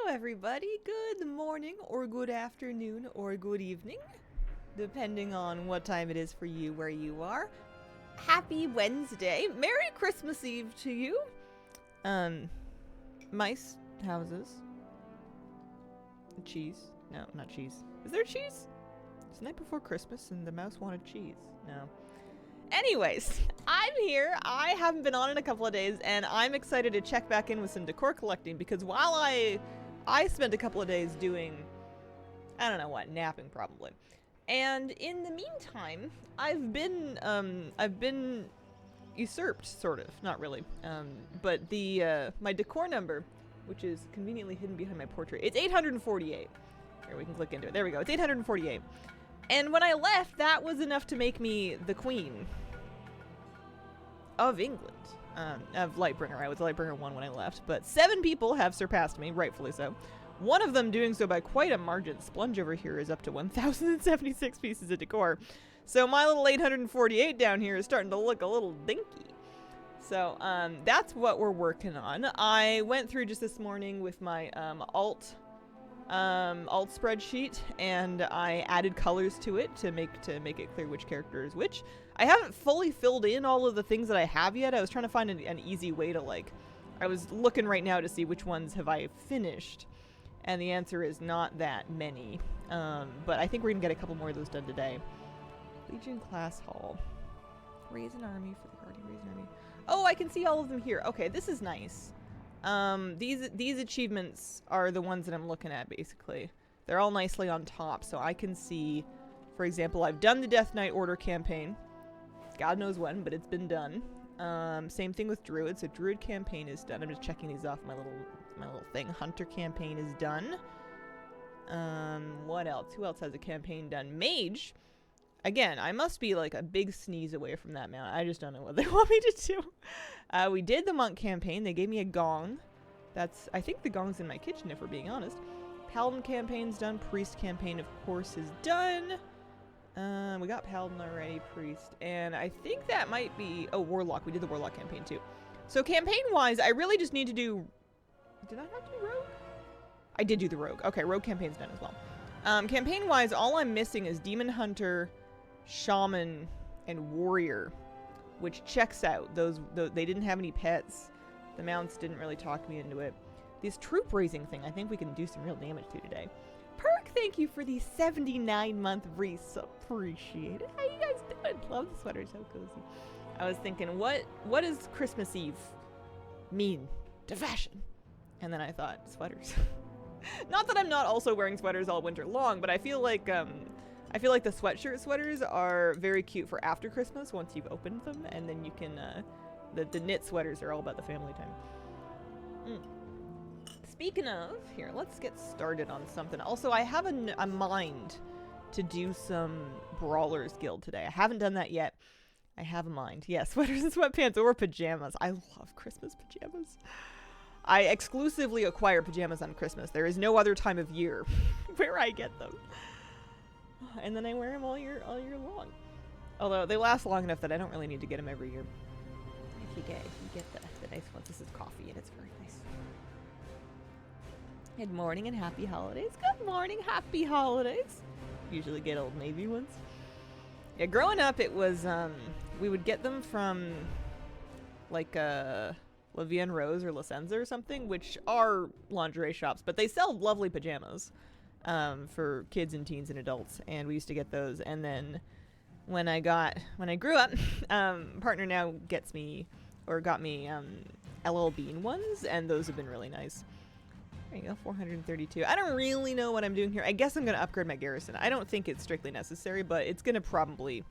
everybody. Good morning, or good afternoon, or good evening, depending on what time it is for you where you are. Happy Wednesday. Merry Christmas Eve to you. Mice, houses, cheese. No, not cheese. Is there cheese? It's the night before Christmas and the mouse wanted cheese. No. Anyways, I'm here. I haven't been on in a couple of days, and I'm excited to check back in with some decor collecting because while I spent a couple of days doing, I don't know what, napping probably. And in the meantime, I've been usurped, sort of, not really. But the my decor number, which is conveniently hidden behind my portrait, it's 848. Here, we can click into it. There we go. It's 848. And when I left, that was enough to make me the queen of England, of Lightbringer. I was Lightbringer 1 when I left, but 7 people have surpassed me, rightfully so. One of them doing so by quite a margin. Splunge over here is up to 1,076 pieces of decor. So my little 848 down here is starting to look a little dinky. So that's what we're working on. I went through just this morning with my alt spreadsheet, and I added colors to it to make it clear which character is which. I haven't fully filled in all of the things that I have yet. I was trying to find an easy way to, like, I was looking right now to see which ones have I finished, and the answer is not that many. But I think we're gonna get a couple more of those done today. Legion Class Hall. Raise an army for the party. Raise an army. Oh, I can see all of them here. Okay, this is nice. These achievements are the ones that I'm looking at, basically. They're all nicely on top, so I can see, for example, I've done the Death Knight Order campaign. God knows when, but it's been done. Same thing with Druid, so Druid campaign is done. I'm just checking these off my little thing. Hunter campaign is done. What else? Who else has a campaign done? Mage. Again, I must be like a big sneeze away from that mount. I just don't know what they want me to do. We did the monk campaign. They gave me a gong. I think the gong's in my kitchen, if we're being honest. Paladin campaign's done. Priest campaign, of course, is done. We got Paladin already, Priest. And I think that might be... Oh, Warlock. We did the Warlock campaign, too. So campaign-wise, I really just need to do... Did I not do Rogue? I did do the Rogue. Okay, Rogue campaign's done as well. Campaign-wise, all I'm missing is Demon Hunter, Shaman, and Warrior, which checks out. Those they didn't have any pets. The mounts didn't really talk me into it. This troop raising thing, I think we can do some real damage to today. Perk, thank you for the 79-month Reese. Appreciate it. How you guys doing? Love the sweater, so cozy. I was thinking, what does Christmas Eve mean to fashion? And then I thought, sweaters. Not that I'm not also wearing sweaters all winter long, but I feel like the sweatshirt sweaters are very cute for after Christmas once you've opened them, and then you can, the knit sweaters are all about the family time. Speaking of, here, let's get started on something. Also, I have a mind to do some Brawlers Guild today. I haven't done that yet. I have a mind. Yeah, sweaters and sweatpants or pajamas. I love Christmas pajamas. I exclusively acquire pajamas on Christmas. There is no other time of year where I get them. And then I wear them all year long. Although they last long enough that I don't really need to get them every year. If you get the nice ones. This is coffee and it's very nice. Good morning and happy holidays. Good morning, happy holidays. Usually get Old Navy ones. Yeah, growing up it was, we would get them from like La Vie en Rose or La Senza or something, which are lingerie shops, but they sell lovely pajamas. For kids and teens and adults, and we used to get those. And then when I grew up, partner now got me LL Bean ones, and those have been really nice. There you go, 432. I don't really know what I'm doing here. I guess I'm gonna upgrade my garrison. I don't think it's strictly necessary, but it's gonna probably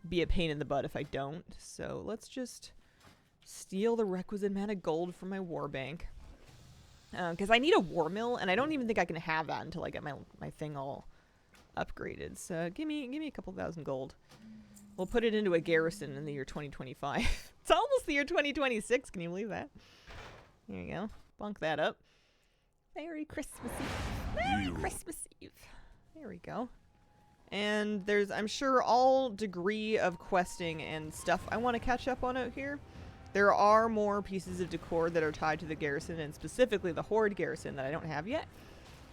be a pain in the butt if I don't. So let's just steal the requisite amount of gold from my war bank. Because I need a war mill, and I don't even think I can have that until I get my thing all upgraded. So give me a couple thousand gold. We'll put it into a garrison in the year 2025. It's almost the year 2026. Can you believe that? There you go. Bunk that up. Merry Christmas Eve. Merry Christmas Eve. There we go. And there's, I'm sure, all degree of questing and stuff I want to catch up on out here. There are more pieces of decor that are tied to the garrison, and specifically the Horde garrison, that I don't have yet.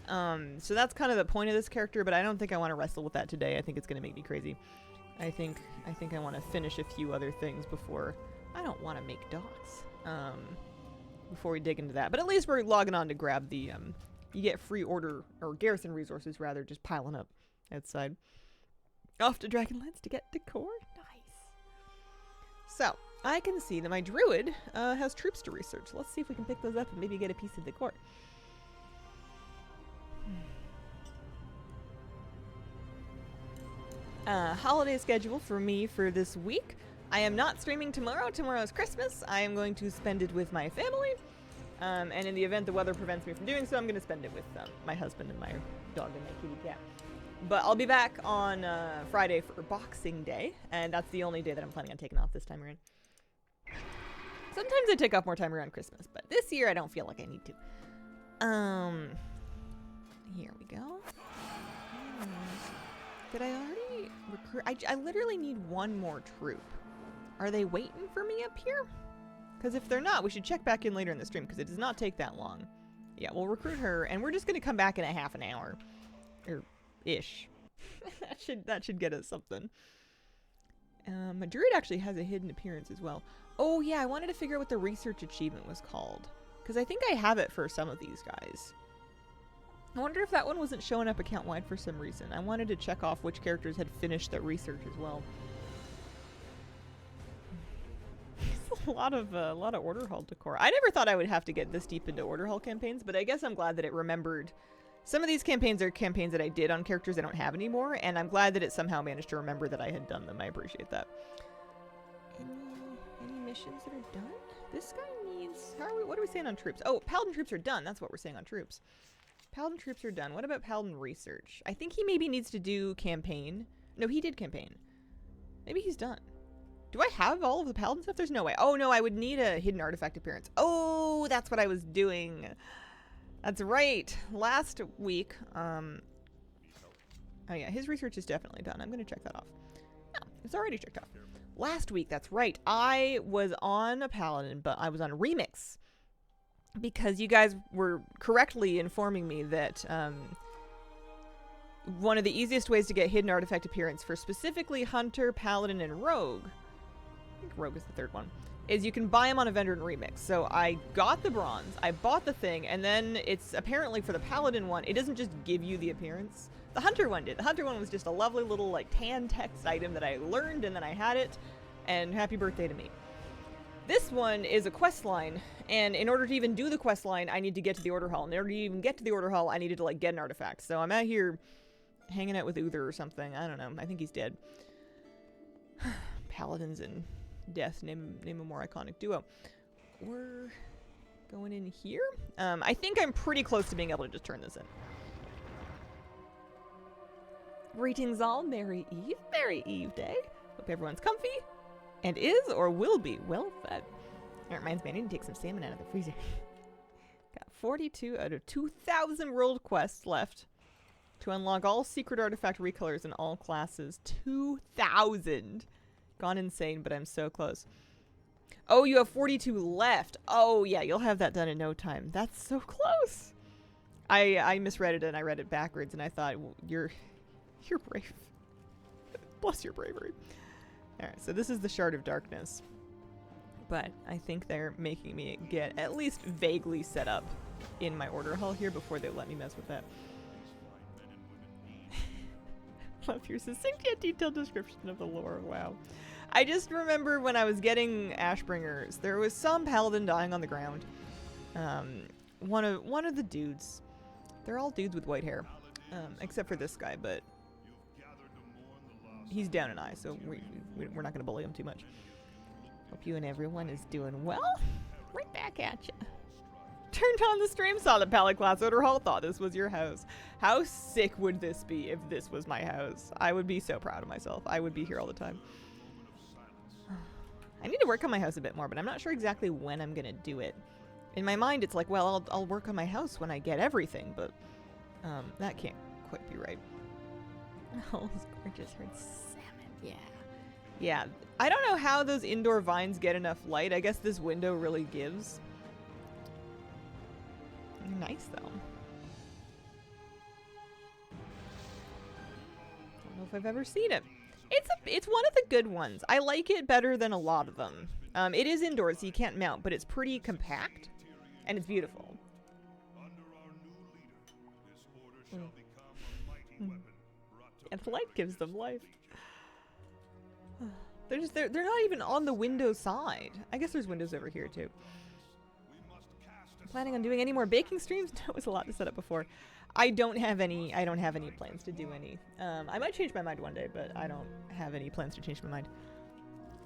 So that's kind of the point of this character, but I don't think I want to wrestle with that today. I think it's going to make me crazy. I think I want to finish a few other things before. I don't want to make docks. Before we dig into that. But at least we're logging on to grab the, you get free order, or garrison resources rather, just piling up outside. Off to Dragonlance to get decor. Nice. So, I can see that my druid has troops to research. Let's see if we can pick those up and maybe get a piece of decor. Holiday schedule for me for this week. I am not streaming tomorrow. Tomorrow's Christmas. I am going to spend it with my family. And in the event the weather prevents me from doing so, I'm going to spend it with my husband and my dog and my kitty cat. But I'll be back on Friday for Boxing Day. And that's the only day that I'm planning on taking off this time around. Sometimes I take off more time around Christmas, but this year I don't feel like I need to. Here we go. Did I already recruit? I literally need one more troop. Are they waiting for me up here? Because if they're not, we should check back in later in the stream, because it does not take that long. Yeah, we'll recruit her, and we're just going to come back in a half an hour. Or ish. that should get us something. My druid actually has a hidden appearance as well. Oh yeah, I wanted to figure out what the research achievement was called. Because I think I have it for some of these guys. I wonder if that one wasn't showing up account-wide for some reason. I wanted to check off which characters had finished their research as well. A lot of Order Hall decor. I never thought I would have to get this deep into Order Hall campaigns, but I guess I'm glad that it remembered. Some of these campaigns are campaigns that I did on characters I don't have anymore, and I'm glad that it somehow managed to remember that I had done them. I appreciate that. Any missions that are done? This guy needs... what are we saying on troops? Oh, Paladin troops are done. That's what we're saying on troops. Paladin troops are done. What about Paladin research? I think he maybe needs to do campaign. No, he did campaign. Maybe he's done. Do I have all of the Paladin stuff? There's no way. Oh, no, I would need a hidden artifact appearance. Oh, that's what I was doing. That's right. Last week, oh yeah, his research is definitely done. I'm going to check that off. No, it's already checked off. Last week, that's right. I was on a Paladin, but I was on Remix. Because you guys were correctly informing me that one of the easiest ways to get hidden artifact appearance for specifically Hunter, Paladin, and Rogue, I think Rogue is the third one, is you can buy them on a vendor in Remix. So I got the bronze, I bought the thing, and then it's apparently for the Paladin one, it doesn't just give you the appearance. The Hunter one did. The Hunter one was just a lovely little like tan text item that I learned and then I had it, and happy birthday to me. This one is a quest line, and in order to even do the quest line, I need to get to the Order Hall. In order to even get to the Order Hall, I needed to like get an artifact. So I'm out here hanging out with Uther or something. I don't know. I think he's dead. Paladins and Death, name a more iconic duo. We're going in here. I think I'm pretty close to being able to just turn this in. Greetings all, Merry Eve. Merry Eve Day. Hope everyone's comfy. And is or will be well fed. That reminds me, I need to take some salmon out of the freezer. Got 42 out of 2,000 world quests left to unlock all secret artifact recolors in all classes. 2,000! Gone insane, but I'm so close. Oh, you have 42 left. Oh, yeah, you'll have that done in no time. That's so close. I misread it and I read it backwards and I thought, well, you're brave. Bless your bravery. Alright, so this is the Shard of Darkness. But I think they're making me get at least vaguely set up in my Order Hall here before they let me mess with that. Love your succinct yet detailed description of the lore. Wow. I just remember when I was getting Ashbringers, there was some paladin dying on the ground. One of the dudes. They're all dudes with white hair. Except for this guy, but he's down an eye, so we're not going to bully him too much. Hope you and everyone is doing well. Right back at ya. Turned on the stream, saw the pallet class Order Hall, thought this was your house. How sick would this be if this was my house? I would be so proud of myself. I would be here all the time. I need to work on my house a bit more, but I'm not sure exactly when I'm going to do it. In my mind, it's like, well, I'll work on my house when I get everything, but that can't quite be right. Oh, it's gorgeous. Heard salmon. Yeah. Yeah, I don't know how those indoor vines get enough light. I guess this window really gives. They're nice, though. I don't know if I've ever seen it. It's one of the good ones. I like it better than a lot of them. It is indoors, so you can't mount, but it's pretty compact, and it's beautiful. And the light gives them life. They're not even on the window side. I guess there's windows over here too. Planning on doing any more baking streams? That was a lot to set up before. I don't have any plans to do any. I might change my mind one day, but I don't have any plans to change my mind.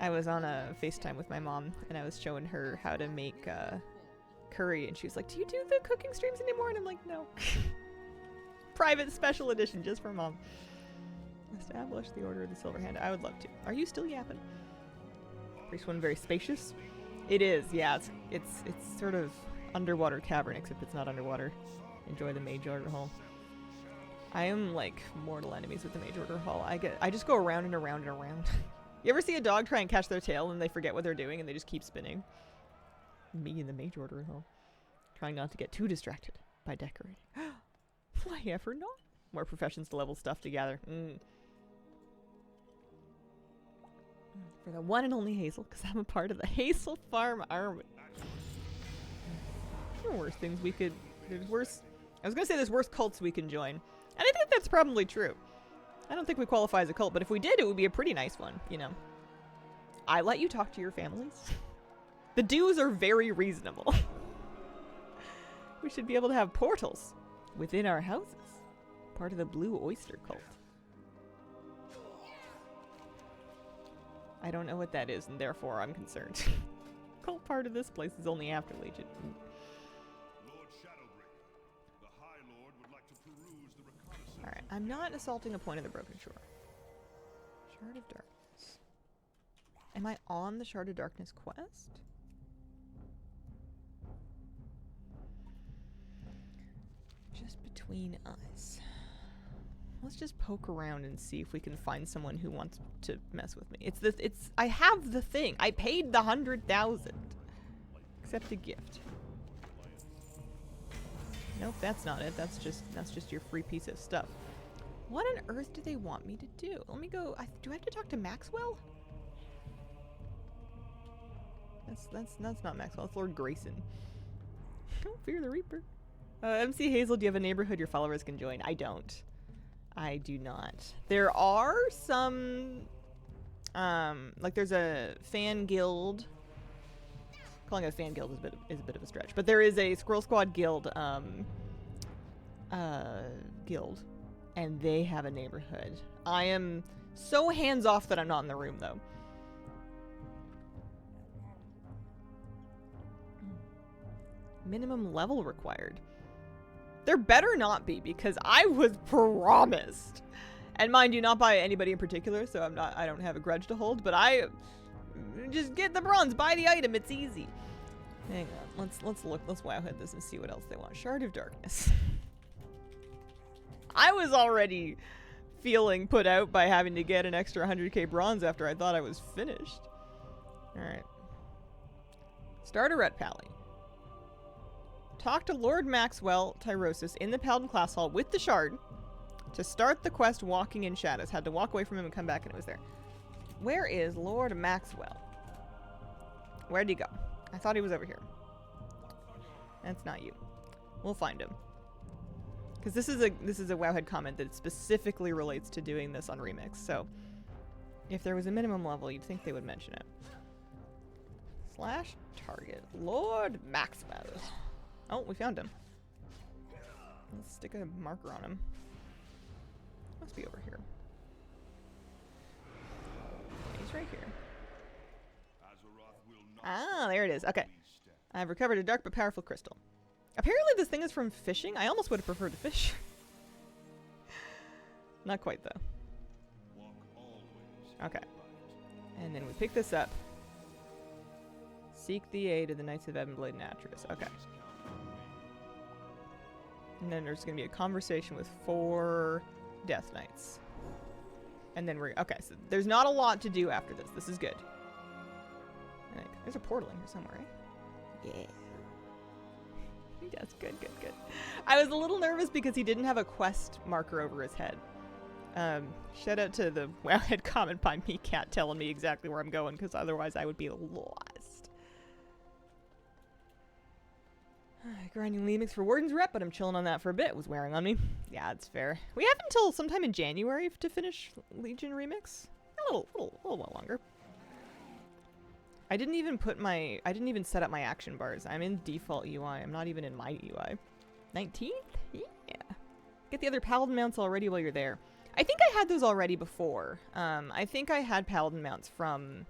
I was on a FaceTime with my mom and I was showing her how to make curry, and she was like, "Do you do the cooking streams anymore?" And I'm like, "No." Private special edition just for mom. Establish the Order of the Silver Hand. I would love to. Are you still yapping? Priest one very spacious. It is, yeah. It's sort of underwater cavern, except it's not underwater. Enjoy the Mage Order Hall. I am like mortal enemies with the Mage Order Hall. I just go around and around and around. You ever see a dog try and catch their tail and they forget what they're doing and they just keep spinning? Me in the Mage Order Hall. Trying not to get too distracted by decorating. Why ever not? More professions to level stuff together. For the one and only Hazel, because I'm a part of the Hazel Farm Army. There are worse things we could... There's worse... I was going to say there's worse cults we can join. And I think that's probably true. I don't think we qualify as a cult, but if we did, it would be a pretty nice one, you know. I let you talk to your families. The dues are very reasonable. We should be able to have portals within our houses. Part of the Blue Oyster Cult. I don't know what that is, and therefore I'm concerned. Cult part of this place is only after Legion. Alright, I'm not assaulting a point of the Broken Shore. Shard of Darkness. Am I on the Shard of Darkness quest? Just between us. Let's just poke around and see if we can find someone who wants to mess with me. I have the thing. I paid the 100,000. Accept a gift. Nope, that's not it. That's just your free piece of stuff. What on earth do they want me to do? Let me go. Do I have to talk to Maxwell? That's not Maxwell. It's Lord Grayson. Don't fear the Reaper. MC Hazel, do you have a neighborhood your followers can join? I don't. I do not. There are some, like there's a fan guild. Calling it a fan guild is a bit of a stretch, but there is a Squirrel Squad guild, guild, and they have a neighborhood. I am so hands off that I'm not in the room though. Minimum level required. There better not be, because I was promised. And mind you, not by anybody in particular, so I don't have a grudge to hold, but just get the bronze, buy the item, it's easy. Hang on, let's wowhead this and see what else they want. Shard of Darkness. I was already feeling put out by having to get an extra 100k bronze after I thought I was finished. Alright. Start a Ret Pally. Talk to Lord Maxwell Tyrosus in the Paladin class hall with the shard to start the quest Walking in Shadows. Had to walk away from him and come back and it was there. Where is Lord Maxwell? Where'd he go? I thought he was over here. That's not you. We'll find him. Because this is a Wowhead comment that specifically relates to doing this on Remix. So if there was a minimum level, you'd think they would mention it. / target Lord Maxwell. Oh, we found him. Let's stick a marker on him. Must be over here. He's right here. Ah, there it is. Okay. I've recovered a dark but powerful crystal. Apparently this thing is from fishing. I almost would have preferred to fish. Not quite, though. Okay. And then we pick this up. Seek the aid of the Knights of Ebonblade and Atris. Okay. And then there's going to be a conversation with 4 Death Knights. And then we're... Okay, so there's not a lot to do after this. This is good. There's a portal in here somewhere, right? Yeah. Yes, good. I was a little nervous because he didn't have a quest marker over his head. Shout out to the Wowhead comment by me cat telling me exactly where I'm going, because otherwise I would be lost. Grinding Lemix for Warden's Rep, but I'm chilling on that for a bit. It was wearing on me. Yeah, it's fair. We have until sometime in January to finish Legion Remix. A little while longer. I didn't even set up my action bars. I'm in default UI. I'm not even in my UI. 19th? Yeah. Get the other Paladin mounts already while you're there. I think I had those already before. I think I had Paladin mounts from...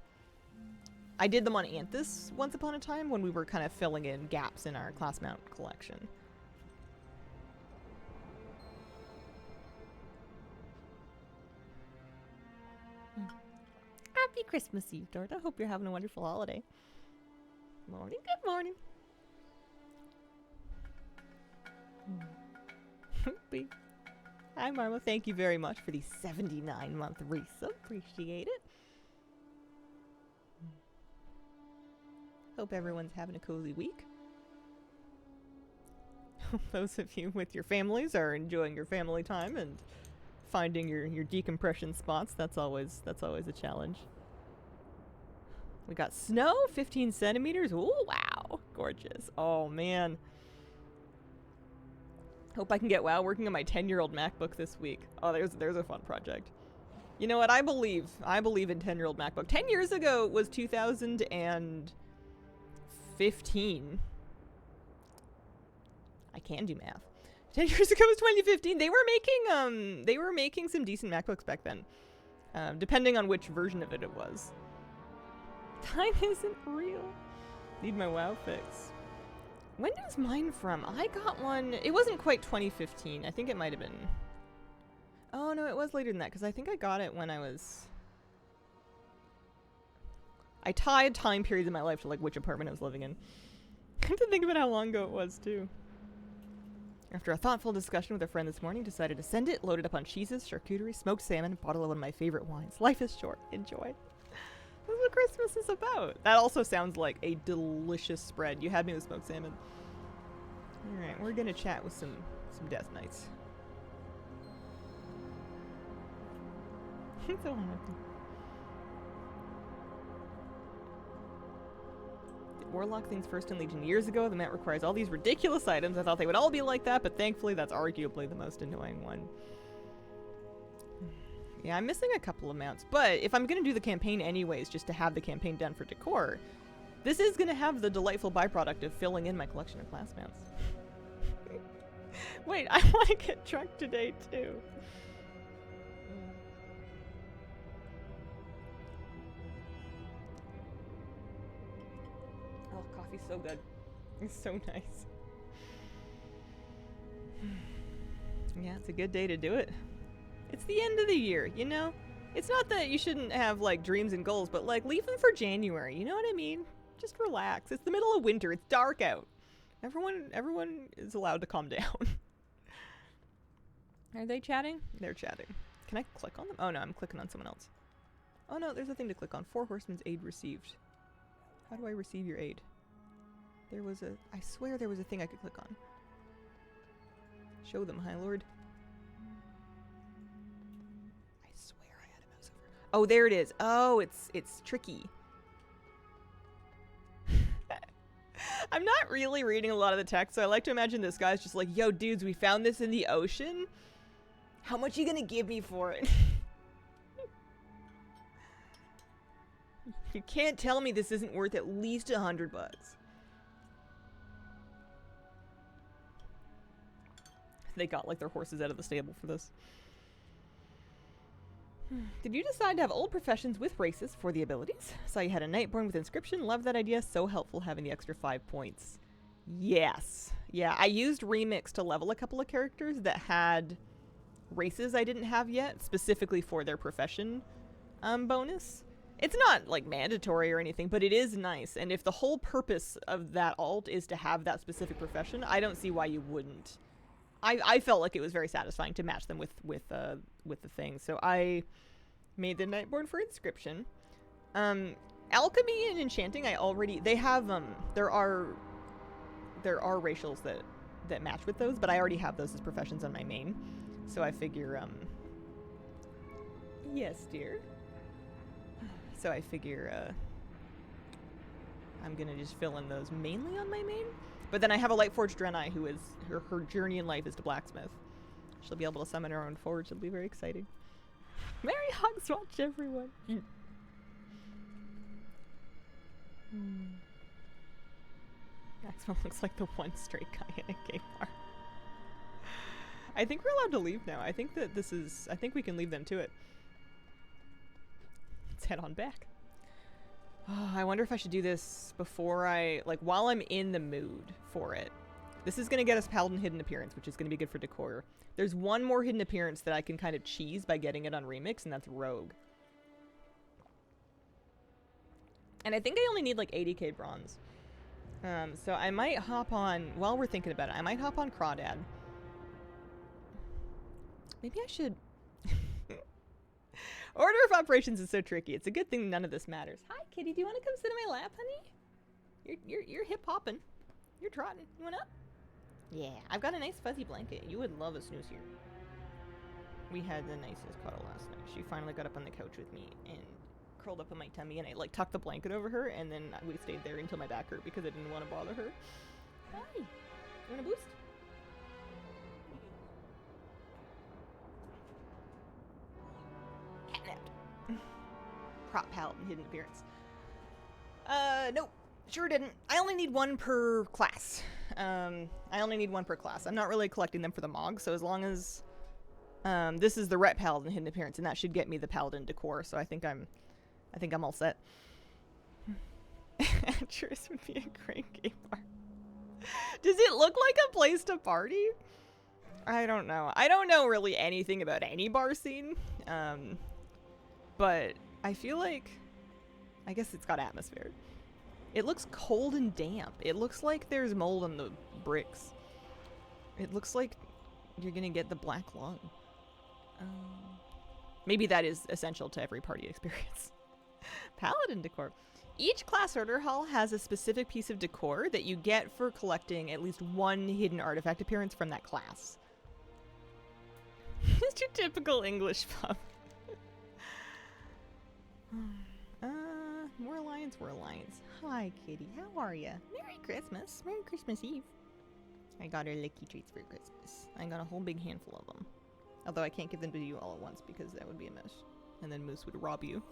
I did them on Anthus once upon a time when we were kind of filling in gaps in our class mount collection. Happy Christmas Eve, Dort. I hope you're having a wonderful holiday. Morning, good morning. Hi, Marmo. Thank you very much for the 79-month resub. Appreciate it. Hope everyone's having a cozy week. Hope those of you with your families are enjoying your family time and finding your decompression spots. That's always a challenge. We got snow, 15 centimeters. Ooh, wow. Gorgeous. Oh, man. Hope I can get WoW working on my 10-year-old MacBook this week. Oh, there's a fun project. You know what? I believe in 10-year-old MacBook. 10 years ago was 2015. I can do math. 10 years ago was 2015. They were making some decent MacBooks back then. Depending on which version of it was. Time isn't real. Need my WoW fix. When is mine from? I got one. It wasn't quite 2015. I think it might have been. Oh, no, it was later than that, because I think I got it when I was... I tied time periods in my life to, like, which apartment I was living in. I have to think about how long ago it was, too. After a thoughtful discussion with a friend this morning, decided to send it, loaded up on cheeses, charcuterie, smoked salmon, and bottle of one of my favorite wines. Life is short. Enjoy. That's what Christmas is about. That also sounds like a delicious spread. You had me with smoked salmon. Alright, we're gonna chat with some Death Knights. So happy. Did Warlock things first in Legion years ago. The mount requires all these ridiculous items. I thought they would all be like that, but thankfully that's arguably the most annoying one. Yeah, I'm missing a couple of mounts, but if I'm going to do the campaign anyways, just to have the campaign done for decor, this is going to have the delightful byproduct of filling in my collection of class mounts. Wait, I want to get drunk today, too. Oh, coffee's so good. It's so nice. Yeah, it's a good day to do it. It's the end of the year, you know? It's not that you shouldn't have, like, dreams and goals, but, like, leave them for January, you know what I mean? Just relax. It's the middle of winter. It's dark out. Everyone is allowed to calm down. Are they chatting? They're chatting. Can I click on them? Oh, no, I'm clicking on someone else. Oh, no, there's a thing to click on. 4 Horsemen's aid received. How do I receive your aid? I swear there was a thing I could click on. Show them, High Lord. Oh, there it is. Oh, it's tricky. I'm not really reading a lot of the text, so I like to imagine this guy's just like, yo, dudes, we found this in the ocean. How much are you gonna give me for it? You can't tell me this isn't worth at least $100 bucks. They got, like, their horses out of the stable for this. Did you decide to have old professions with races for the abilities? Saw you had a Nightborn with inscription. Love that idea. So helpful having the extra 5 points. Yes. Yeah, I used Remix to level a couple of characters that had races I didn't have yet, specifically for their profession bonus. It's not, like, mandatory or anything, but it is nice. And if the whole purpose of that alt is to have that specific profession, I don't see why you wouldn't. I felt like it was very satisfying to match them with the thing. So I Made the Nightborn for inscription. Alchemy and enchanting, they have there are racials that match with those, but I already have those as professions on my main. So I figure yes, dear. So I figure I'm gonna just fill in those mainly on my main. But then I have a Lightforged Draenei who is her journey in life is to blacksmith. She'll be able to summon her own forge. It'll be very exciting. Merry Hogswatch, everyone. Maxwell looks like the one straight guy in a gay bar. I think we're allowed to leave now. I think that I think we can leave them to it. Let's head on back. Oh, I wonder if I should do this before while I'm in the mood for it. This is going to get us Paladin Hidden Appearance, which is going to be good for decor. There's one more Hidden Appearance that I can kind of cheese by getting it on Remix, and that's Rogue. And I think I only need like 80k bronze. So I might hop on, while we're thinking about it, I might hop on Crawdad. Maybe I should... Order of operations is so tricky. It's a good thing none of this matters. Hi, kitty. Do you want to come sit in my lap, honey? You're hip hopping. You're trotting. You want up? Yeah, I've got a nice fuzzy blanket. You would love a snooze here. We had the nicest cuddle last night. She finally got up on the couch with me and curled up on my tummy, and I like tucked the blanket over her, and then we stayed there until my back hurt because I didn't want to bother her. Hi. You want a boost? Catnapped. Prop Paladin Hidden Appearance. Nope. Sure didn't. I only need one per class. I'm not really collecting them for the Mog, so as long as this is the Ret Paladin Hidden Appearance, and that should get me the Paladin decor, so I think I'm all set. Actress would be a great game bar. Does it look like a place to party? I don't know. I don't know really anything about any bar scene, but I feel like, I guess it's got atmosphere. It looks cold and damp. It looks like there's mold on the bricks. It looks like you're gonna get the black lung. Maybe that is essential to every party experience. Paladin decor. Each class order hall has a specific piece of decor that you get for collecting at least one hidden artifact appearance from that class. Just your typical English pub. More alliance. Hi, kitty. How are ya? Merry Christmas. Merry Christmas Eve. I got her licky treats for Christmas. I got a whole big handful of them. Although I can't give them to you all at once because that would be a mess. And then Moose would rob you.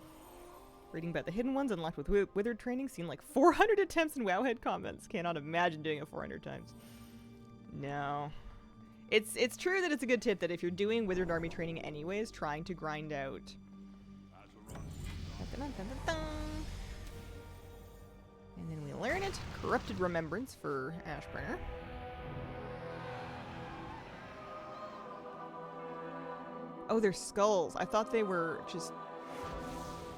Reading about the hidden ones unlocked with Withered training seen like 400 attempts in Wowhead comments. Cannot imagine doing it 400 times. No. It's true that it's a good tip that if you're doing Withered Army training anyways, trying to grind out... And then we learn it. Corrupted Remembrance for Ashburner. Oh, they're skulls. I thought they were just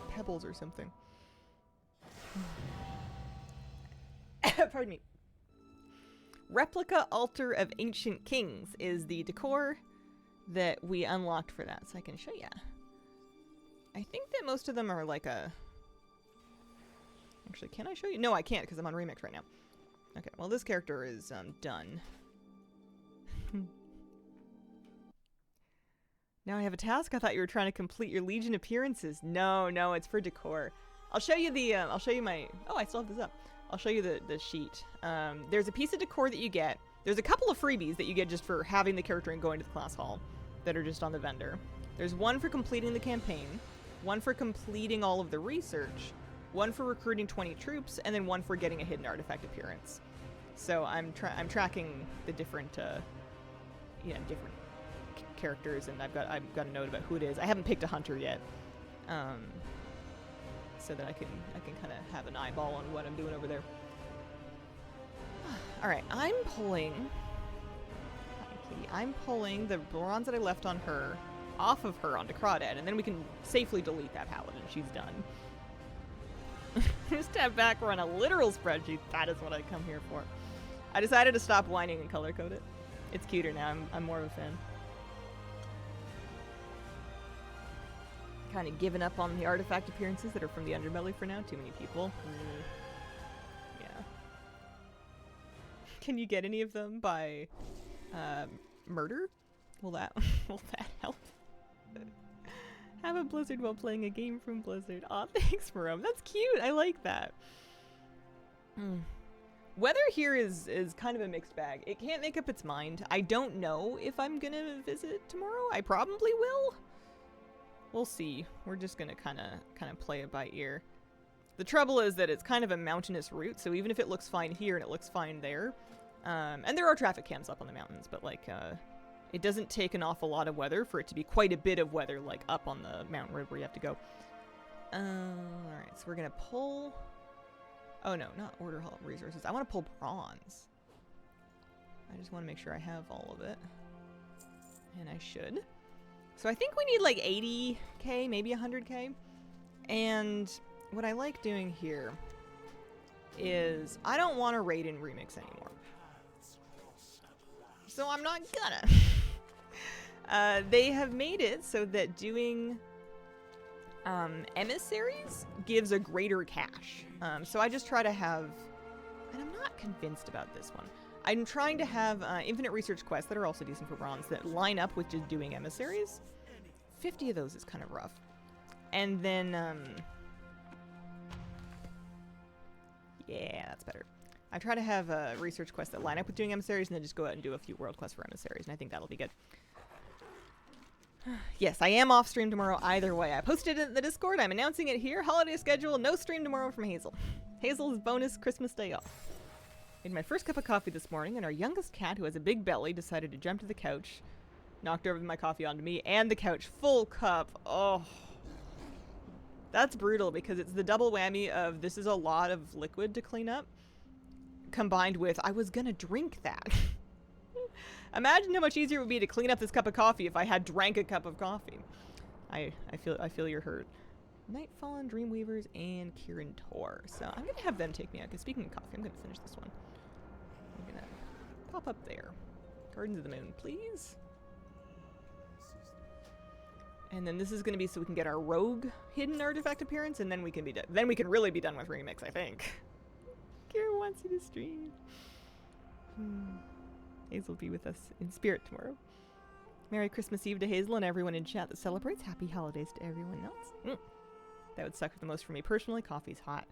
pebbles or something. Pardon me. Replica Altar of Ancient Kings is the decor that we unlocked for that, so I can show ya. I think that most of them are like a... Actually, can I show you? No, I can't because I'm on Remix right now. Okay, well this character is done. Now I have a task? I thought you were trying to complete your Legion appearances. No, it's for decor. I'll show you the, I'll show you my... Oh, I still have this up. I'll show you the sheet. There's a piece of decor that you get. There's a couple of freebies that you get just for having the character and going to the class hall that are just on the vendor. There's one for completing the campaign, one for completing all of the research, one for recruiting 20 troops, and then one for getting a hidden artifact appearance. So I'm tracking the different, different characters, and I've got a note about who it is. I haven't picked a hunter yet, so that I can kind of have an eyeball on what I'm doing over there. All right, I'm pulling the bronze that I left on her off of her onto Crawdad, and then we can safely delete that paladin. She's done. Just step back, run a literal spreadsheet. That is what I come here for. I decided to stop whining and color code it. It's cuter now. I'm more of a fan. kind of given up on the artifact appearances that are from the underbelly for now. Too many people. Yeah. Can you get any of them by murder? Will that help? Have a blizzard while playing a game from Blizzard. Aw, thanks, Marom. That's cute. I like that. Weather here is kind of a mixed bag. It can't make up its mind. I don't know if I'm gonna visit tomorrow. I probably will. We'll see. We're just gonna kind of play it by ear. The trouble is that it's kind of a mountainous route, so even if it looks fine here and it looks fine there, and there are traffic cams up on the mountains, but like it doesn't take an awful lot of weather for it to be quite a bit of weather, like up on the mountain road where you have to go. Alright, so we're gonna pull... Oh no, not order hall resources. I want to pull bronze. I just want to make sure I have all of it. And I should. So I think we need like 80k, maybe 100k. And what I like doing here is I don't want to raid and remix anymore. So I'm not gonna. They have made it so that doing emissaries gives a greater cache. So I just try to have, and I'm not convinced about this one. I'm trying to have infinite research quests that are also decent for bronze that line up with just doing emissaries. 50 of those is kind of rough. And then, yeah, that's better. I try to have research quests that line up with doing emissaries and then just go out and do a few world quests for emissaries, and I think that'll be good. Yes, I am off stream tomorrow either way. I posted it in the Discord. I'm announcing it here. Holiday schedule, no stream tomorrow from Hazel. Hazel's bonus Christmas day off. Made my first cup of coffee this morning, and our youngest cat, who has a big belly, decided to jump to the couch. Knocked over my coffee onto me and the couch. Full cup. Oh. That's brutal because it's the double whammy of this is a lot of liquid to clean up, combined with I was gonna drink that. Imagine how much easier it would be to clean up this cup of coffee if I had drank a cup of coffee. I feel your hurt. Nightfallen, Dreamweavers, and Kirin Tor. So I'm gonna have them take me out, because speaking of coffee, I'm gonna finish this one. I'm gonna pop up there. Gardens of the Moon, please. And then this is gonna be so we can get our rogue hidden artifact appearance, and then we can be done. Then we can really be done with remix, I think. Kira wants you to stream. Hazel will be with us in spirit tomorrow. Merry Christmas Eve to Hazel and everyone in chat that celebrates. Happy holidays to everyone else. That would suck the most for me personally. Coffee's hot.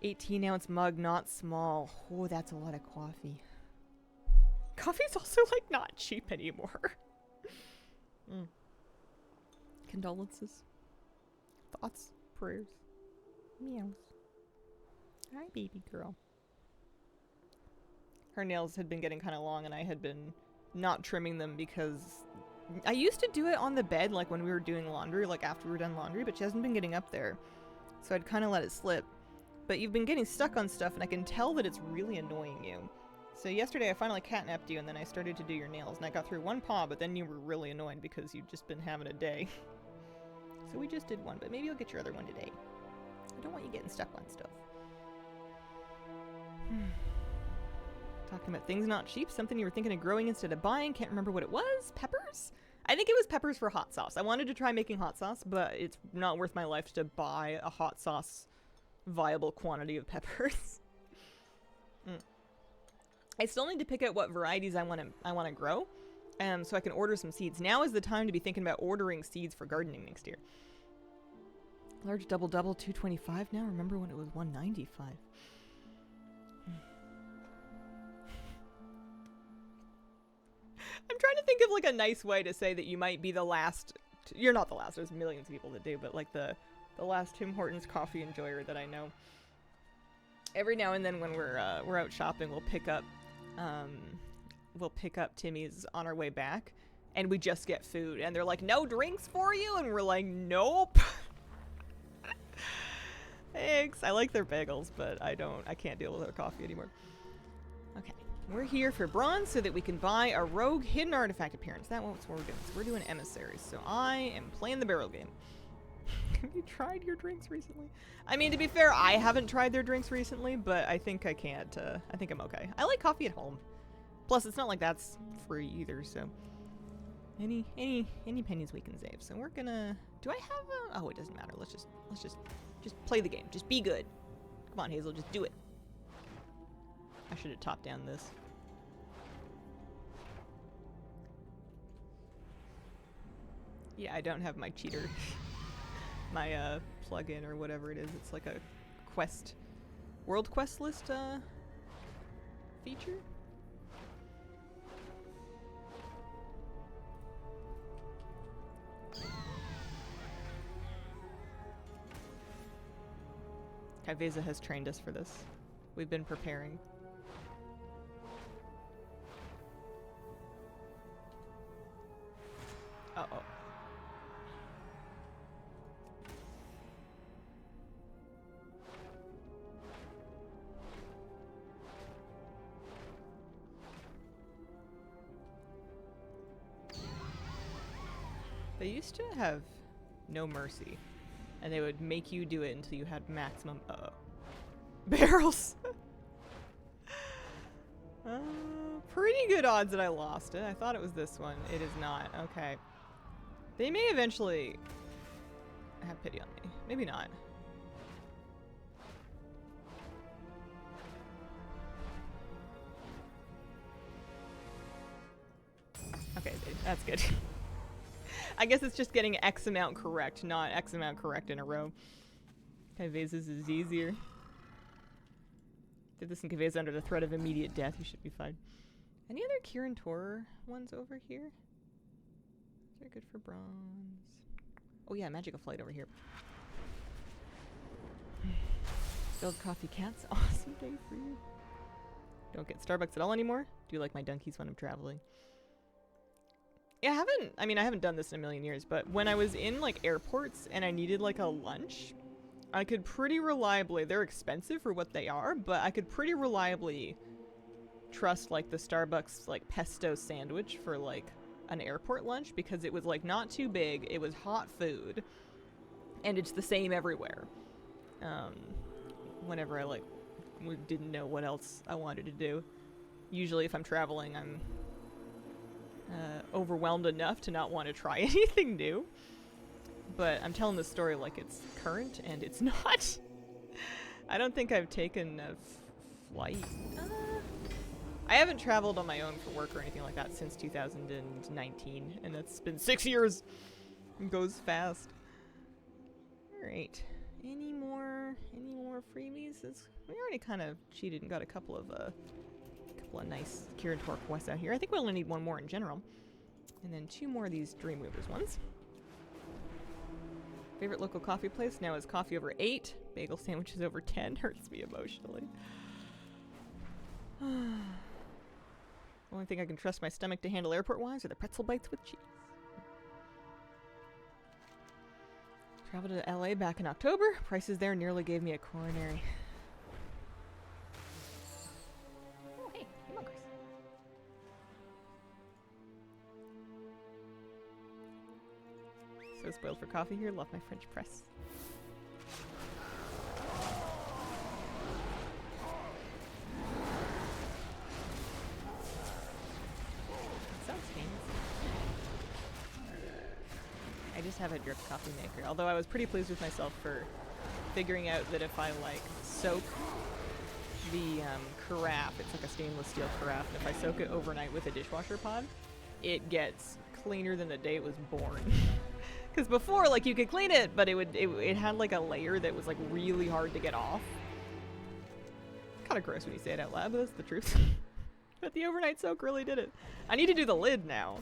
Yeah. 18-ounce mug, not small. Oh, that's a lot of coffee. Coffee's also, like, not cheap anymore. Condolences. Thoughts. Prayers. Meows. Hi, baby girl. Her nails had been getting kind of long, and I had been not trimming them because I used to do it on the bed, like when we were doing laundry, like after we were done laundry, but she hasn't been getting up there. So I'd kind of let it slip. But you've been getting stuck on stuff, and I can tell that it's really annoying you. So yesterday I finally catnapped you, and then I started to do your nails, and I got through one paw, but then you were really annoyed because you'd just been having a day. So we just did one, but maybe you'll get your other one today. I don't want you getting stuck on stuff. Talking about things not cheap, something you were thinking of growing instead of buying, can't remember what it was. Peppers? I think it was peppers for hot sauce. I wanted to try making hot sauce, but it's not worth my life to buy a hot sauce viable quantity of peppers. I still need to pick out what varieties I want to grow, so I can order some seeds. Now is the time to be thinking about ordering seeds for gardening next year. Large double, 225 now. Remember when it was 195? I'm trying to think of like a nice way to say that you might be the last. You're not the last. There's millions of people that do, but like the last Tim Hortons coffee enjoyer that I know. Every now and then when we're out shopping, we'll pick up Timmy's on our way back, and we just get food, and they're like, "No drinks for you," and we're like, "Nope." Thanks. I like their bagels, but I can't deal with their coffee anymore. Okay. We're here for bronze so that we can buy a rogue hidden artifact appearance. That's what we're doing. So we're doing emissaries. So I am playing the barrel game. Have you tried your drinks recently? I mean, to be fair, I haven't tried their drinks recently, but I think I can't. I think I'm okay. I like coffee at home. Plus, it's not like that's free either, so. Any pennies we can save. So we're gonna. Do I have a? Oh, it doesn't matter. Let's just play the game. Just be good. Come on, Hazel, just do it. I should have topped down this. Yeah, I don't have my cheater, my plugin or whatever it is. It's like a quest, world quest list feature. Kaiveza has trained us for this. We've been preparing. Uh-oh. They used to have no mercy, and they would make you do it until you had maximum barrels. Pretty good odds that I lost it. I thought it was this one. It is not. Okay. They may eventually have pity on me. Maybe not. Okay, that's good. I guess it's just getting X amount correct, not X amount correct in a row. Kaiveza's is easier. Did this in Kaiveza under the threat of immediate death. You should be fine. Any other Kirin Tor ones over here? They're good for bronze. Oh yeah, Magical Flight over here. Build coffee cats. Awesome day for you. Don't get Starbucks at all anymore? Do you like my donkeys when I'm traveling? Yeah, I haven't done this in a million years, but when I was in like airports and I needed like a lunch, I could pretty reliably, they're expensive for what they are, but I could pretty reliably trust like the Starbucks like pesto sandwich for like an airport lunch because it was like not too big, it was hot food, and it's the same everywhere. Whenever I like didn't know what else I wanted to do. Usually if I'm traveling, I'm overwhelmed enough to not want to try anything new. But I'm telling this story like it's current, and it's not. I don't think I've taken a flight. I haven't traveled on my own for work or anything like that since 2019, and that's been 6 years. It goes fast. Alright. Any more freebies? We already kind of cheated and got a couple of nice Kirin Tor quests out here. I think we only need one more in general. And then 2 more of these Dreamweavers ones. Favorite local coffee place now is coffee over 8. Bagel sandwiches over 10. Hurts me emotionally. Only thing I can trust my stomach to handle airport-wise are the pretzel bites with cheese. Traveled to LA back in October. Prices there nearly gave me a coronary. Oh, hey, come on, Chris. So spoiled for coffee here. Love my French press. I just have a drip coffee maker, although I was pretty pleased with myself for figuring out that if I like soak the carafe, it's like a stainless steel carafe, and if I soak it overnight with a dishwasher pod, it gets cleaner than the day it was born. Because before, like, you could clean it, but it had like a layer that was like really hard to get off. Kind of gross when you say it out loud, but that's the truth. But the overnight soak really did it. I need to do the lid now.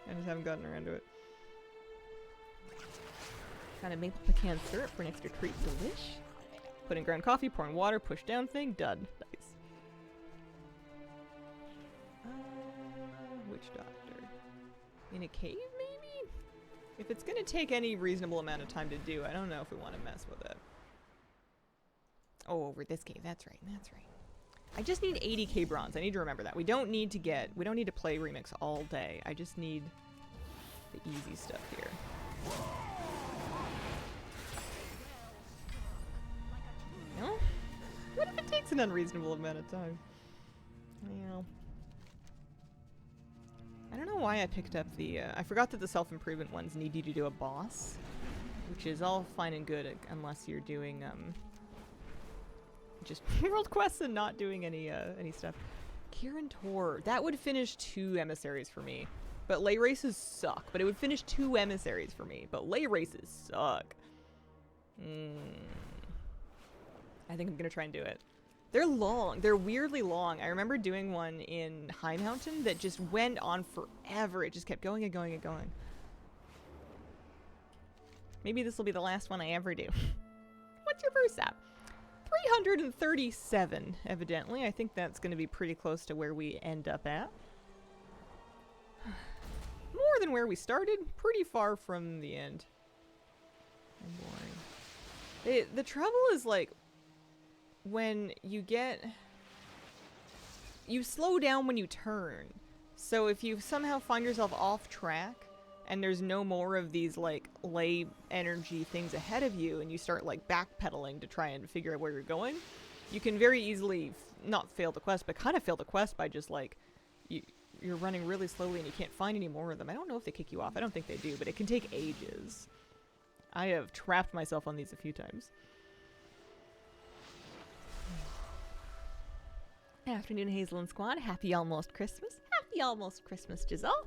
I just haven't gotten around to it. Kind of maple pecan syrup for an extra treat. Delish. Put in ground coffee, pour in water, push down thing, done. Nice. Witch doctor. In a cave, maybe? If it's gonna take any reasonable amount of time to do, I don't know if we want to mess with it. Oh, over this cave. That's right. That's right. I just need 80k bronze. I need to remember that. We don't need to play Remix all day. I just need the easy stuff here. No? What if it takes an unreasonable amount of time? Well. I don't know why I picked up the, I forgot that the self-improvement ones need you to do a boss, which is all fine and good unless you're doing, just world quests and not doing any stuff. Kieran Tor, that would finish 2 emissaries for me. But lay races suck, but it would finish 2 emissaries for me. But lay races suck. I think I'm gonna try and do it. They're long. They're weirdly long. I remember doing one in High Mountain that just went on forever. It just kept going and going and going. Maybe this will be the last one I ever do. What's your first app? 337, evidently. I think that's going to be pretty close to where we end up at. More than where we started. Pretty far from the end. I'm boring. The trouble is, like, when you get... You slow down when you turn. So if you somehow find yourself off track, and there's no more of these, like, lay energy things ahead of you, and you start, like, backpedaling to try and figure out where you're going, you can very easily not fail the quest, but kind of fail the quest by just, like, you're running really slowly and you can't find any more of them. I don't know if they kick you off. I don't think they do, but it can take ages. I have trapped myself on these a few times. Afternoon, Hazel and Squad. Happy almost Christmas. Happy almost Christmas, Giselle.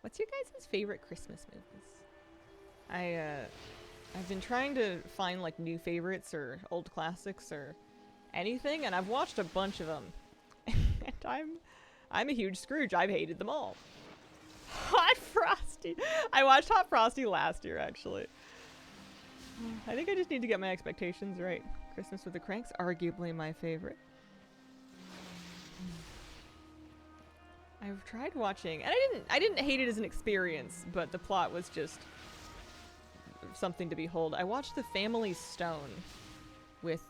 What's your guys' favorite Christmas movies? I've been trying to find like new favorites or old classics or anything, and I've watched a bunch of them. And I'm a huge Scrooge. I've hated them all. Hot Frosty. I watched Hot Frosty last year, actually. I think I just need to get my expectations right. Christmas with the Cranks, arguably my favorite. I've tried watching, and I didn't hate it as an experience, but the plot was just something to behold. I watched The Family Stone with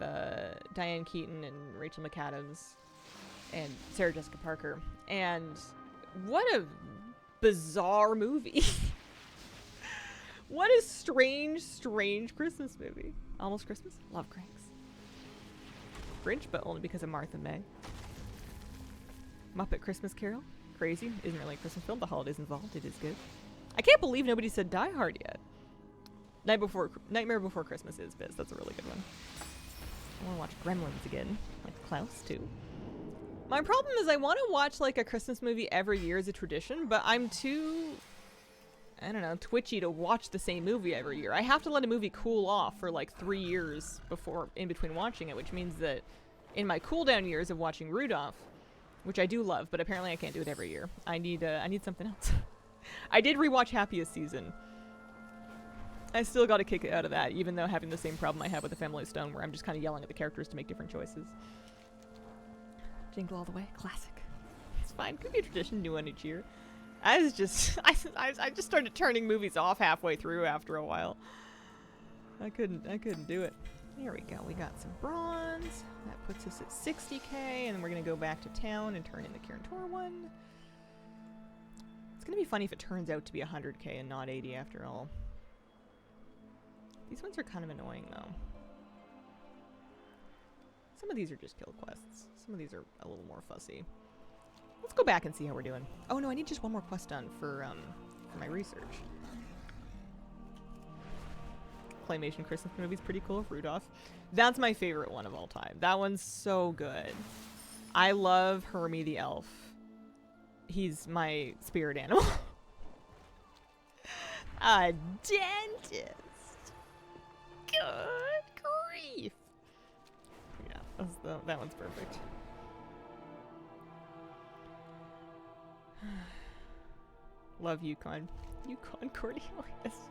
Diane Keaton and Rachel McAdams and Sarah Jessica Parker, and what a bizarre movie. What a strange, strange Christmas movie. Almost Christmas? Love Cranks. Grinch, but only because of Martha May. Muppet Christmas Carol. Crazy. Isn't really a Christmas film. The holidays involved. It is good. I can't believe nobody said Die Hard yet. Nightmare Before Christmas is biz. That's a really good one. I want to watch Gremlins again. Like Klaus, too. My problem is I want to watch like a Christmas movie every year as a tradition, but I'm too, I don't know, twitchy to watch the same movie every year. I have to let a movie cool off for like 3 years before, in between watching it, which means that in my cool down years of watching Rudolph, which I do love, but apparently I can't do it every year. I need something else. I did rewatch Happiest Season. I still got a kick out of that, even though having the same problem I have with The Family Stone, where I'm just kind of yelling at the characters to make different choices. Jingle All the Way, classic. It's fine, could be a tradition, new one each year. I just started turning movies off halfway through after a while. I couldn't do it. There we go, we got some bronze. That puts us at 60k, and then we're gonna go back to town and turn in the Kieran Tor one. It's gonna be funny if it turns out to be 100k and not 80 after all. These ones are kind of annoying though. Some of these are just kill quests. Some of these are a little more fussy. Let's go back and see how we're doing. Oh no, I need just one more quest done for my research. Claymation Christmas movie's pretty cool. Rudolph. That's my favorite one of all time. That one's so good. I love Hermie the elf. He's my spirit animal. A dentist. Good grief. Yeah, that one's perfect. Love Yukon. Yukon Cornelius.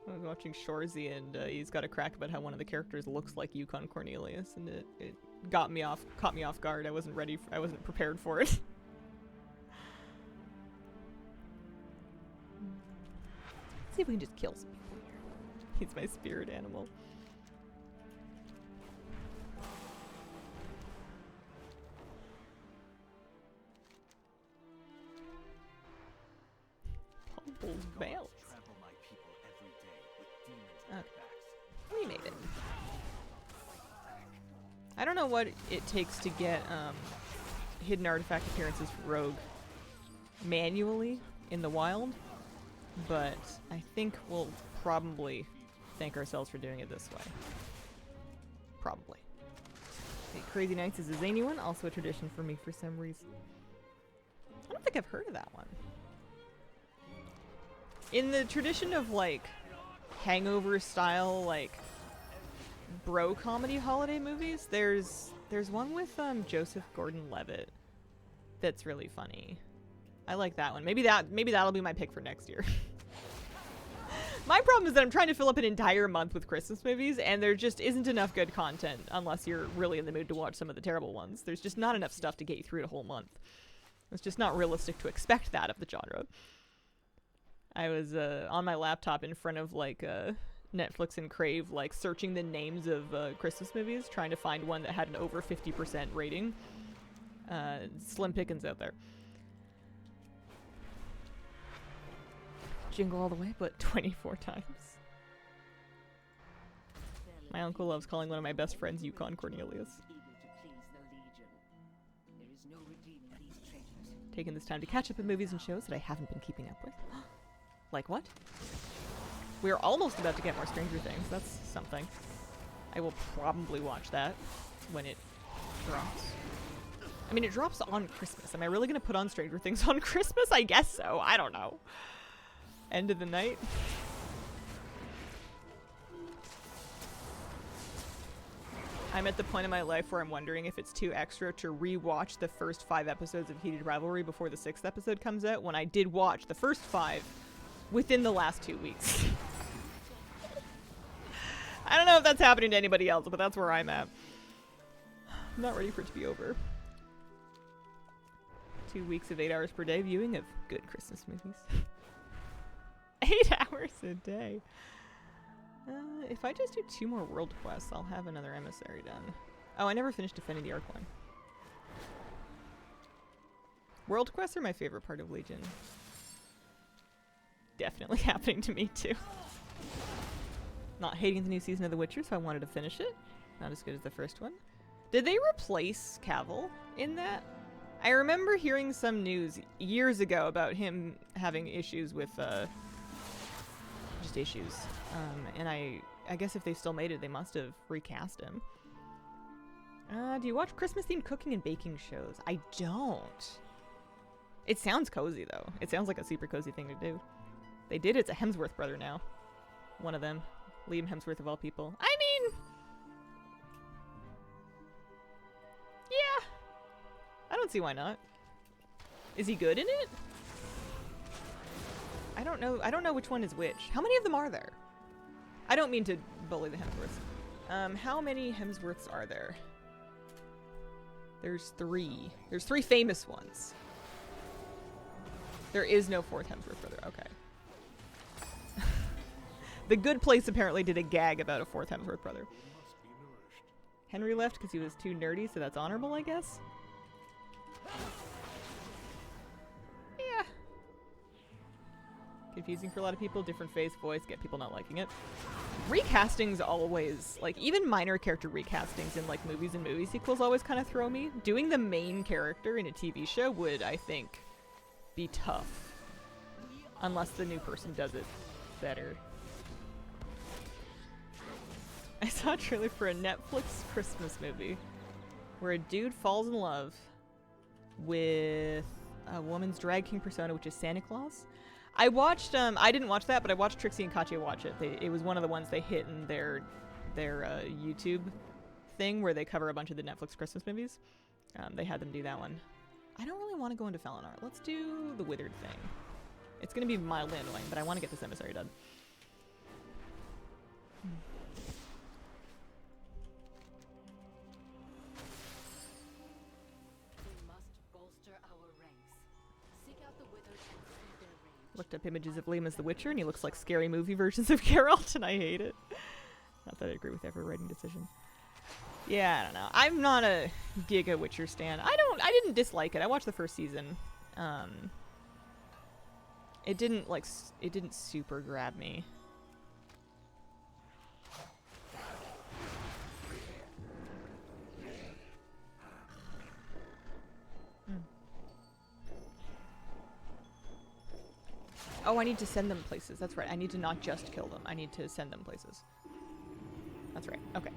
I was watching Shorzy, and he's got a crack about how one of the characters looks like Yukon Cornelius, and it caught me off guard. I wasn't prepared for it. Let's see if we can just kill some people here. He's my spirit animal. Pumple's Bales. Okay. We made it. I I don't know what it takes to get hidden artifact appearances for Rogue manually in the wild, but I think we'll probably thank ourselves for doing it this way. Probably. Okay, Crazy Nights is a zany one, also a tradition for me for some reason. I don't think I've heard of that one. In the tradition of, like, hangover style, like, bro comedy holiday movies, there's one with Joseph Gordon-Levitt that's really funny. I like that one. Maybe that'll be my pick for next year. My problem is that I'm trying to fill up an entire month with Christmas movies, and there just isn't enough good content unless you're really in the mood to watch some of the terrible ones. There's just not enough stuff to get you through a whole month. It's just not realistic to expect that of the genre. I was on my laptop in front of like Netflix and Crave, like searching the names of Christmas movies, trying to find one that had an over 50% rating. Slim pickings out there. Jingle All the Way, but 24 times. My uncle loves calling one of my best friends Yukon Cornelius. Taking this time to catch up with movies and shows that I haven't been keeping up with. Like what? We're almost about to get more Stranger Things. That's something. I will probably watch that when it drops. I mean, it drops on Christmas. Am I really going to put on Stranger Things on Christmas? I guess so. I don't know. End of the night. I'm at the point in my life where I'm wondering if it's too extra to rewatch the first 5 episodes of Heated Rivalry before the 6th episode comes out, when I did watch the first 5 within the last 2 weeks. I don't know if that's happening to anybody else, but that's where I'm at. I'm not ready for it to be over. 2 weeks of 8 hours per day viewing of good Christmas movies. 8 hours a day. If I just do 2 more world quests, I'll have another emissary done. Oh, I never finished defending the Arc one. World quests are my favorite part of Legion. Definitely happening to me too. Not hating the new season of The Witcher, so I wanted to finish it. Not as good as the first one. Did they replace Cavill in that? I remember hearing some news years ago about him having issues with, just issues. And I guess if they still made it, they must have recast him. Do you watch Christmas-themed cooking and baking shows? I don't. It sounds cozy, though. It sounds like a super cozy thing to do. They did. It's a Hemsworth brother now. One of them. Liam Hemsworth of all people. I mean... yeah. I don't see why not. Is he good in it? I don't know which one is which. How many of them are there? I don't mean to bully the Hemsworths. How many Hemsworths are there? There's 3. There's 3 famous ones. There is no 4th Hemsworth brother. Okay. The Good Place apparently did a gag about a 4th Hemsworth brother. Henry left because he was too nerdy, so that's honorable, I guess? Yeah. Confusing for a lot of people. Different face, voice, get people not liking it. Recastings always, like, even minor character recastings in, like, movies and movie sequels always kind of throw me. Doing the main character in a TV show would, I think, be tough. Unless the new person does it better. I saw a trailer for a Netflix Christmas movie where a dude falls in love with a woman's drag king persona, which is Santa Claus. I watched, I didn't watch that, but I watched Trixie and Katya watch it. It was one of the ones they hit in their YouTube thing where they cover a bunch of the Netflix Christmas movies. They had them do that one. I don't really want to go into Felenar. Let's do the Withered thing. It's going to be mildly annoying, but I want to get this emissary done. Looked up images of Liam as the Witcher, and he looks like scary movie versions of Geralt, and I hate it. Not that I agree with every writing decision. Yeah, I don't know. I'm not a Giga Witcher stan. I didn't dislike it. I watched the first season. It didn't super grab me. Oh, I need to send them places. That's right. I need to not just kill them. I need to send them places. That's right. Okay.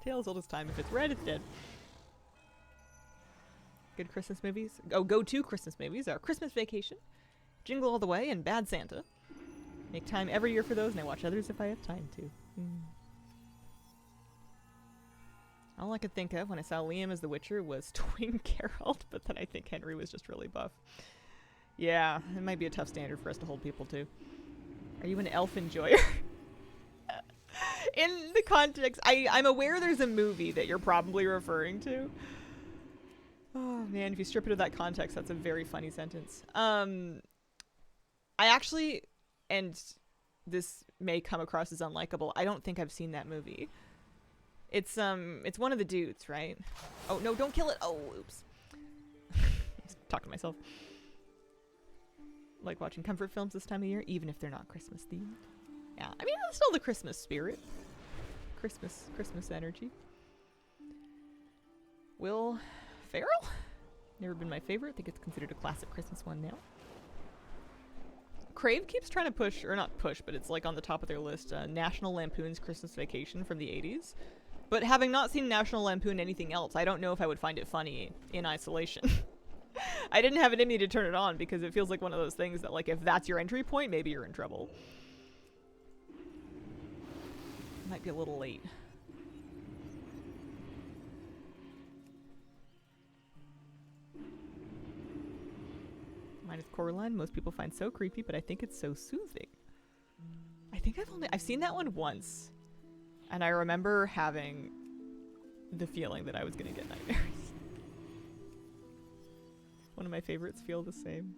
Tale as old as time. If it's red, it's dead. Good Christmas movies. Oh, go-to Christmas movies are Christmas Vacation, Jingle All the Way, and Bad Santa. Make time every year for those, and I watch others if I have time to. All I could think of when I saw Liam as the Witcher was Twin Geralt, but then I think Henry was just really buff. Yeah, it might be a tough standard for us to hold people to. Are you an elf enjoyer? In the context, I'm aware there's a movie that you're probably referring to. Oh man, if you strip it of that context, that's a very funny sentence. I actually, and this may come across as unlikable, I don't think I've seen that movie. It's one of the dudes, right? Oh no, don't kill it. Oh, oops. Talking to myself. Like watching comfort films this time of year, even if they're not Christmas themed. Yeah, I mean, it's still the Christmas spirit. Christmas energy. Will Ferrell? Never been my favorite. I think it's considered a classic Christmas one now. Crave keeps trying to push, or not push, but it's like on the top of their list, National Lampoon's Christmas Vacation from the 80s. But having not seen National Lampoon anything else, I don't know if I would find it funny in isolation. I didn't have it in me to turn it on because it feels like one of those things that, like, if that's your entry point, maybe you're in trouble. Might be a little late. Mine is Coraline. Most people find so creepy, but I think it's so soothing. I think I've seen that one once. And I remember having the feeling that I was gonna get nightmares. One of my favorites feel the same.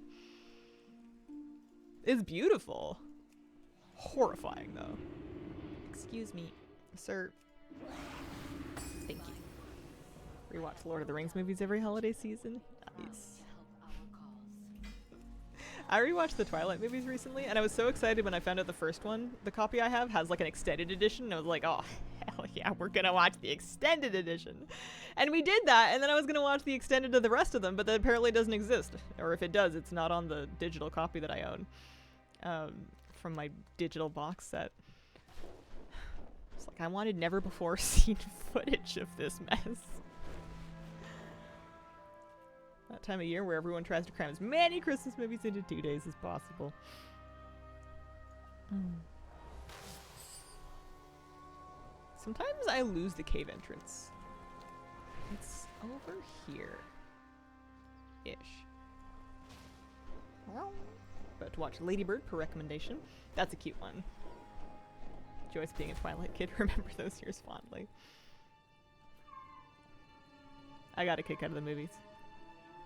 It's beautiful. Horrifying though. Excuse me, sir. Thank you. Rewatch Lord of the Rings movies every holiday season. Nice. I rewatched the Twilight movies recently, and I was so excited when I found out the first one, the copy I have, has like an extended edition, and I was like, oh, hell yeah, we're gonna watch the extended edition. And we did that, and then I was gonna watch the extended of the rest of them, but that apparently doesn't exist. Or if it does, it's not on the digital copy that I own. From my digital box set. It's like, I wanted never before seen footage of this mess. That time of year where everyone tries to cram as many Christmas movies into 2 days as possible. Sometimes I lose the cave entrance. It's over here. Ish. Well, about to watch Lady Bird per recommendation. That's a cute one. Joyce being a Twilight kid, remember those years fondly. I got a kick out of the movies.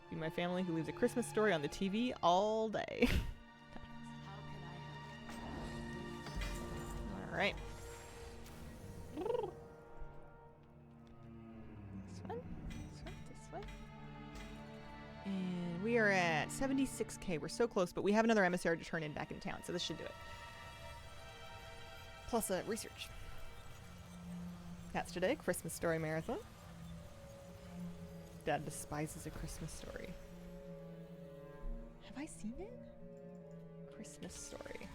Be my family who leaves A Christmas Story on the TV all day. Alright. This one. This one. And we are at 76k. We're so close, but we have another emissary to turn in back in town, so this should do it. Plus research. That's today. Christmas Story Marathon. Dad despises A Christmas Story. Have I seen it? Christmas Story.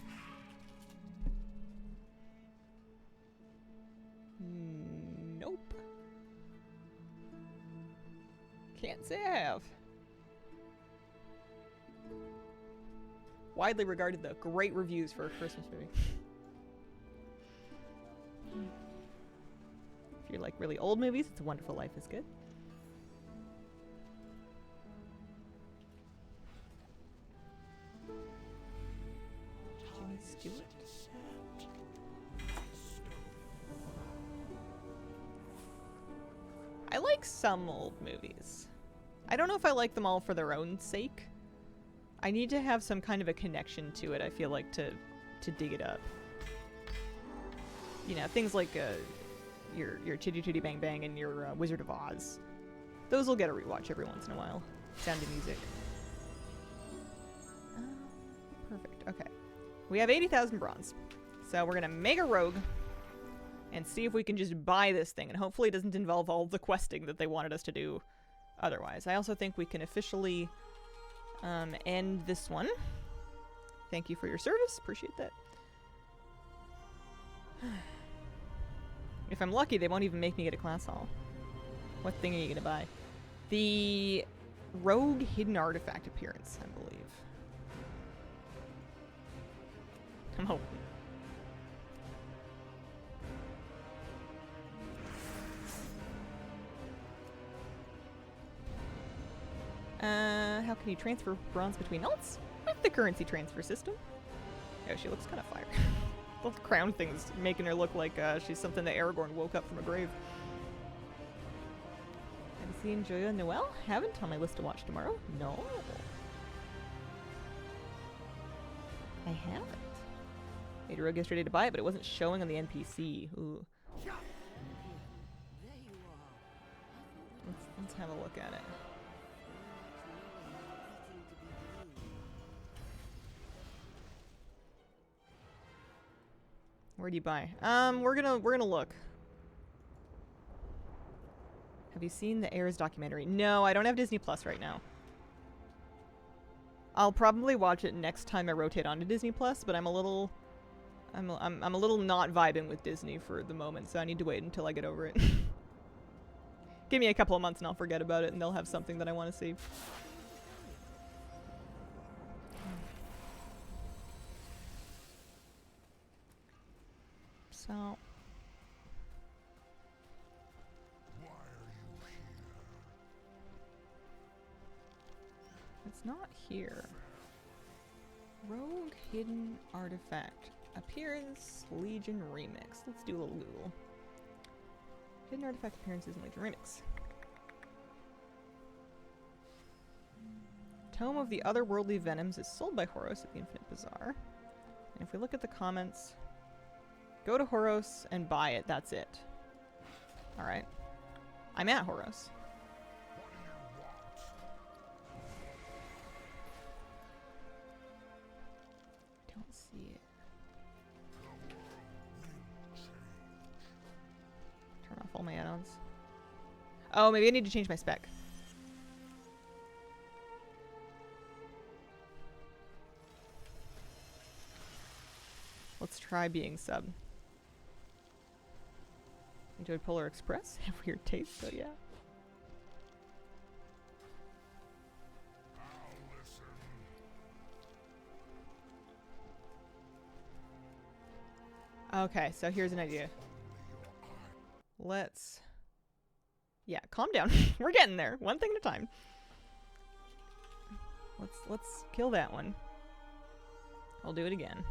Nope. Can't say I have. Widely regarded though. Great reviews for a Christmas movie. If you like really old movies, It's a Wonderful Life is good. I like some old movies. I don't know if I like them all for their own sake. I need to have some kind of a connection to it, I feel like, to dig it up. You know, things like your Chitty Chitty Bang Bang and your Wizard of Oz. Those will get a rewatch every once in a while. Sound of Music. Perfect, okay. We have 80,000 bronze. So we're gonna make a rogue and see if we can just buy this thing, and hopefully it doesn't involve all the questing that they wanted us to do otherwise. I also think we can officially And this one. Thank you for your service. Appreciate that. If I'm lucky, they won't even make me get a class hall. What thing are you gonna buy? The rogue hidden artifact appearance, I believe. I'm hoping. How can you transfer bronze between alts? With the currency transfer system. Oh, she looks kind of fire. The crown thing's making her look like she's something that Aragorn woke up from a grave. Have you seen Joya Noel? Haven't on my list to watch tomorrow. No. I haven't. Made a rogue yesterday to buy it, but it wasn't showing on the NPC. Ooh. Let's have a look at it. Where do you buy? We're gonna look. Have you seen the Heirs documentary? No, I don't have Disney Plus right now. I'll probably watch it next time I rotate onto Disney Plus, but I'm a little not vibing with Disney for the moment, so I need to wait until I get over it. Give me a couple of months and I'll forget about it, and they'll have something that I want to see. So, why are you here? It's not here. Rogue hidden artifact appearance Legion remix. Let's do a little Google. Hidden artifact appearances in Legion remix. Tome of the Otherworldly Venoms is sold by Horos at the Infinite Bazaar. And if we look at the comments. Go to Horos and buy it. That's it. Alright. I'm at Horos. Don't see it. Turn off all my add-ons. Oh, maybe I need to change my spec. Let's try being sub. Enjoyed Polar Express? Have weird taste, so yeah. Okay, so here's an idea. Let's... Yeah, calm down. We're getting there. One thing at a time. Let's kill that one. I'll do it again.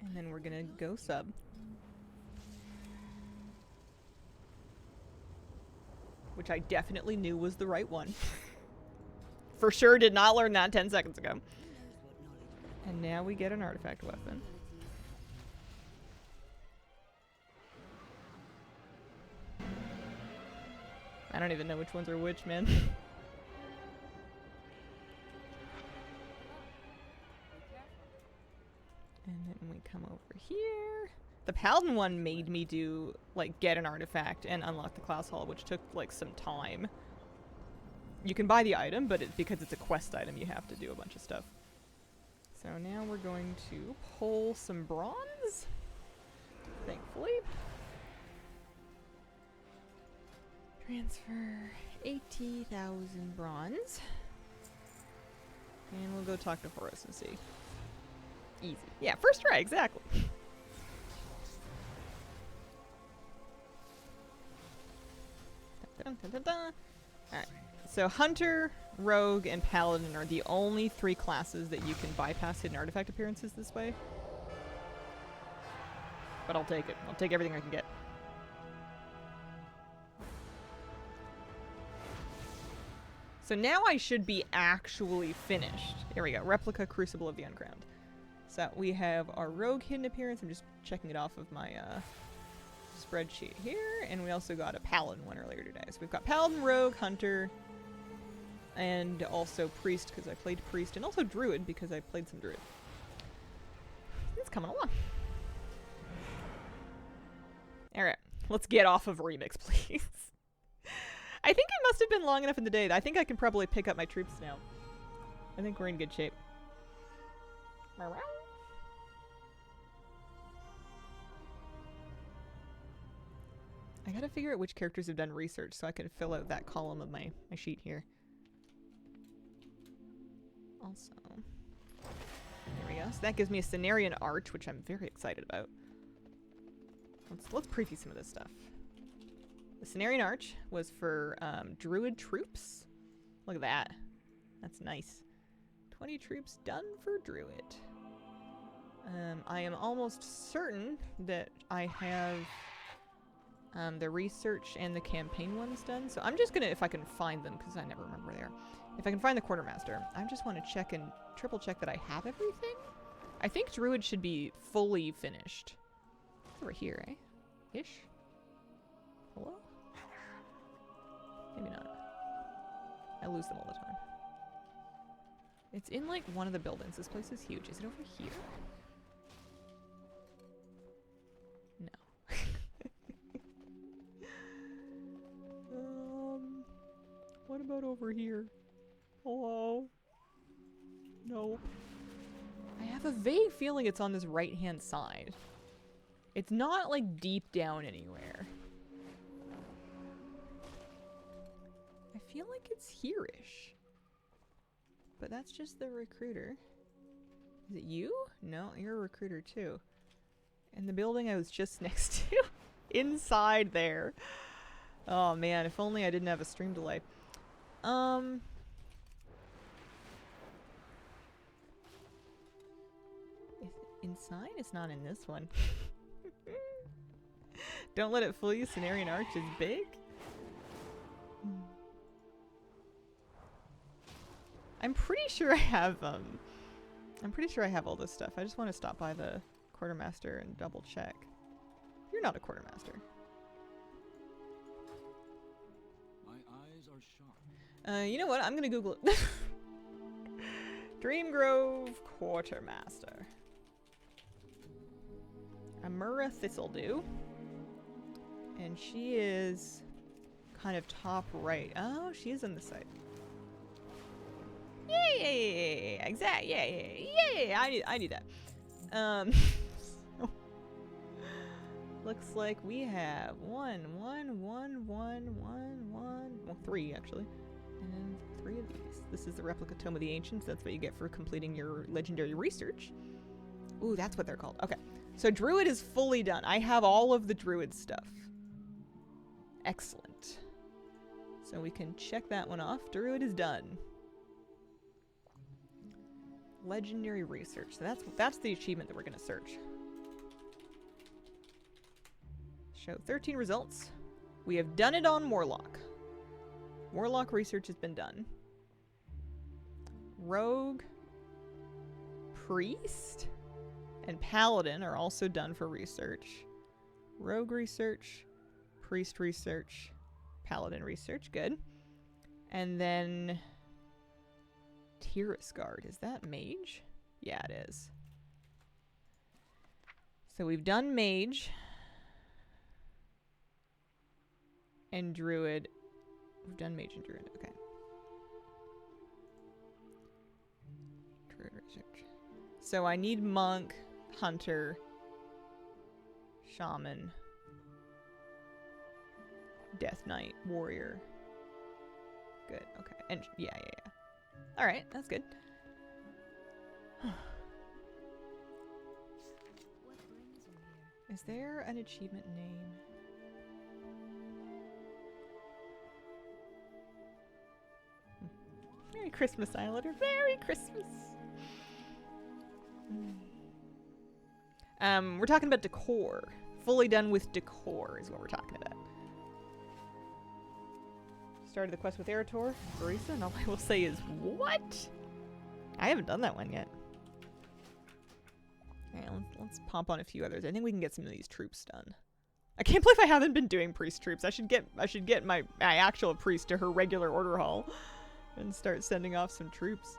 And then we're gonna go sub. Which I definitely knew was the right one. For sure did not learn that 10 seconds ago. And now we get an artifact weapon. I don't even know which ones are which, man. And then we come over here. The Paladin one made me do, like, get an artifact and unlock the class hall, which took, like, some time. You can buy the item, but because it's a quest item, you have to do a bunch of stuff. So now we're going to pull some bronze, thankfully. Transfer 80,000 bronze. And we'll go talk to Horos and see. Easy. Yeah, first try, exactly. Alright, so Hunter, Rogue, and Paladin are the only 3 classes that you can bypass hidden artifact appearances this way. But I'll take it. I'll take everything I can get. So now I should be actually finished. Here we go. Replica Crucible of the Uncrowned. So we have our rogue hidden appearance. I'm just checking it off of my spreadsheet here. And we also got a paladin one earlier today. So we've got paladin, rogue, hunter, and also priest because I played priest. And also druid because I played some druid. It's coming along. Alright. Let's get off of Remix, please. I think it must have been long enough in the day. I think I can probably pick up my troops now. I think we're in good shape. I gotta figure out which characters have done research so I can fill out that column of my sheet here. Also, there we go. So that gives me a Cenarian Arch, which I'm very excited about. Let's preview some of this stuff. The Cenarian Arch was for druid troops. Look at that. That's nice. 20 troops done for druid. I am almost certain that I have the research and the campaign ones done. So I'm just gonna, if I can find them, because I never remember where they are. If I can find the quartermaster, I just want to check and triple check that I have everything. I think druid should be fully finished. It's over here, eh? Ish? Hello? Maybe not. I lose them all the time. It's in like one of the buildings. This place is huge. Is it over here? No. What about over here? Hello? Nope. I have a vague feeling it's on this right-hand side. It's not like deep down anywhere. I feel like it's here-ish. But that's just the recruiter. Is it you? No, you're a recruiter too. And the building I was just next to. Inside there. Oh man, if only I didn't have a stream delay. Is it inside? It's not in this one. Don't let it fool you, Cenarian Arch is big. I'm pretty sure I have all this stuff. I just want to stop by the quartermaster and double check. You're not a quartermaster. My eyes are sharp. You know what? I'm gonna Google it. Dreamgrove quartermaster. Amura Thistledew. And she is kind of top right. Oh, she is on the side. Yay! Exactly. Yay! I need that. So looks like we have three actually, and then 3 of these. This is the replica tome of the ancients. That's what you get for completing your legendary research. Ooh, that's what they're called. Okay, so druid is fully done. I have all of the druid stuff. Excellent. So we can check that one off. Druid is done. Legendary research. So that's the achievement that we're gonna search. Show 13 results. We have done it on Warlock. Warlock research has been done. Rogue, Priest, and Paladin are also done for research. Rogue research, Priest research, Paladin research, good. And then Guard. Is that mage? Yeah, it is. So we've done mage and druid. We've done mage and druid. Okay. Druid research. So I need monk, hunter, shaman, death knight, warrior. Good. Okay. And yeah. All right, that's good. Is there an achievement name? Merry Christmas, Islander. Merry Christmas. We're talking about decor. Fully done with decor is what we're talking about. Started the quest with Erator, Barisa, and all I will say is, what? I haven't done that one yet. Alright, let's pop on a few others. I think we can get some of these troops done. I can't believe I haven't been doing priest troops. I should get my actual priest to her regular order hall and start sending off some troops.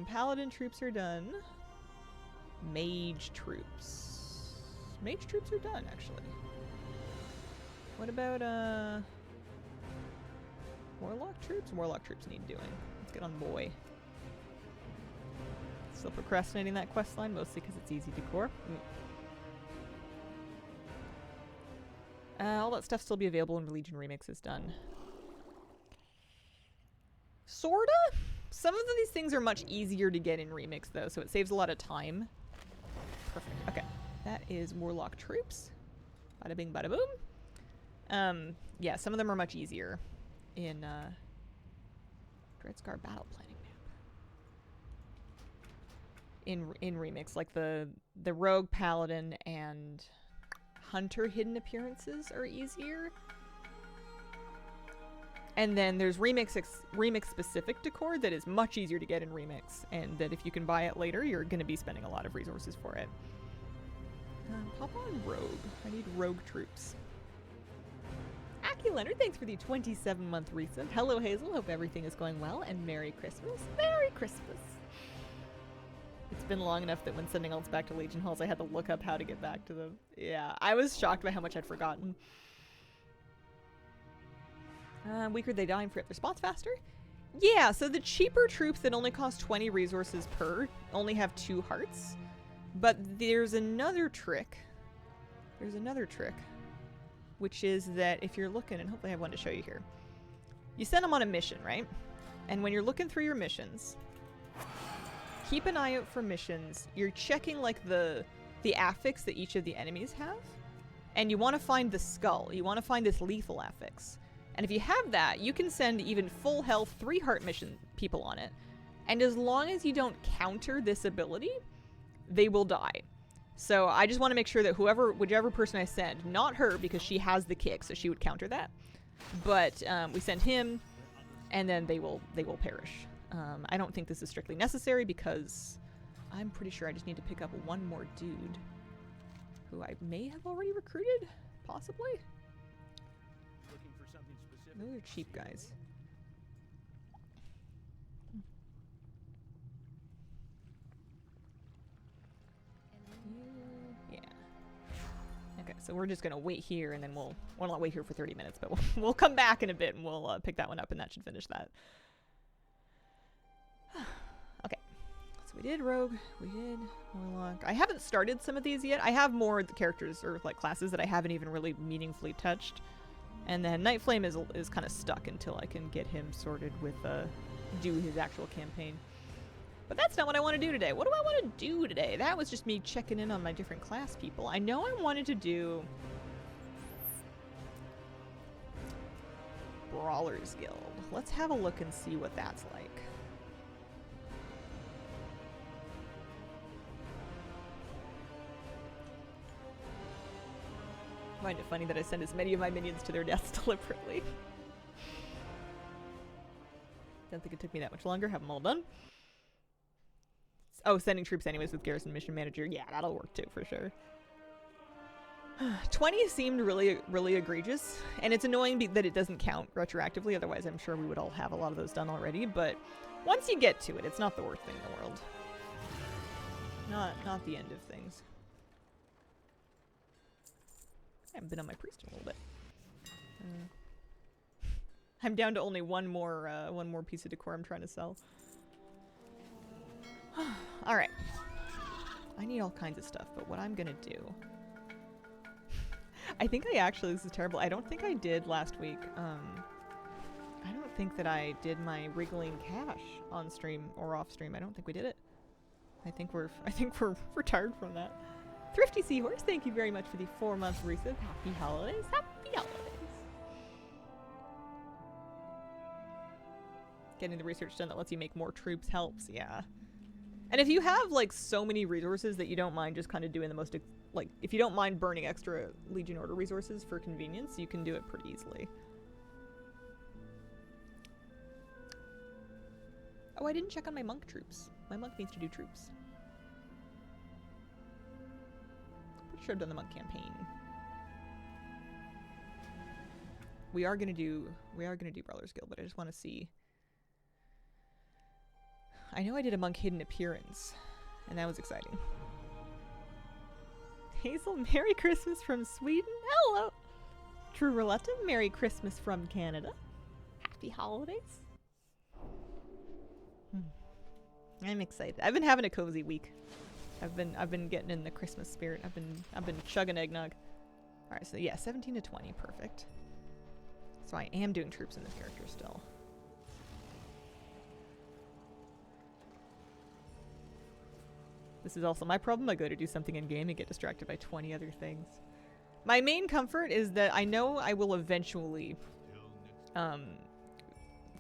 Paladin troops are done. Mage troops. Mage troops are done, actually. What about, Warlock troops? Warlock troops need doing. Let's get on boy. Still procrastinating that quest line, mostly because it's easy decor. All that stuff still be available when Legion Remix is done. Sorta? Some of these things are much easier to get in Remix, though, so it saves a lot of time. Perfect. Okay. That is Warlock troops. Bada bing, bada boom. Yeah, some of them are much easier in Dreadscar Battle Planning map. In Remix, like the Rogue, Paladin, and Hunter hidden appearances are easier. And then there's Remix specific decor that is much easier to get in Remix, and that if you can buy it later, you're going to be spending a lot of resources for it. Pop on Rogue. I need Rogue troops. Aki Leonard, thanks for the 27-month resub. Hello Hazel, hope everything is going well, and Merry Christmas. Merry Christmas. It's been long enough that when sending ults back to Legion Halls, I had to look up how to get back to them. Yeah, I was shocked by how much I'd forgotten. Weaker they die and free up their spots faster? Yeah, so the cheaper troops that only cost 20 resources per only have 2 hearts. But there's another trick. There's another trick. Which is that if you're looking, and hopefully I have one to show you here. You send them on a mission, right? And when you're looking through your missions, keep an eye out for missions. You're checking like the affix that each of the enemies have. And you want to find the skull. You want to find this lethal affix. And if you have that, you can send even full health 3 heart mission people on it. And as long as you don't counter this ability, they will die. So I just want to make sure that whichever person I send, not her because she has the kick, so she would counter that. But we send him, and then they will perish. I don't think this is strictly necessary because I'm pretty sure I just need to pick up one more dude who I may have already recruited, possibly. Looking for something specific. Those are cheap guys. Yeah. Okay, so we're just gonna wait here, and then we'll not wait here for 30 minutes, but we'll come back in a bit, and we'll pick that one up, and that should finish that. Okay, so we did Rogue, we did Warlock. I haven't started some of these yet. I have more characters or like classes that I haven't even really meaningfully touched, and then Night Flame is kind of stuck until I can get him sorted with do his actual campaign. But that's not what I want to do today. What do I want to do today? That was just me checking in on my different class people. I know I wanted to do Brawlers Guild. Let's have a look and see what that's like. I find it funny that I send as many of my minions to their deaths deliberately. Don't think it took me that much longer. Have them all done. Oh, sending troops anyways with Garrison Mission Manager. Yeah, that'll work too, for sure. 20 seemed really, really egregious. And it's annoying that it doesn't count retroactively. Otherwise, I'm sure we would all have a lot of those done already. But once you get to it, it's not the worst thing in the world. Not the end of things. I haven't been on my priest in a little bit. I'm down to only one more piece of decor I'm trying to sell. Alright. I need all kinds of stuff, but what I'm gonna do... I think this is terrible. I don't think I did last week. I don't think that I did my wriggling cash on stream or off stream. I don't think we did it. I think we're retired from that. Thrifty Seahorse, thank you very much for the 4-month resub. Happy holidays. Happy holidays. Getting the research done that lets you make more troops helps, yeah. And if you have, like, so many resources that you don't mind just kind of doing the most, like, if you don't mind burning extra Legion Order resources for convenience, you can do it pretty easily. Oh, I didn't check on my monk troops. My monk needs to do troops. Pretty sure I've done the monk campaign. We are gonna do Brawler's Guild, but I just want to see. I know I did a monk hidden appearance, and that was exciting. Hazel, Merry Christmas from Sweden. Hello. True Roletta, Merry Christmas from Canada. Happy holidays. I'm excited. I've been having a cozy week. I've been getting in the Christmas spirit. I've been chugging eggnog. All right, so yeah, 17 to 20, perfect. So I am doing troops in this character still. This is also my problem. I go to do something in game and get distracted by 20 other things. My main comfort is that I know I will eventually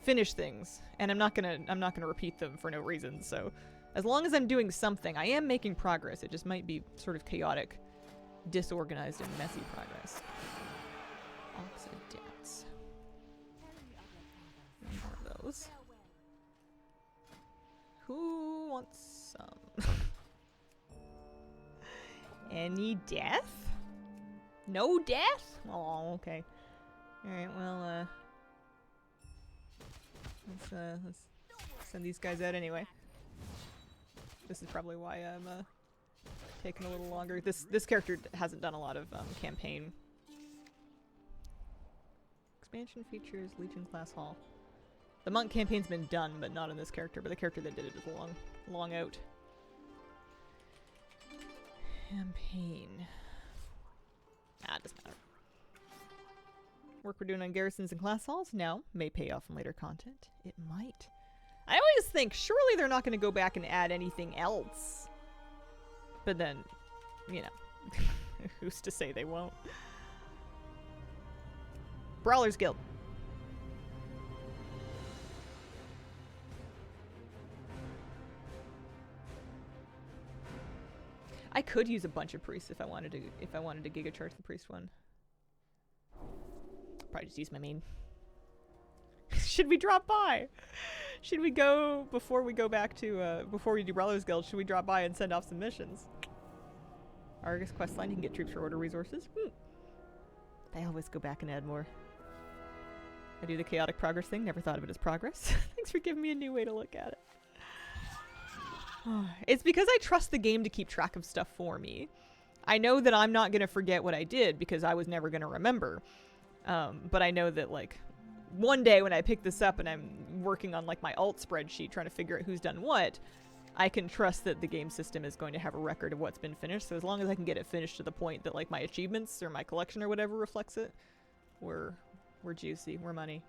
finish things, and I'm not gonna repeat them for no reason. So as long as I'm doing something, I am making progress. It just might be sort of chaotic, disorganized, and messy progress. Oxidants. More of those. Who wants some? Any death? No death? Oh, okay. Alright, well, let's send these guys out anyway. This is probably why I'm, taking a little longer. This character hasn't done a lot of, campaign. Expansion features, Legion Class Hall. The monk campaign's been done, but not in this character, but the character that did it is long out. Campaign. It doesn't matter. Work we're doing on garrisons and class halls? No. May pay off in later content. It might. I always think, surely they're not going to go back and add anything else. But then, you know, who's to say they won't? Brawler's Guild. I could use a bunch of priests if I wanted to giga charge the priest one. Probably just use my main. Should we drop by? Should we go before we go back to before we do Brawler's Guild? Should we drop by and send off some missions? Argus questline, you can get troops for order resources. They always go back and add more. I do the chaotic progress thing. Never thought of it as progress. Thanks for giving me a new way to look at it. It's because I trust the game to keep track of stuff for me. I know that I'm not going to forget what I did because I was never going to remember. But I know that, like, one day when I pick this up and I'm working on, like, my alt spreadsheet trying to figure out who's done what, I can trust that the game system is going to have a record of what's been finished. So as long as I can get it finished to the point that, like, my achievements or my collection or whatever reflects it, we're juicy. We're money.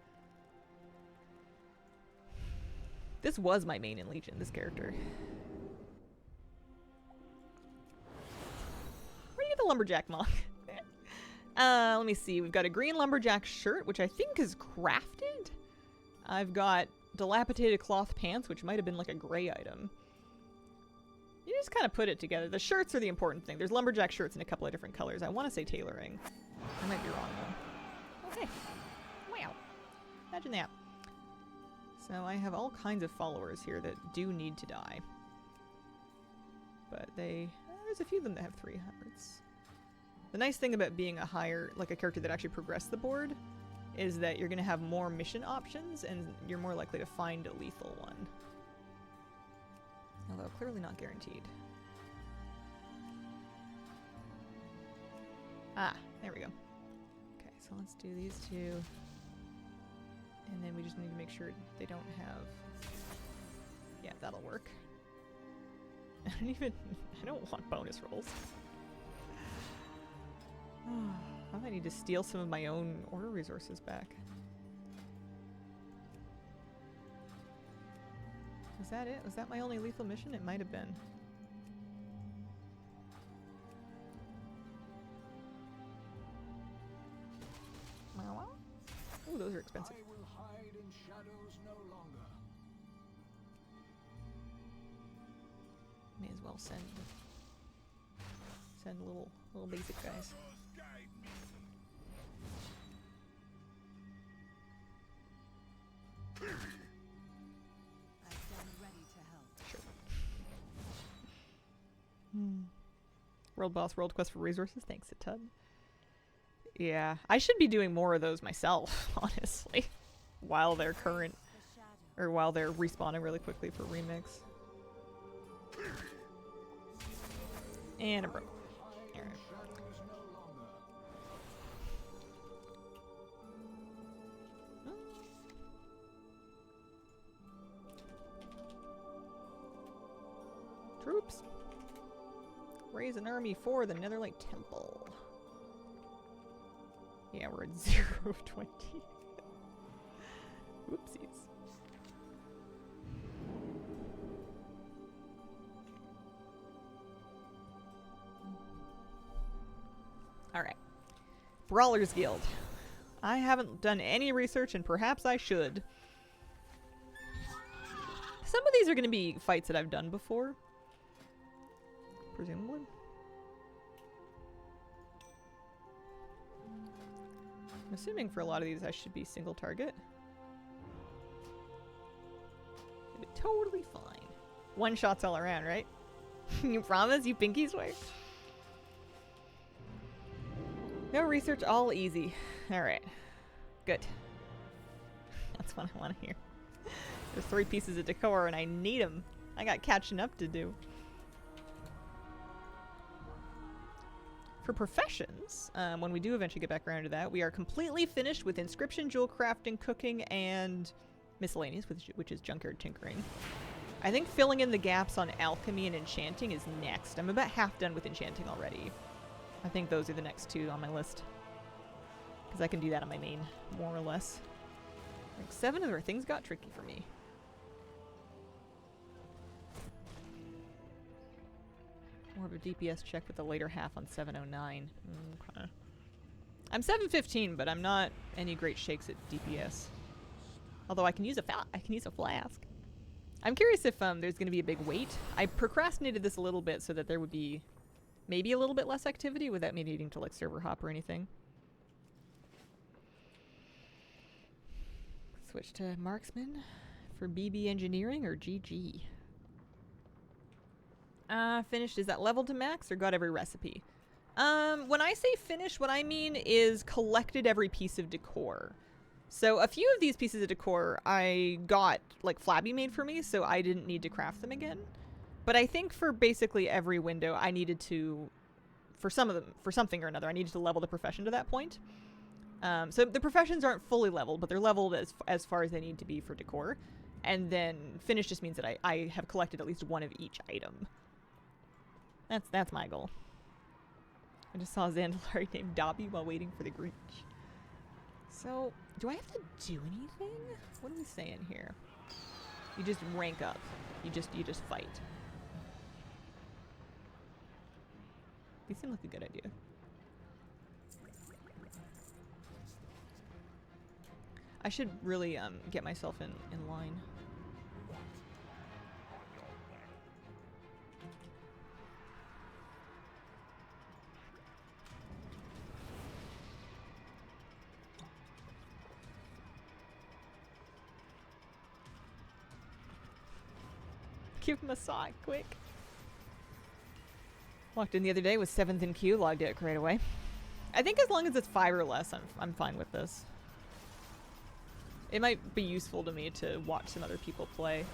This was my main in Legion, this character. Where do you get the lumberjack monk? Let me see. We've got a green lumberjack shirt, which I think is crafted. I've got dilapidated cloth pants, which might have been like a gray item. You just kind of put it together. The shirts are the important thing. There's lumberjack shirts in a couple of different colors. I want to say tailoring. I might be wrong, though. Okay. Wow. Imagine that. So I have all kinds of followers here that do need to die. But there's a few of them that have 3 hearts. The nice thing about being a character that actually progressed the board is that you're going to have more mission options and you're more likely to find a lethal one. Although clearly not guaranteed. Ah, there we go. Okay, so let's do these two. And then we just need to make sure they don't have... Yeah, that'll work. I don't want bonus rolls. I might need to steal some of my own order resources back. Was that it? Was that my only lethal mission? It might have been. Oh, those are expensive. I will hide in shadows no longer. May as well send little basic guys. World boss, world quest for resources. Thanks a ton. Yeah, I should be doing more of those myself, honestly. While they're current. Or while they're respawning really quickly for remix. And a broke. Alright. Troops. Raise an army for the Netherlight Temple. Yeah, we're at 0 of 20. Whoopsies. Alright. Brawlers Guild. I haven't done any research, and perhaps I should. Some of these are going to be fights that I've done before. Presumably. I'm assuming for a lot of these I should be single target. It'd be totally fine. One shots all around, right? You promise, you pinky swear? No research, all easy. Alright. Good. That's what I want to hear. There's 3 pieces of decor and I need them. I got catching up to do. For professions, when we do eventually get back around to that, we are completely finished with inscription, jewel crafting, cooking, and miscellaneous, which is junkyard tinkering. I think filling in the gaps on alchemy and enchanting is next. I'm about half done with enchanting already. I think those are the next 2 on my list. Because I can do that on my main, more or less. Like 7 of our things got tricky for me. More of a DPS check with the later half on 709. Okay. I'm 715, but I'm not any great shakes at DPS. Although I can use a flask. I'm curious if there's going to be a big wait. I procrastinated this a little bit so that there would be maybe a little bit less activity without me needing to like server hop or anything. Switch to marksman for BB engineering or GG. Finished, is that level to max or got every recipe? When I say finished, what I mean is collected every piece of decor. So a few of these pieces of decor I got like Flabby made for me, so I didn't need to craft them again. But I think for basically every window I needed to, for some of them, for something or another, I needed to level the profession to that point. So the professions aren't fully leveled, but they're leveled as far as they need to be for decor. And then finished just means that I have collected at least one of each item. That's my goal. I just saw a Zandalari named Dobby while waiting for the Grinch. So, do I have to do anything? What are we saying here? You just rank up. You just fight. These seem like a good idea. I should really get myself in line. Give him a sock, quick. Walked in the other day, was 7th in queue, logged it right away. I think as long as it's 5 or less, I'm fine with this. It might be useful to me to watch some other people play.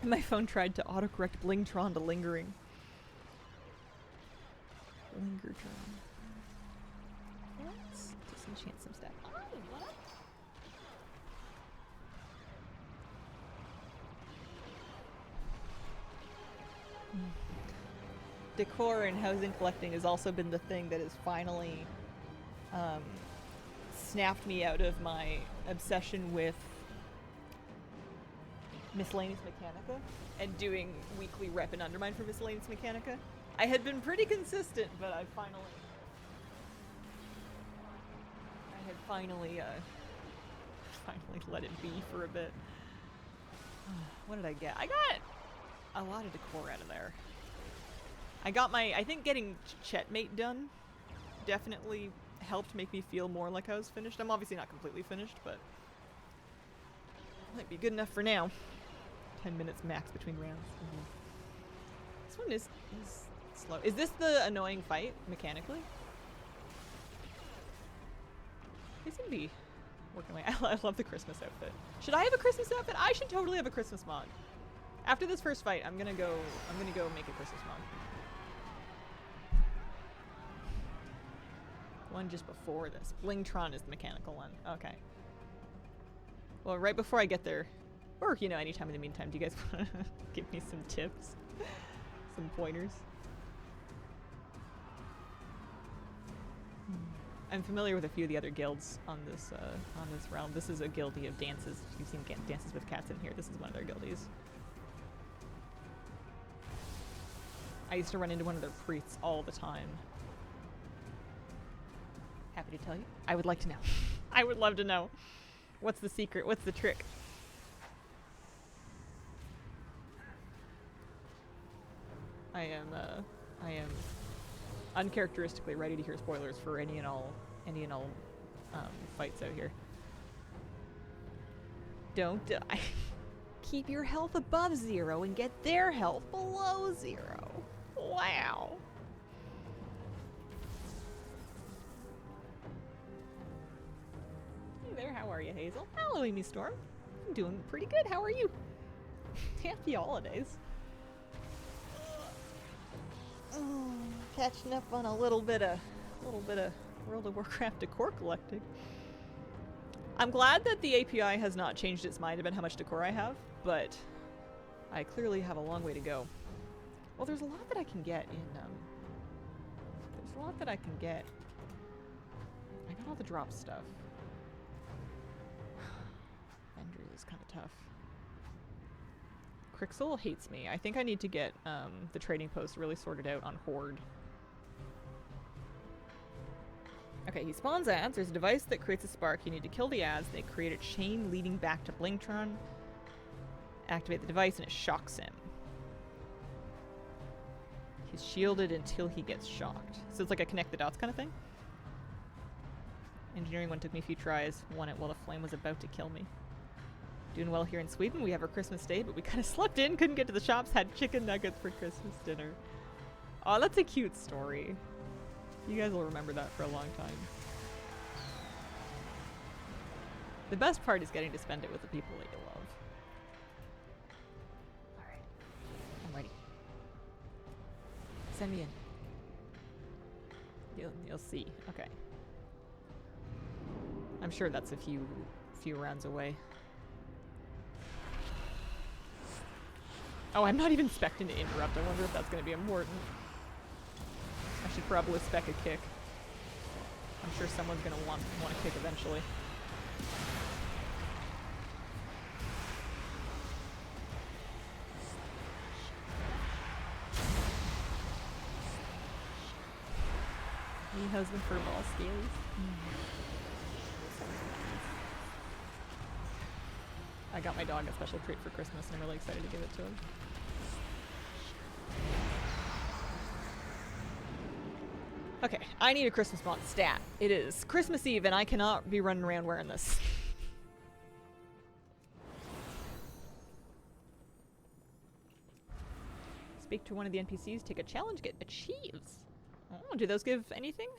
My phone tried to autocorrect Blingtron to lingering. Lingertron. Let's disenchant some stuff. Oh, what? Decor and housing collecting has also been the thing that has finally snapped me out of my obsession with Miscellaneous Mechanica and doing weekly rep and undermine for Miscellaneous Mechanica. I had been pretty consistent, but I finally let it be for a bit. What did I get? I got a lot of decor out of there. I got my, I think getting Chetmate done definitely helped make me feel more like I was finished. I'm obviously not completely finished, but might be good enough for now. 10 minutes max between rounds. This one is slow. Is this the annoying fight mechanically? They seem to be working away. I love the Christmas outfit. Should I have a Christmas outfit? I should totally have a Christmas mod. After this first fight, I'm gonna go make a Christmas mod. One just before this. Blingtron is the mechanical one. Okay. Well, right before I get there, or, you know, anytime in the meantime, do you guys want to give me some tips? Some pointers? I'm familiar with a few of the other guilds on this realm. This is a guildie of dances. You've seen dances with cats in here. This is one of their guildies. I used to run into one of their priests all the time. Happy to tell you. I would like to know. I would love to know. What's the secret? What's the trick? I am uncharacteristically ready to hear spoilers for any and all fights out here. Don't die. Keep your health above 0 and get their health below 0. Wow. Hey there, how are you, Hazel? Hello, Amy Storm. I'm doing pretty good. How are you? Happy holidays. Catching up on a little bit of World of Warcraft decor collecting. I'm glad that the API has not changed its mind about how much decor I have, but I clearly have a long way to go. Well, there's a lot that I can get in, there's a lot that I can get. I got all the drop stuff. Vendors is kind of tough. Crixel hates me. I think I need to get the trading post really sorted out on Horde. Okay, he spawns ads. There's a device that creates a spark. You need to kill the ads. They create a chain leading back to Blingtron. Activate the device and it shocks him. He's shielded until he gets shocked. So it's like a connect the dots kind of thing. Engineering one took me a few tries. Won it while the flame was about to kill me. Doing well here in Sweden. We have our Christmas day, but we kind of slept in, couldn't get to the shops, had chicken nuggets for Christmas dinner. Oh, that's a cute story. You guys will remember that for a long time. The best part is getting to spend it with the people that you love. Alright. I'm ready. Send me in. You'll see. Okay. I'm sure that's a few rounds away. Oh, I'm not even expecting to interrupt. I wonder if that's going to be important. I should probably spec a kick. I'm sure someone's going to want a kick eventually. Me husband for ball scales. I got my dog a special treat for Christmas and I'm really excited to give it to him. Okay, I need a Christmas mod stat. It is Christmas Eve and I cannot be running around wearing this. Speak to one of the NPCs, take a challenge, get achieves. Oh, do those give anything?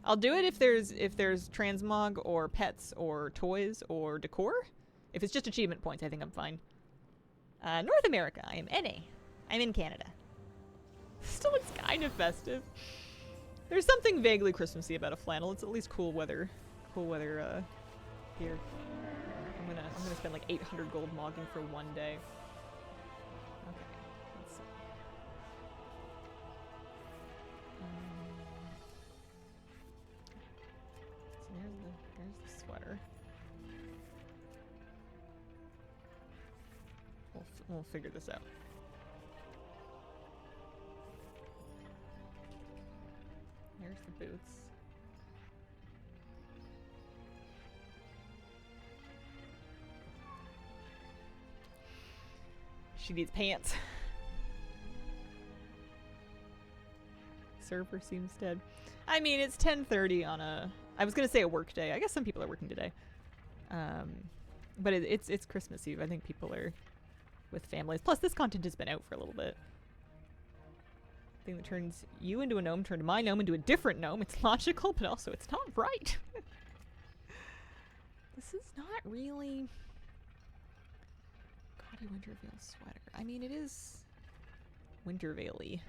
I'll do it if there's transmog or pets or toys or decor. If it's just achievement points, I think I'm fine. North America, I am NA. I'm in Canada. Still looks kind of festive. There's something vaguely Christmassy about a flannel. It's at least cool weather here. I'm gonna spend like 800 gold mogging for one day. Okay, let's see. So there's the sweater. We'll figure this out. Here's the boots. She needs pants. server seems dead. I mean, it's 10:30 on a... I was gonna say a work day. I guess some people are working today. But it's Christmas Eve. I think people are with families. Plus, this content has been out for a little bit. Thing that turns you into a gnome turned my gnome into a different gnome. It's logical, but also it's not right. This is not really... Gaudy Wintervale sweater. I mean, it is Wintervale-y.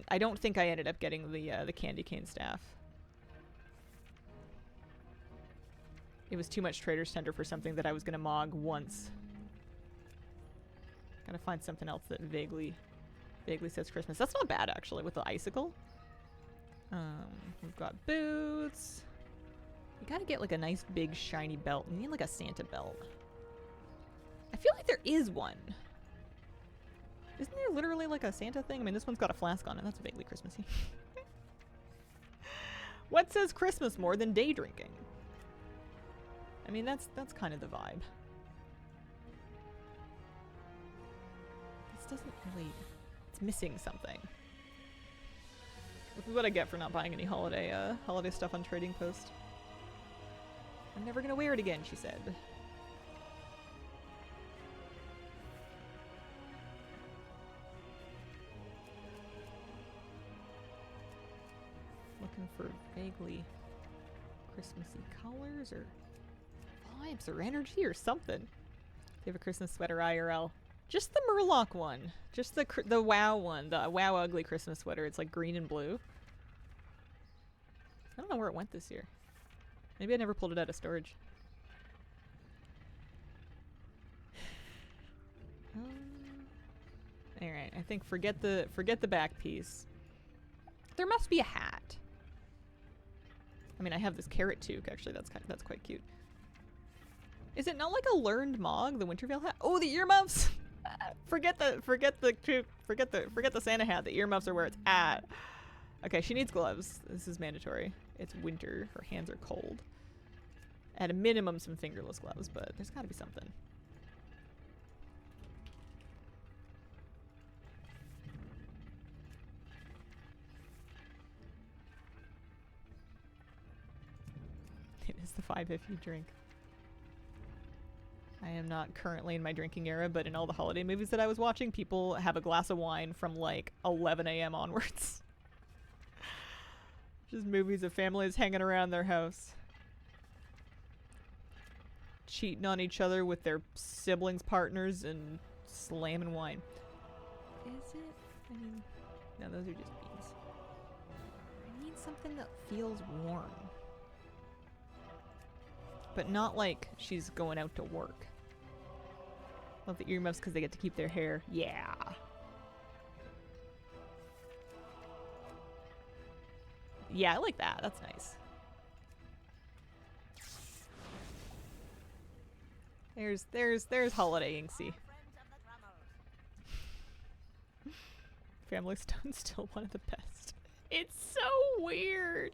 I don't think I ended up getting the candy cane staff. It was too much Trader's Tender for something that I was gonna mog once. Gotta find something else that vaguely says Christmas. That's not bad, actually, with the icicle. We've got boots. You gotta get, like, a nice, big, shiny belt. You need, like, a Santa belt. I feel like there is one. Isn't there literally, like, a Santa thing? I mean, this one's got a flask on it. That's vaguely Christmassy. What says Christmas more than day drinking? I mean, that's kind of the vibe. This doesn't really... It's missing something. This is what I get for not buying any holiday stuff on Trading Post. I'm never gonna wear it again, she said. Looking for vaguely Christmassy colors or vibes or energy or something. They have a Christmas sweater IRL. Just the Murloc one. Just the WoW one. The WoW ugly Christmas sweater. It's like green and blue. I don't know where it went this year. Maybe I never pulled it out of storage. Alright, I think forget the back piece. There must be a hat. I mean, I have this carrot toque. Actually, that's quite cute. Is it not like a learned mog, the Wintervale hat? Oh, the earmuffs. forget the Santa hat. The earmuffs are where it's at. Okay, she needs gloves. This is mandatory. It's winter. Her hands are cold. At a minimum, some fingerless gloves, but there's got to be something. It is the 5 if you drink. I am not currently in my drinking era, but in all the holiday movies that I was watching, people have a glass of wine from like 11 a.m. onwards. Just movies of families hanging around their house. Cheating on each other with their siblings, partners, and slamming wine. Is it? I mean, no, those are just beans. I need something that feels warm. But not like she's going out to work. Love the earmuffs because they get to keep their hair. Yeah. Yeah, I like that. That's nice. There's holiday Inksy. Family Stone's still one of the best. It's so weird.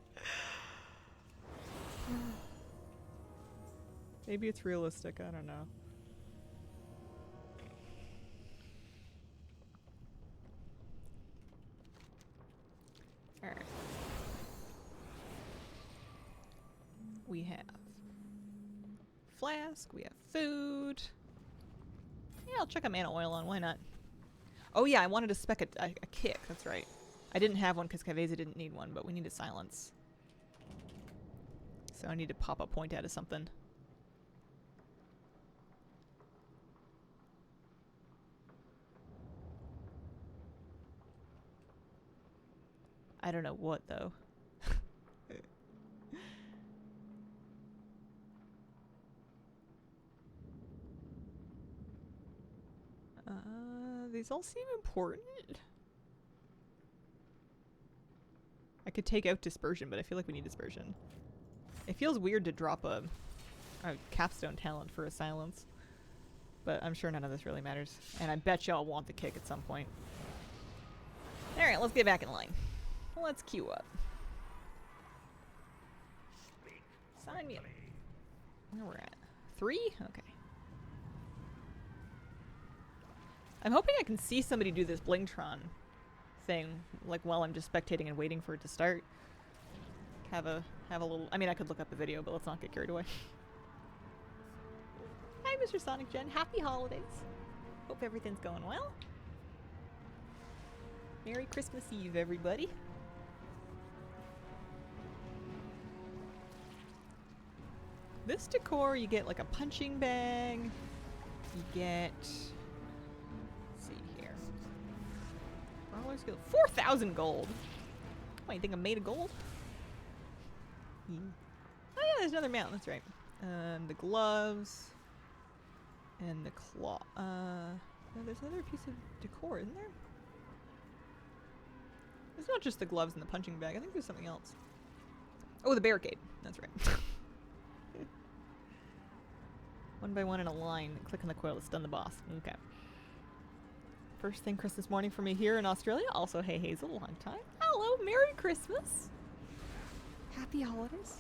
Maybe it's realistic, I don't know. Alright. We have flask, we have food. Yeah, I'll check a mana oil on, why not? Oh yeah, I wanted to spec a kick, that's right. I didn't have one because Kaveza didn't need one, but we need a silence. So I need to pop a point out of something. I don't know what, though. These all seem important. I could take out dispersion, but I feel like we need dispersion. It feels weird to drop a capstone talent for a silence. But I'm sure none of this really matters. And I bet y'all want the kick at some point. Alright, let's get back in line. Let's queue up. Sign me up. Where we're at? 3? Okay. I'm hoping I can see somebody do this Blingtron thing, like while I'm just spectating and waiting for it to start. Have a little. I mean, I could look up a video, but let's not get carried away. Hi, Mr. Sonic Gen. Happy holidays. Hope everything's going well. Merry Christmas Eve, everybody. This decor, you get like a punching bag. You get. Let's see here. 4,000 gold. What, you think I'm made of gold? Oh yeah, there's another mount. That's right. The gloves and the claw. No, there's another piece of decor, isn't there? It's not just the gloves and the punching bag. I think there's something else. Oh, the barricade. That's right. One by one in a line. Click on the coil to stun the boss. Okay. First thing Christmas morning for me here in Australia. Also, hey Hazel, long time. Hello, Merry Christmas. Happy holidays.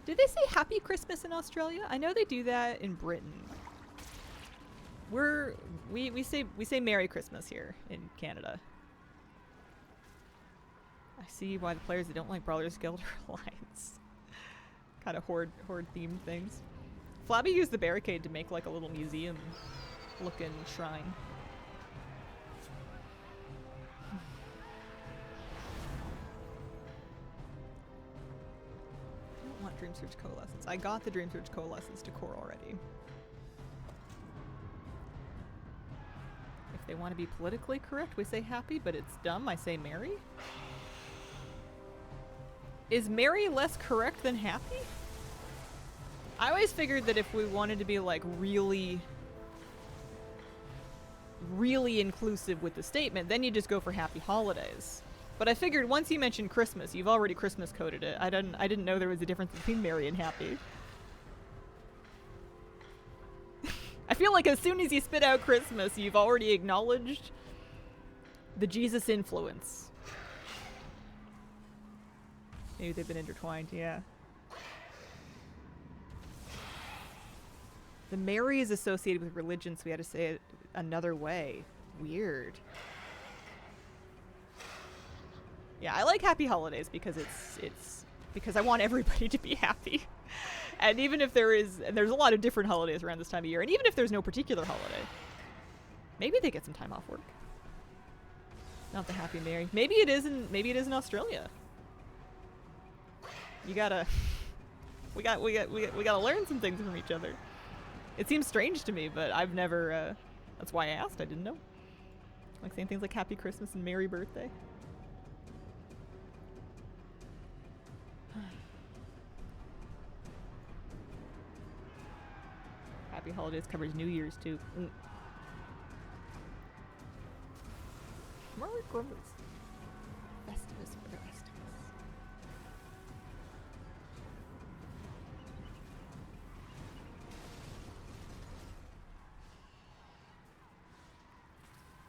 Did they say Happy Christmas in Australia? I know they do that in Britain. We say Merry Christmas here in Canada. I see why the players that don't like Brothers Guild are alliance. Kind of horde themed things. Flabby used the barricade to make like a little museum looking shrine. I don't want Dream Surge Coalescence. I got the Dream Surge Coalescence decor already. If they want to be politically correct, we say happy, but it's dumb, I say merry. Is merry less correct than happy? I always figured that if we wanted to be like really inclusive with the statement, then you just go for happy holidays. But I figured once you mentioned Christmas, you've already Christmas coded it. I didn't know there was a difference between merry and happy. I feel like as soon as you spit out Christmas, you've already acknowledged the Jesus influence. Maybe they've been intertwined, yeah. The merry is associated with religion, so we had to say it another way. Weird. Yeah, I like happy holidays because it's because I want everybody to be happy. And even if there's a lot of different holidays around this time of year, and even if there's no particular holiday, maybe they get some time off work. Not the happy merry. Maybe it is in Australia. We gotta learn some things from each other. It seems strange to me, but I've never, that's why I asked, I didn't know. Like saying things like Happy Christmas and Merry Birthday. Happy Holidays covers New Year's too. Merry Christmas. Festivus for the rest of us.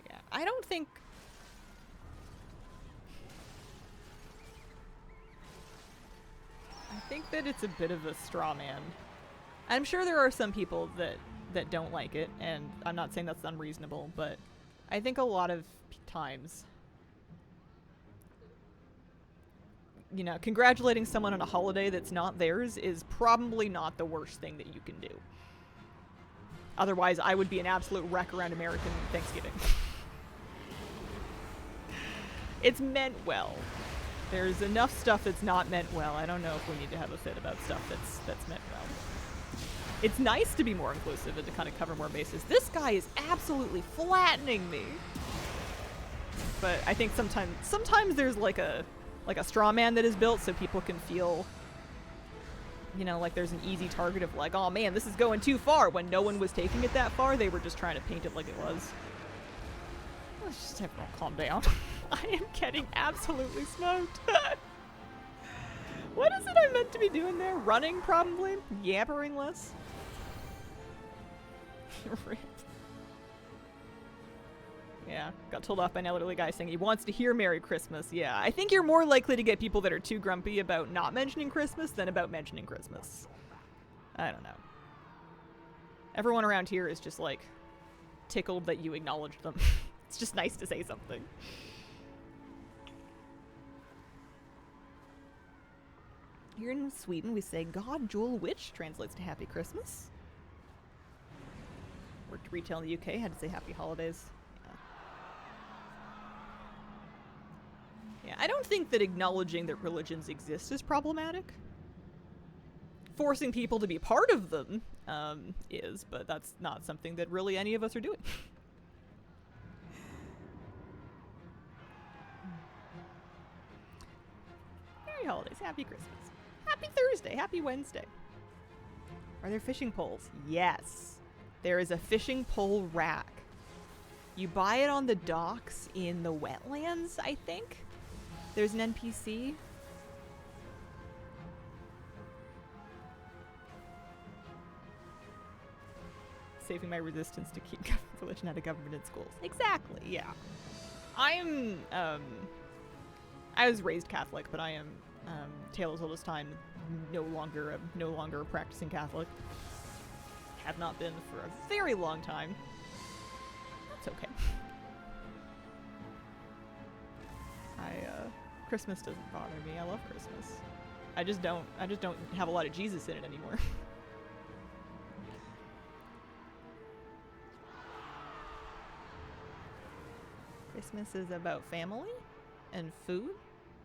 Yeah, I don't think... I think that it's a bit of a straw man. I'm sure there are some people that don't like it, and I'm not saying that's unreasonable, but I think a lot of times, you know, congratulating someone on a holiday that's not theirs is probably not the worst thing that you can do. Otherwise, I would be an absolute wreck around American Thanksgiving. It's meant well. There's enough stuff that's not meant well. I don't know if we need to have a fit about stuff that's meant well. It's nice to be more inclusive and to kind of cover more bases. This guy is absolutely flattening me. But I think sometimes there's like a straw man that is built so people can feel, you know, like there's an easy target of like, oh man, this is going too far, when no one was taking it that far. They were just trying to paint it like it was. Let's just everyone calm down. I am getting absolutely smoked. What is it I'm meant to be doing there? Running, probably? Yabbering less? Yeah, got told off by an elderly guy saying he wants to hear Merry Christmas. Yeah, I think you're more likely to get people that are too grumpy about not mentioning Christmas than about mentioning Christmas. I don't know. Everyone around here is just like tickled that you acknowledged them. It's just nice to say something. Here in Sweden, we say God Jewel Witch translates to Happy Christmas. Worked retail in the UK, had to say Happy Holidays. Yeah, I don't think that acknowledging that religions exist is problematic. Forcing people to be part of them is, but that's not something that really any of us are doing. Merry holidays, happy Christmas. Happy Thursday, happy Wednesday. Are there fishing poles? Yes. There is a fishing pole rack. You buy it on the docks in the wetlands, I think. There's an NPC. Saving my resistance to keep religion out of government and schools. Exactly, yeah. I was raised Catholic, but I am tale as old as time, no longer a practicing Catholic. Have not been for a very long time. That's okay. Christmas doesn't bother me. I love Christmas. I just don't have a lot of Jesus in it anymore. Christmas is about family and food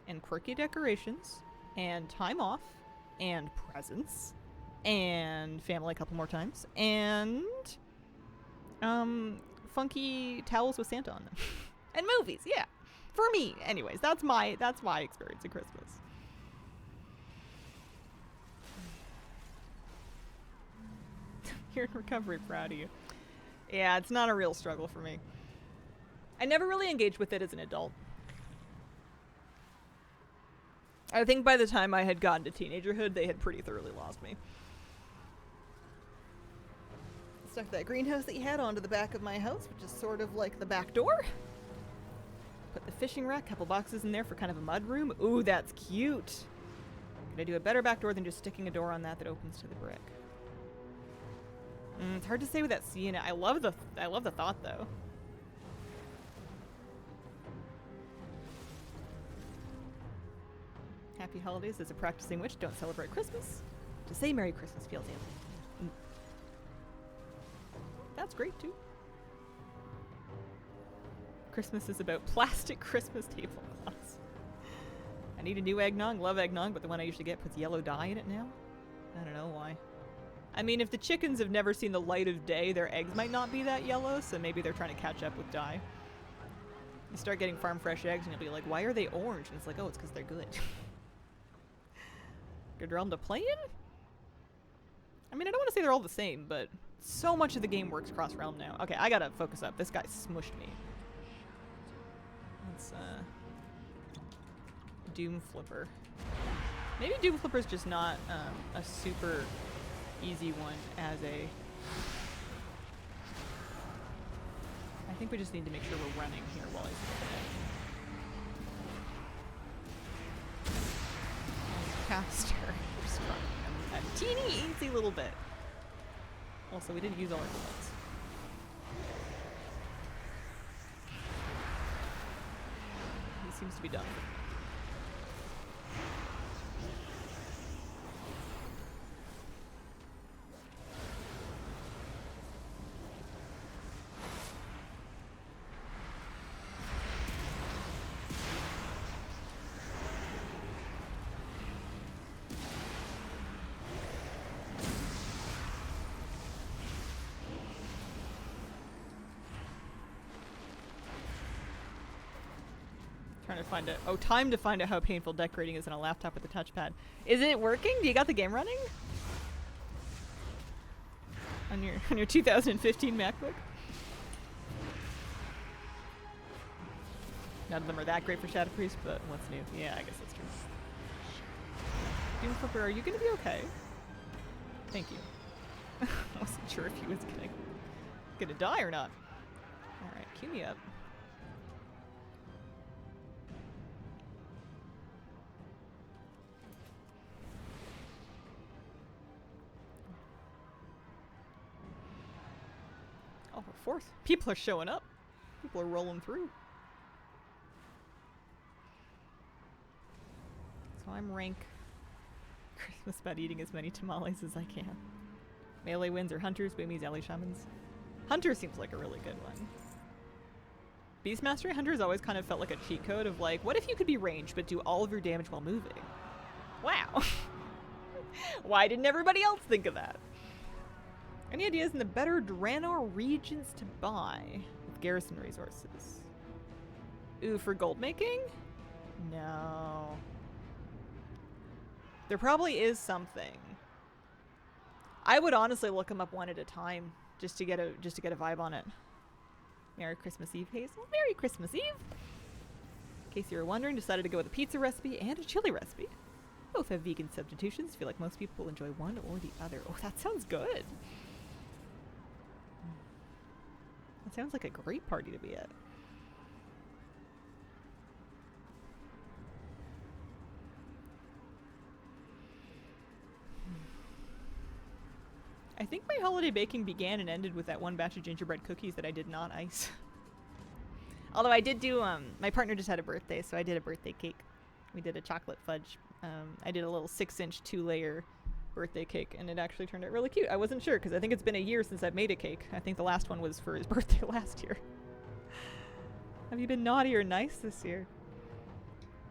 and quirky decorations and time off and presents and family a couple more times and funky towels with Santa on them. And movies, yeah. For me, anyways, that's my experience of Christmas. You're in recovery, proud of you. Yeah, it's not a real struggle for me. I never really engaged with it as an adult. I think by the time I had gotten to teenagerhood, they had pretty thoroughly lost me. Stuck that greenhouse that you had onto the back of my house, which is sort of like the back door. Put the fishing rack, couple boxes in there for kind of a mud room. Ooh, that's cute. Could I do a better back door than just sticking a door on that opens to the brick? It's hard to say without seeing it. I love the thought though. Happy holidays. As a practicing witch, don't celebrate Christmas. To say Merry Christmas feels alien. That's great too. Christmas is about plastic Christmas tablecloths. I need a new eggnog. Love eggnog, but the one I usually get puts yellow dye in it now. I don't know why. I mean, if the chickens have never seen the light of day, their eggs might not be that yellow, so maybe they're trying to catch up with dye. You start getting farm fresh eggs and you'll be like, why are they orange? And it's like, oh, it's because they're good. Good realm to play in? I mean, I don't want to say they're all the same, but so much of the game works cross-realm now. Okay, I gotta focus up. This guy smushed me. Let's, Doom Flipper. Maybe Doom Flipper's just not a super easy one as a... I think we just need to make sure we're running here while he's looking at caster. Just running a teeny eensy little bit. Also, we didn't use all our bullets. He seems to be done. Trying to find it. Oh, time to find out how painful decorating is on a laptop with a touchpad. Is it working? Do you got the game running? On your 2015 MacBook? None of them are that great for Shadow Priest, but what's new? Yeah, I guess that's true. Doom Flipper, are you gonna be okay? Thank you. I wasn't sure if he was gonna die or not. Alright, cue me up. Oh, we're fourth. People are showing up. People are rolling through. So I'm rank Christmas about eating as many tamales as I can. Melee wins or hunters, boomies, alley shamans. Hunter seems like a really good one. Beast Mastery Hunters always kind of felt like a cheat code of like, what if you could be ranged but do all of your damage while moving? Wow. Why didn't everybody else think of that? Any ideas in the better Draenor regions to buy with garrison resources? Ooh, for gold making? No. There probably is something. I would honestly look them up one at a time just to get a vibe on it. Merry Christmas Eve, Hazel. Merry Christmas Eve. In case you were wondering, decided to go with a pizza recipe and a chili recipe. Both have vegan substitutions. Feel like most people will enjoy one or the other. Oh, that sounds good. That sounds like a great party to be at. I think my holiday baking began and ended with that one batch of gingerbread cookies that I did not ice. Although I did do, my partner just had a birthday, so I did a birthday cake. We did a chocolate fudge. I did a little 6-inch 2-layer birthday cake, and it actually turned out really cute. I wasn't sure, because I think it's been a year since I've made a cake. I think the last one was for his birthday last year. Have you been naughty or nice this year?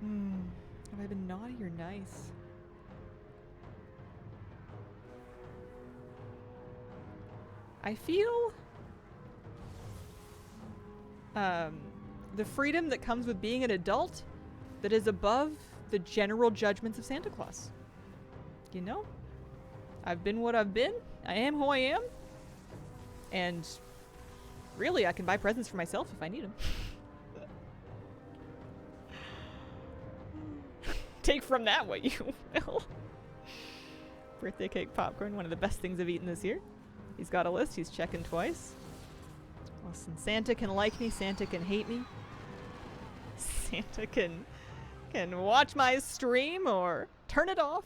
Have I been naughty or nice? I feel the freedom that comes with being an adult that is above the general judgments of Santa Claus. You know? I've been what I've been. I am who I am. And really, I can buy presents for myself if I need them. Take from that what you will. Birthday cake popcorn, one of the best things I've eaten this year. He's got a list. He's checking twice. Listen, Santa can like me. Santa can hate me. Santa can watch my stream or turn it off.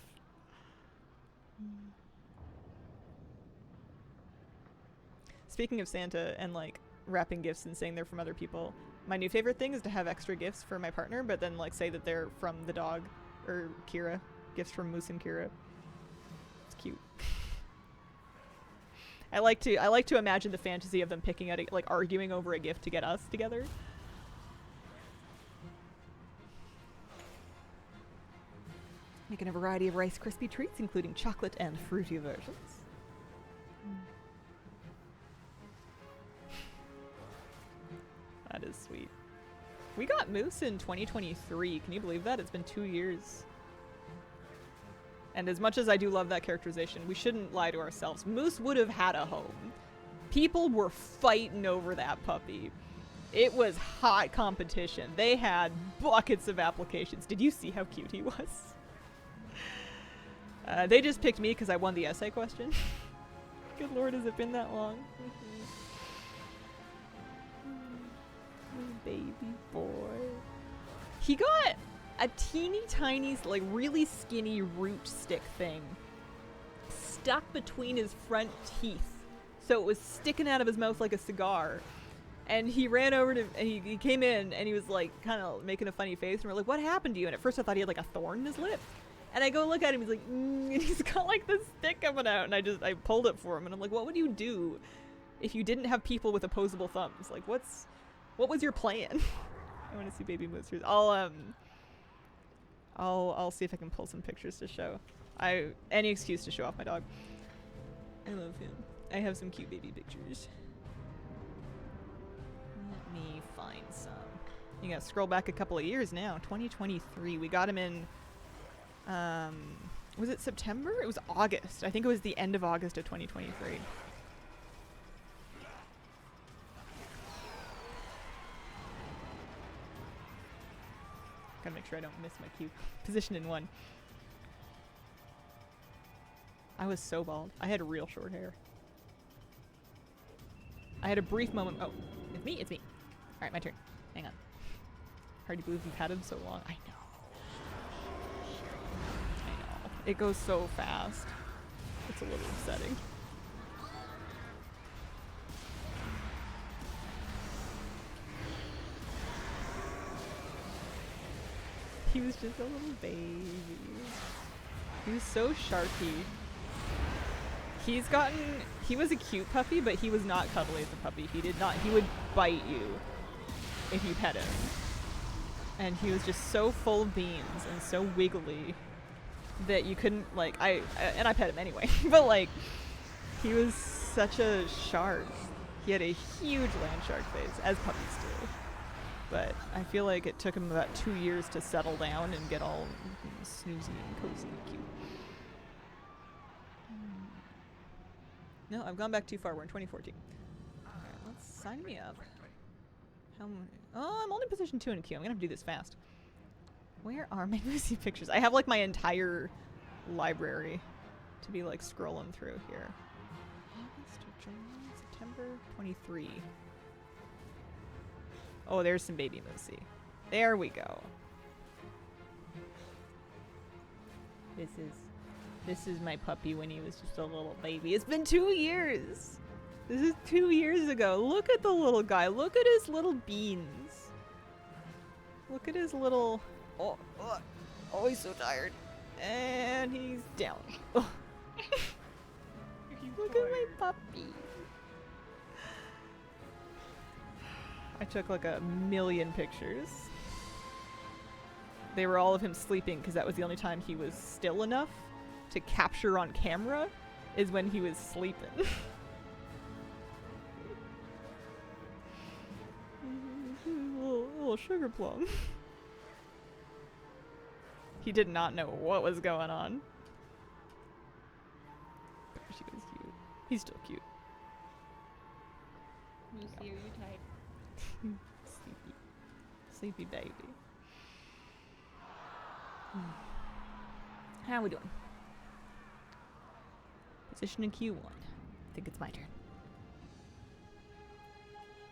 Speaking of Santa and like wrapping gifts and saying they're from other people, my new favorite thing is to have extra gifts for my partner, but then like say that they're from the dog or Kira. Gifts from Moose and Kira. It's cute. I like to imagine the fantasy of them picking out like arguing over a gift to get us together. Making a variety of Rice Krispie treats, including chocolate and fruity versions. That is sweet. We got Moose in 2023. Can you believe that? It's been 2 years. And as much as I do love that characterization, we shouldn't lie to ourselves. Moose would have had a home. People were fighting over that puppy. It was hot competition. They had buckets of applications. Did you see how cute he was? They just picked me because I won the essay question. Good lord, has it been that long? Baby boy. He got a teeny tiny, like really skinny root stick thing stuck between his front teeth. So it was sticking out of his mouth like a cigar. And he ran over to, and he came in and he was like kind of making a funny face. And we're like, what happened to you? And at first I thought he had like a thorn in his lip. And I go look at him, he's like, and he's got like this stick coming out. And I pulled it for him. And I'm like, what would you do if you didn't have people with opposable thumbs? Like, what was your plan? I want to see baby Moose. I'll see if I can pull some pictures to show. Any excuse to show off my dog. I love him. I have some cute baby pictures. Let me find some. You gotta scroll back a couple of years now. 2023. We got him in, was it September? It was August. I think it was the end of August of 2023. Gotta make sure I don't miss my cue. Position in one. I was so bald. I had real short hair. I had a brief moment. Oh, it's me. It's me. All right, my turn. Hang on. Hard to believe we've had him so long. I know. It goes so fast. It's a little upsetting. He was just a little baby. He was so sharky. He was a cute puppy, but he was not cuddly as a puppy. He would bite you if you pet him. And he was just so full of beans and so wiggly that you couldn't, like, and I pet him anyway, but like, he was such a shark. He had a huge land shark face, as puppies do. But I feel like it took him about 2 years to settle down and get all snoozy and cozy and cute. No, I've gone back too far. We're in 2014. Alright, let's sign me up. How many? Oh, I'm only position 2 in a queue. I'm gonna have to do this fast. Where are my Lucy pictures? I have like my entire library to be like scrolling through here. August or July, September 23. Oh, there's some baby Lucy. There we go. This is my puppy when he was just a little baby. It's been 2 years. This is 2 years ago. Look at the little guy. Look at his little beans. Look at his little... Oh, he's so tired. And he's down. Look at my puppy. I took like a million pictures. They were all of him sleeping because that was the only time he was still enough to capture on camera, is when he was sleeping. little sugar plum. He did not know what was going on. Gosh, he was cute. He's still cute. Lucy, are you tired? Sleepy. Sleepy baby. How we doing? Position in Q1. I think it's my turn.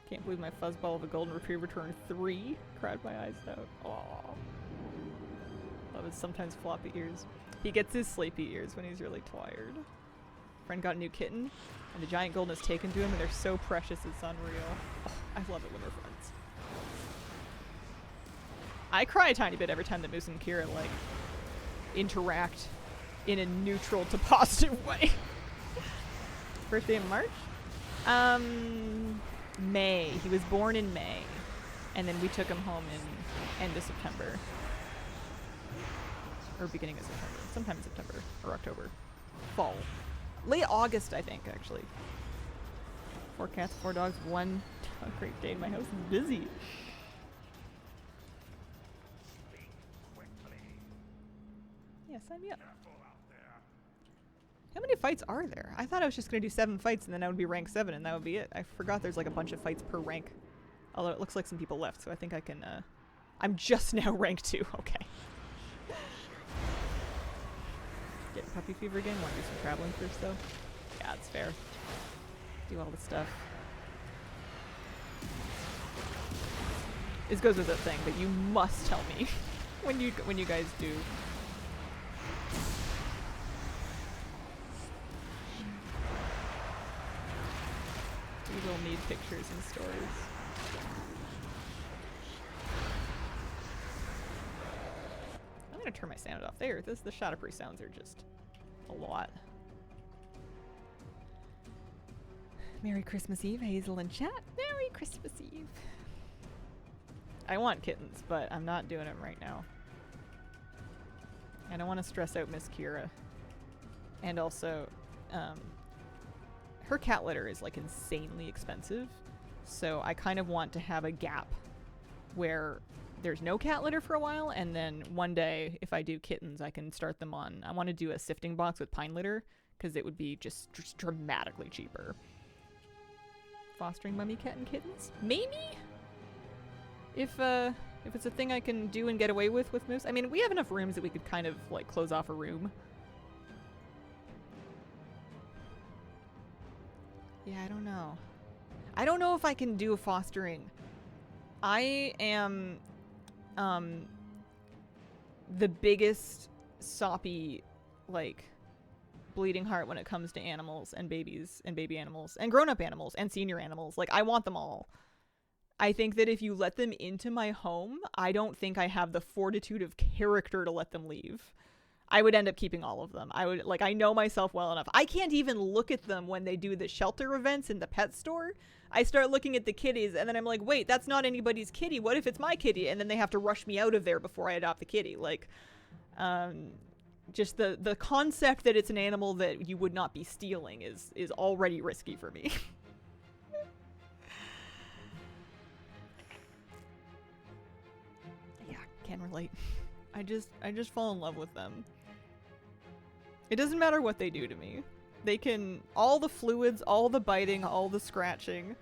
Can't believe my fuzzball of a golden retriever turned 3. Cried my eyes out. Aww. Love his sometimes floppy ears. He gets his sleepy ears when he's really tired. Friend got a new kitten, and the giant golden is taken to him, and they're so precious it's unreal. Oh, I love it when we're friends. I cry a tiny bit every time that Moose and Kira, like, interact in a neutral to positive way. Birthday in March? May. He was born in May. And then we took him home in end of September. Or beginning of September. Sometime in September or October. Fall. Late August, I think, actually. 4 cats, 4 dogs, 1 great day. My house is busy. Yeah, sign me up. How many fights are there? I thought I was just going to do 7 fights and then I would be rank 7 and that would be it. I forgot there's like a bunch of fights per rank. Although it looks like some people left, so I think I can, I'm just now rank 2. Okay. Get puppy fever again? Want to do some traveling first though? Yeah, it's fair. Do all the stuff. This goes with the thing, but you must tell me when you guys do. We will need pictures and stories. I'm gonna turn my sound off there. The Shadowproof sounds are just a lot. Merry Christmas Eve, Hazel in chat. Merry Christmas Eve. I want kittens, but I'm not doing them right now. I don't want to stress out Miss Kira. And also, her cat litter is like insanely expensive. So I kind of want to have a gap where there's no cat litter for a while, and then one day, if I do kittens, I can start them on. I want to do a sifting box with pine litter, because it would be just dramatically cheaper. Fostering mummy cat and kittens? Maybe? If it's a thing I can do and get away with Moose. I mean, we have enough rooms that we could kind of, like, close off a room. Yeah, I don't know. I don't know if I can do a fostering. I am the biggest soppy, like, bleeding heart when it comes to animals and babies and baby animals and grown-up animals and senior animals. Like, I want them all. I think that if you let them into my home, I don't think I have the fortitude of character to let them leave. I would end up keeping all of them. I would, like, I know myself well enough. I can't even look at them when they do the shelter events in the pet store. I start looking at the kitties, and then I'm like, wait, that's not anybody's kitty. What if it's my kitty? And then they have to rush me out of there before I adopt the kitty. Like, just the concept that it's an animal that you would not be stealing is already risky for me. Yeah, can relate. I just fall in love with them. It doesn't matter what they do to me. They can, all the fluids, all the biting, all the scratching,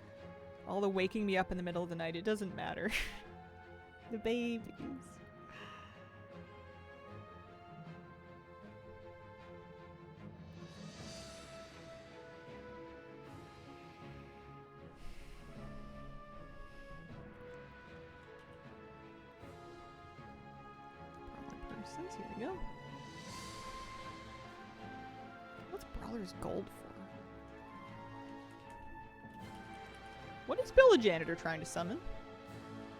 all the waking me up in the middle of the night, it doesn't matter. The babies. Here we go. What's Brawler's Gold for? What is Bill the Janitor trying to summon?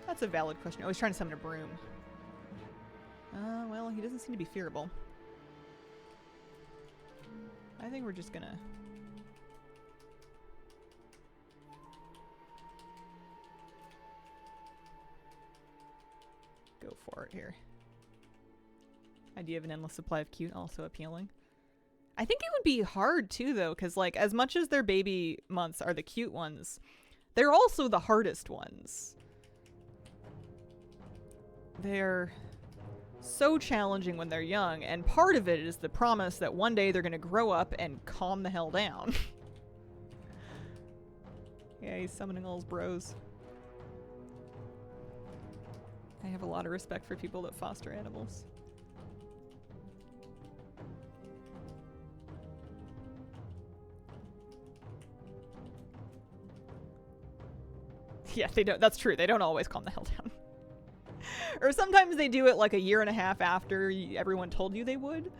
That's a valid question. Oh, he's trying to summon a broom. Well, he doesn't seem to be fearable. I think we're just gonna... go for it here. Idea of an endless supply of cute, also appealing. I think it would be hard too, though, because like as much as their baby months are the cute ones, they're also the hardest ones. They're so challenging when they're young, and part of it is the promise that one day they're going to grow up and calm the hell down. Yeah, he's summoning all his bros. I have a lot of respect for people that foster animals. Yeah, they don't. That's true. They don't always calm the hell down. Or sometimes they do it like a year and a half after everyone told you they would.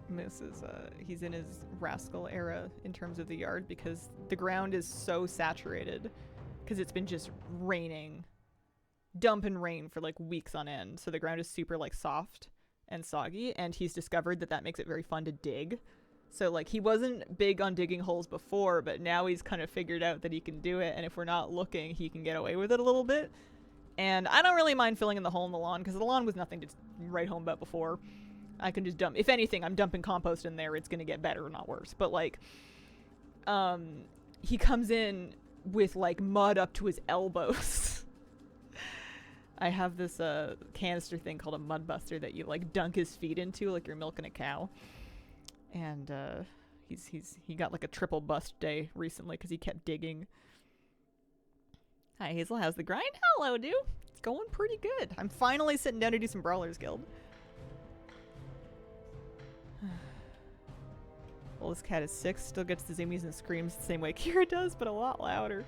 Moose is, he's in his rascal era in terms of the yard because the ground is so saturated because it's been just raining. Dumping rain for like weeks on end, so the ground is super like soft and soggy, and he's discovered that makes it very fun to dig. So like he wasn't big on digging holes before, but now he's kind of figured out that he can do it, and if we're not looking he can get away with it a little bit. And I don't really mind filling in the hole in the lawn because the lawn was nothing to write home about before. I can just dump, if anything, I'm dumping compost in there, it's gonna get better, not worse. But like he comes in with like mud up to his elbows. I have this canister thing called a mud buster that you like dunk his feet into like you're milking a cow. And he got like a triple bust day recently because he kept digging. Hi Hazel, how's the grind? Hello, dude. It's going pretty good. I'm finally sitting down to do some Brawlers Guild. Well, this cat is 6, still gets the zoomies and screams the same way Kira does, but a lot louder.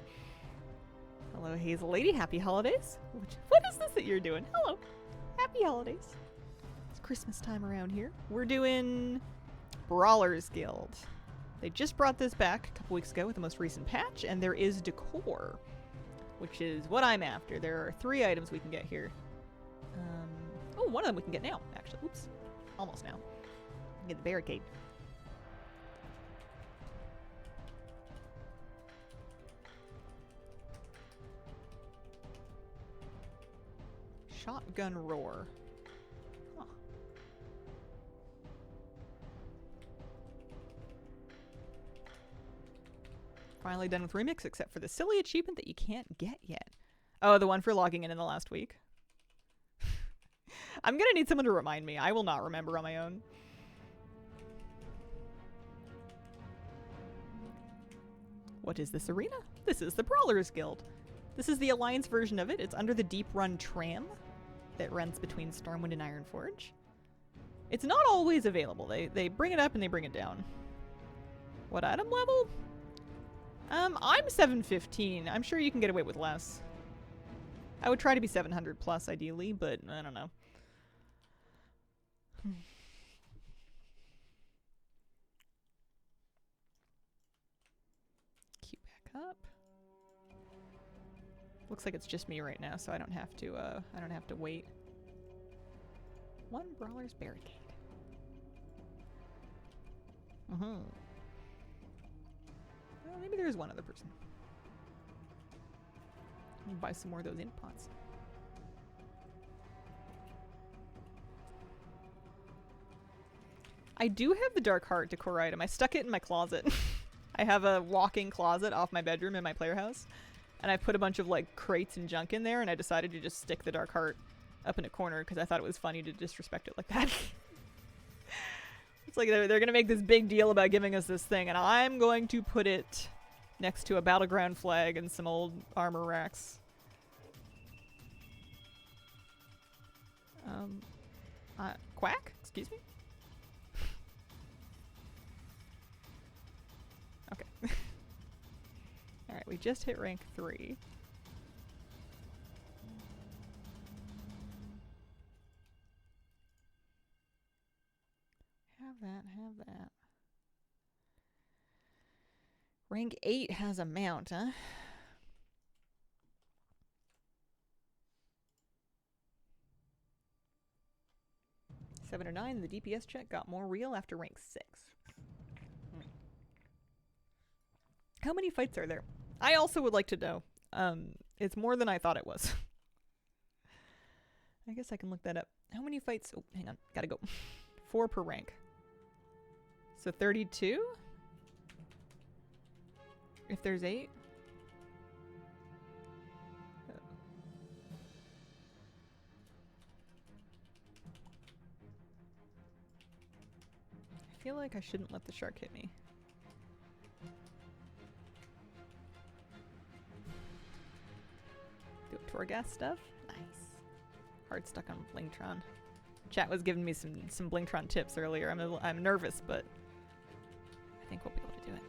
Hello, Hazel Lady. Happy holidays. What is this that you're doing? Hello. Happy holidays. It's Christmas time around here. We're doing Brawlers Guild. They just brought this back a couple weeks ago with the most recent patch, and there is decor, which is what I'm after. There are 3 items we can get here. Oh, one of them we can get now, actually. Oops. Almost now. Get the barricade. Shotgun roar. Huh. Finally done with remix, except for the silly achievement that you can't get yet. Oh, the one for logging in the last week. I'm gonna need someone to remind me. I will not remember on my own. What is this arena? This is the Brawlers Guild. This is the Alliance version of it. It's under the Deep Run tram that runs between Stormwind and Ironforge. It's not always available. They bring it up and they bring it down. What item level? I'm 715. I'm sure you can get away with less. I would try to be 700 plus ideally, but I don't know. up. Looks like it's just me right now, so I don't have to wait. One brawler's barricade. Well, maybe there's one other person. Let me buy some more of those int pots. I do have the Dark Heart decor item. I stuck it in my closet. I have a walk-in closet off my bedroom in my player house. And I put a bunch of like crates and junk in there, and I decided to just stick the Dark Heart up in a corner because I thought it was funny to disrespect it like that. It's like they're going to make this big deal about giving us this thing, and I'm going to put it next to a battleground flag and some old armor racks. Quack? Excuse me? Okay. Alright, we just hit rank 3. Have that. Rank 8 has a mount, huh? Seven or 9, the DPS check got more real after rank 6. How many fights are there? I also would like to know. It's more than I thought it was. I guess I can look that up. How many fights? Oh, hang on. Gotta go. 4 per rank. So 32? If there's 8? I feel like I shouldn't let the shark hit me. Do Torghast stuff? Nice. Hard stuck on Blingtron. Chat was giving me some Blingtron tips earlier. I'm nervous, but I think we'll be able to do it.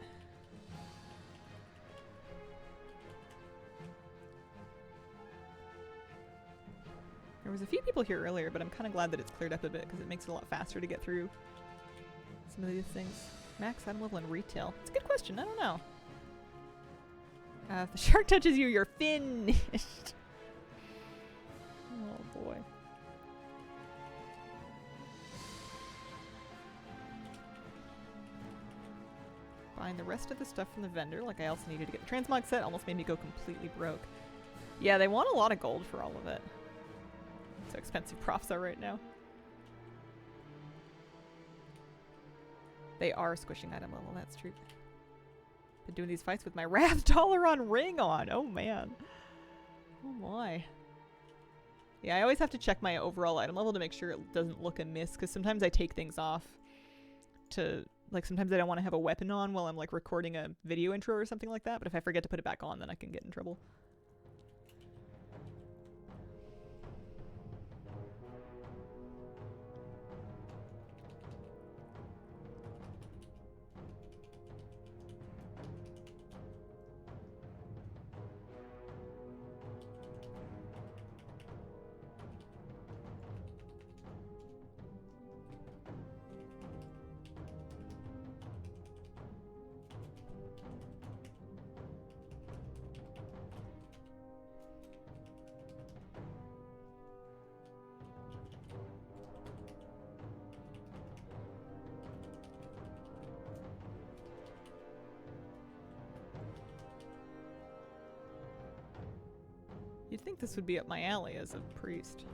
There was a few people here earlier, but I'm kind of glad that it's cleared up a bit because it makes it a lot faster to get through some of these things. Max item level in retail. It's a good question. I don't know. If the shark touches you, you're finished. Oh boy. Buying the rest of the stuff from the vendor, like I also needed to get the transmog set, almost made me go completely broke. Yeah, they want a lot of gold for all of it. So expensive profs are right now. They are squishing item level, that's true. Been doing these fights with my Wrath Dollar on ring on. Oh man. Oh my. Yeah, I always have to check my overall item level to make sure it doesn't look amiss, because sometimes I take things off to, like, sometimes I don't want to have a weapon on while I'm like recording a video intro or something like that, but if I forget to put it back on, then I can get in trouble. You'd think this would be up my alley as a priest.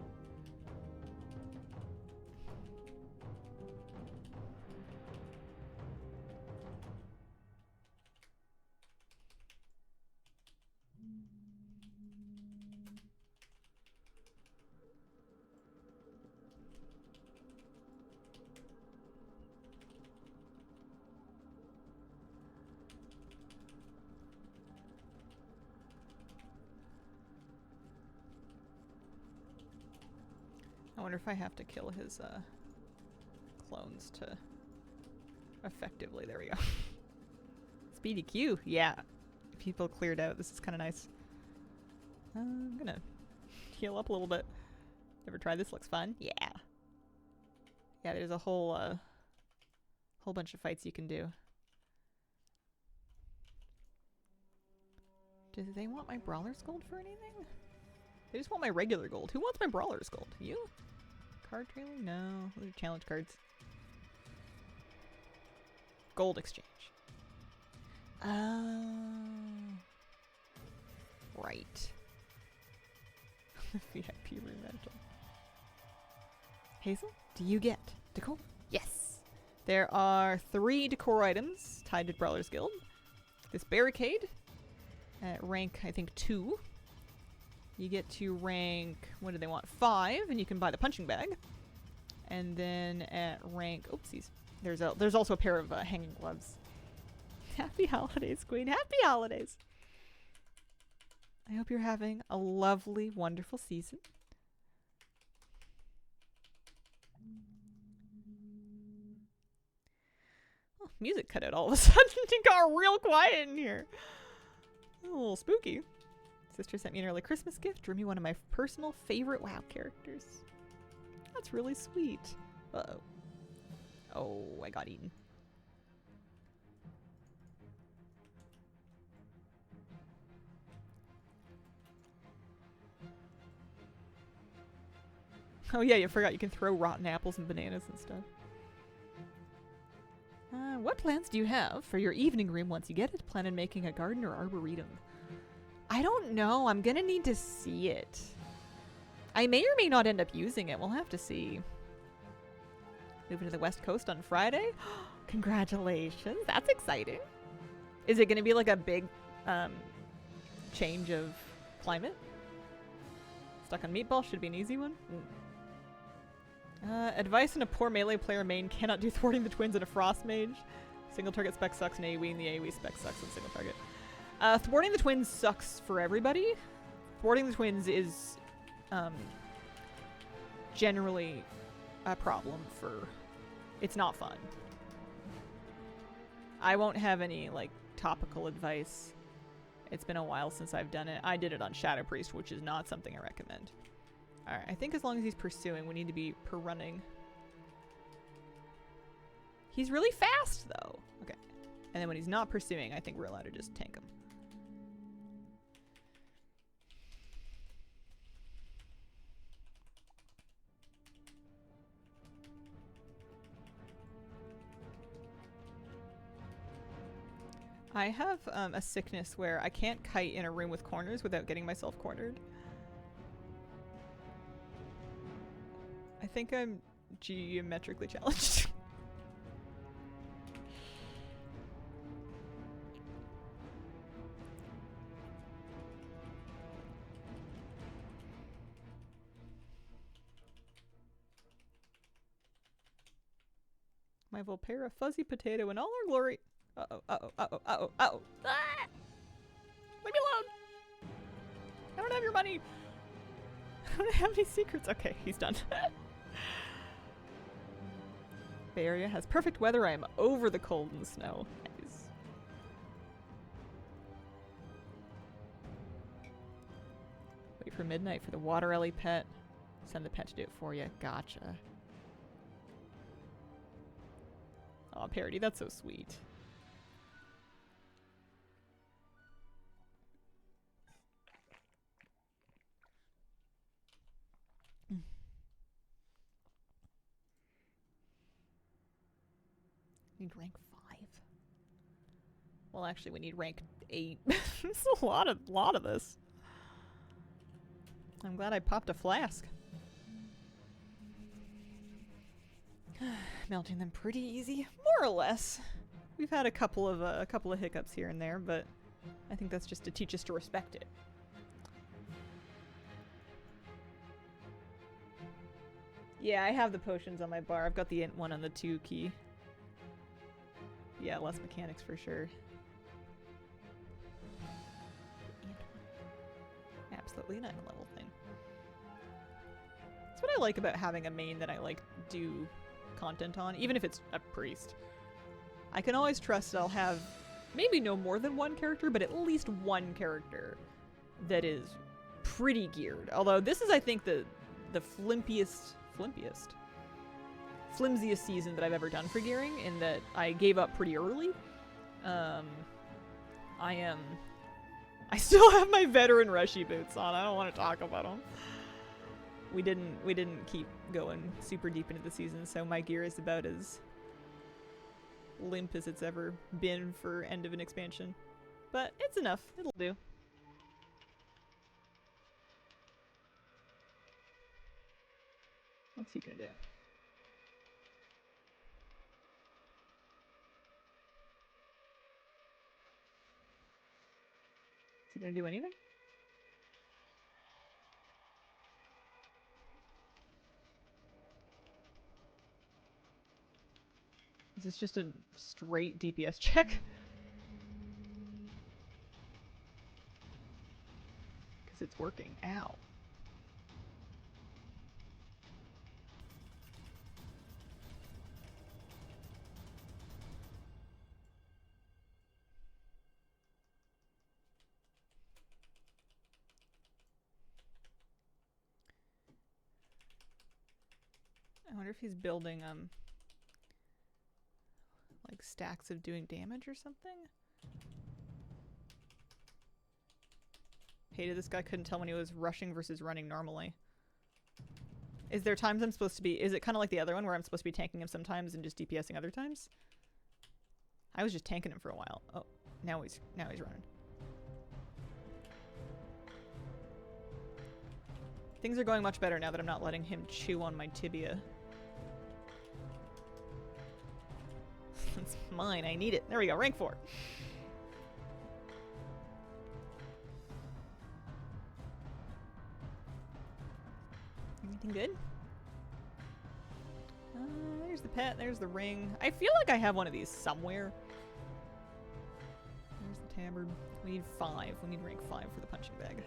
I wonder if I have to kill his clones to effectively, there we go. Speedy Q, yeah. People cleared out, this is kind of nice. I'm gonna heal up a little bit. Never tried this, looks fun. Yeah. Yeah, there's a whole bunch of fights you can do. Do they want my Brawler's Gold for anything? They just want my regular gold. Who wants my Brawler's Gold? You? Card trailer? No. Those are challenge cards. Gold exchange. Oh. Right. VIP room rental. Hazel, do you get decor? Yes. There are 3 decor items tied to Brawler's Guild. This barricade at rank, I think, 2. You get to rank, what do they want? 5, and you can buy the punching bag. And then at rank, oopsies, there's also a pair of hanging gloves. Happy holidays, Queen. Happy holidays. I hope you're having a lovely, wonderful season. Oh, music cut out all of a sudden. It got real quiet in here. A little spooky. Sister sent me an early Christmas gift. Drew me one of my personal favorite WoW characters. That's really sweet. Uh-oh. Oh, I got eaten. Oh yeah, you forgot you can throw rotten apples and bananas and stuff. What plans do you have for your evening room once you get it? Plan on making a garden or arboretum? I don't know. I'm gonna need to see it. I may or may not end up using it. We'll have to see. Moving to the West Coast on Friday? Congratulations. That's exciting. Is it gonna be like a big change of climate? Stuck on meatball should be an easy one. Advice on a poor melee player main cannot do thwarting the twins in a frost mage. Single target spec sucks in AoE and the AoE spec sucks in single target. Thwarting the twins sucks for everybody. Thwarting the twins is generally a problem for... It's not fun. I won't have any like topical advice. It's been a while since I've done it. I did it on Shadow Priest, which is not something I recommend. Alright, I think as long as he's pursuing, we need to be per-running. He's really fast, though. Okay. And then when he's not pursuing, I think we're allowed to just tank him. I have a sickness where I can't kite in a room with corners without getting myself cornered. I think I'm geometrically challenged. My Volpera fuzzy potato in all our glory. Uh-oh, uh-oh, uh-oh, uh-oh, uh-oh. Ah! Leave me alone! I don't have your money! I don't have any secrets. Okay, he's done. Bay Area has perfect weather. I am over the cold and snow. Nice. Wait for midnight for the water ellie pet. Send the pet to do it for you. Gotcha. Aw, Parody, that's so sweet. Need rank 5. Well, actually, we need rank 8. It's a lot of this. I'm glad I popped a flask. Melting them pretty easy, more or less. We've had a couple of hiccups here and there, but I think that's just to teach us to respect it. Yeah, I have the potions on my bar. I've got the int one on the 2 key. Yeah, less mechanics for sure. Absolutely not a level thing. That's what I like about having a main that I like do content on, even if it's a priest. I can always trust I'll have maybe no more than one character, but at least one character that is pretty geared. Although this is, I think, the flimsiest season that I've ever done for gearing, in that I gave up pretty early. I am I still have my veteran rushy boots on. I don't want to talk about them. We didn't keep going super deep into the season, so my gear is about as limp as it's ever been for end of an expansion. But it's enough. It'll do. What's he gonna do? Is he gonna do anything? Is this just a straight DPS check? Because it's working. Ow. I wonder if he's building like stacks of doing damage or something? Hated this guy couldn't tell when he was rushing versus running normally. Is there times I'm supposed to be... Is it kind of like the other one where I'm supposed to be tanking him sometimes and just DPSing other times? I was just tanking him for a while. Oh, now he's running. Things are going much better now that I'm not letting him chew on my tibia. It's mine. I need it. There we go. Rank 4. Anything good? There's the pet. There's the ring. I feel like I have one of these somewhere. There's the tabard. We need 5. We need rank 5 for the punching bag.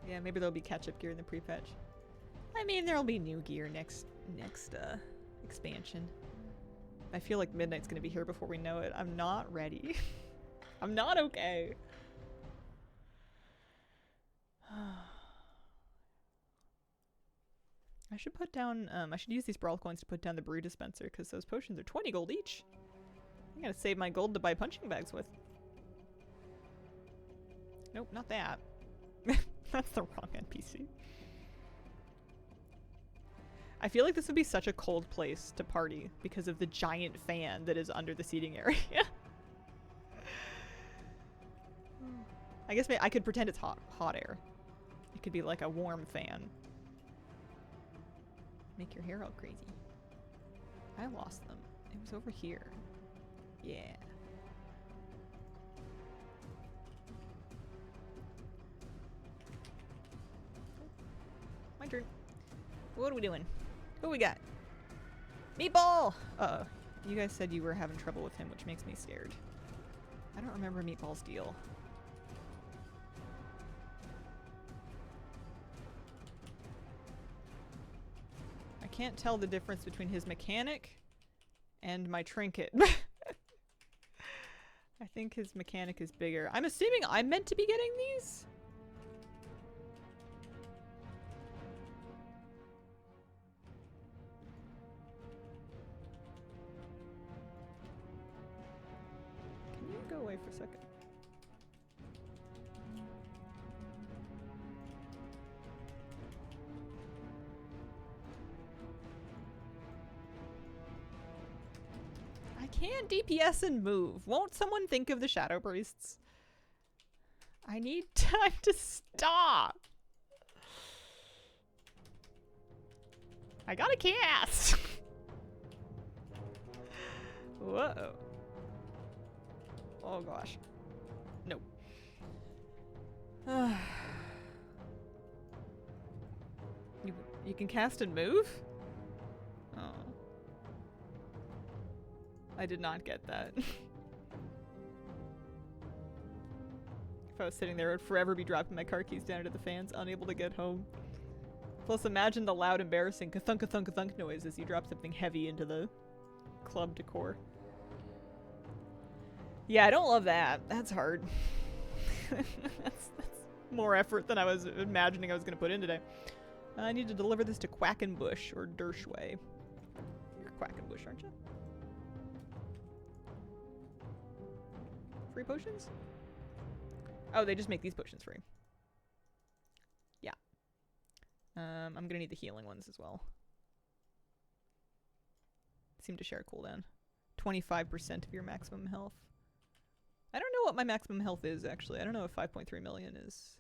Yeah, maybe there'll be catch-up gear in the pre-patch. I mean, there'll be new gear next expansion. I feel like midnight's gonna be here before we know it. I'm not ready. I'm not okay. I should put down, I should use these brawl coins to put down the brew dispenser, because those potions are 20 gold each. I gotta save my gold to buy punching bags with. Nope, not that. That's the wrong NPC. I feel like this would be such a cold place to party because of the giant fan that is under the seating area. I guess I could pretend it's hot air. It could be like a warm fan. Make your hair all crazy. I lost them. It was over here. Yeah. My turn. What are we doing? Who we got? Meatball! Uh-oh. You guys said you were having trouble with him, which makes me scared. I don't remember Meatball's deal. I can't tell the difference between his mechanic and my trinket. I think his mechanic is bigger. I'm assuming I'm meant to be getting these? Can you go away for a second? I can't DPS and move. Won't someone think of the Shadow Priests? I need time to stop. I gotta cast. Whoa. Oh gosh. Nope. You can cast and move? Oh. I did not get that. If I was sitting there, I would forever be dropping my car keys down into the fans, unable to get home. Plus, imagine the loud, embarrassing ka-thunk, ka-thunk, ka-thunk noise as you drop something heavy into the club decor. Yeah, I don't love that. That's hard. that's more effort than I was imagining I was going to put in today. I need to deliver this to Quackenbush or Dershway. Quackenbush, aren't you? Free potions? Oh, they just make these potions free. Yeah. I'm gonna need the healing ones as well. Seem to share a cooldown. 25% of your maximum health. I don't know what my maximum health is, actually. I don't know if 5.3 million is...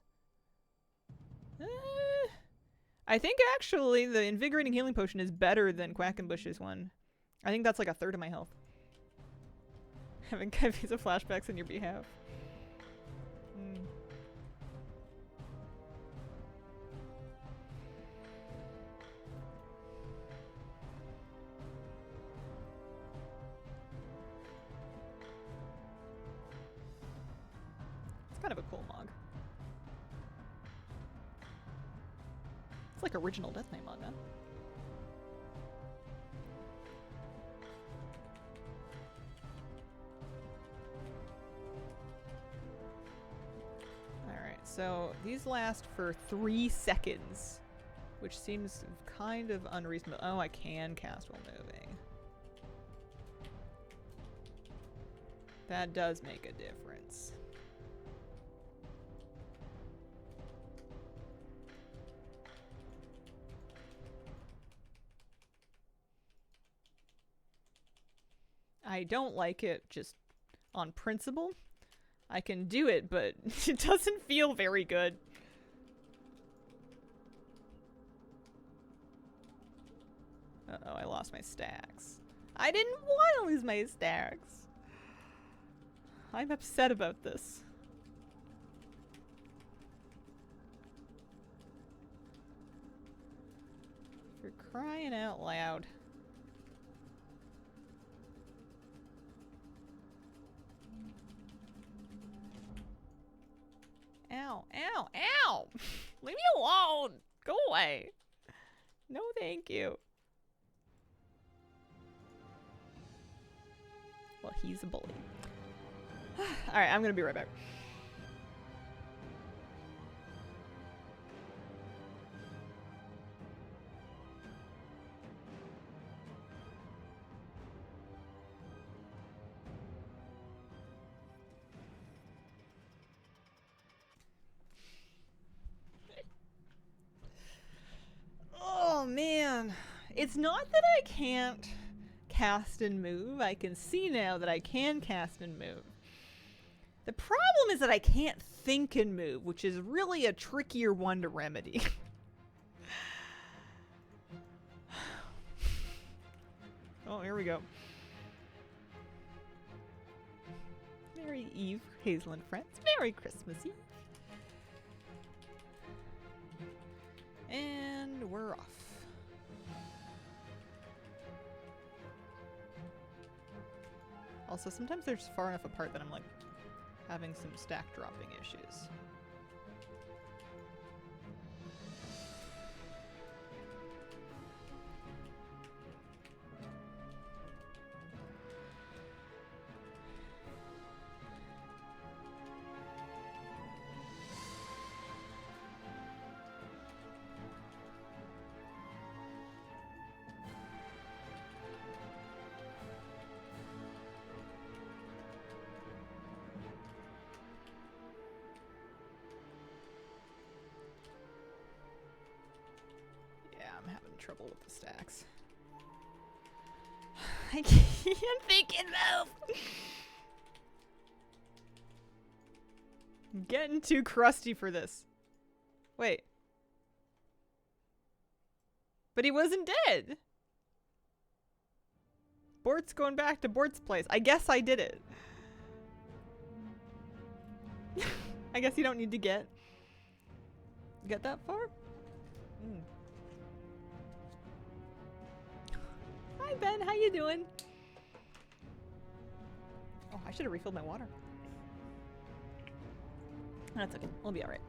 I think, actually, the Invigorating Healing Potion is better than Quackenbush's one. I think that's like a third of my health. Having Kaifiza flashbacks on your behalf. Hmm. It's kind of a cool mog. It's like original Death Knight manga. Alright, so these last for 3 seconds, which seems kind of unreasonable. Oh, I can cast while moving. That does make a difference. I don't like it just on principle. I can do it, but it doesn't feel very good. Uh-oh, I lost my stacks. I didn't want to lose my stacks. I'm upset about this. You're crying out loud. Ow, ow, ow! Leave me alone! Go away! No, thank you. Well, he's a bully. Alright, I'm gonna be right back. Oh man, it's not that I can't cast and move. I can see now that I can cast and move. The problem is that I can't think and move, which is really a trickier one to remedy. Oh, here we go. Merry Eve, Hazel and friends. Merry Christmas Eve. And we're off. Also, sometimes they're just far enough apart that I'm like having some stack dropping issues. I'm having trouble with the stacks. I can't think and move! I'm getting too crusty for this. Wait. But he wasn't dead! Bort's going back to Bort's place. I guess I did it. I guess you don't need to get that far? Mm. Hi Ben, how you doing? Oh, I should have refilled my water. That's okay, we'll be alright.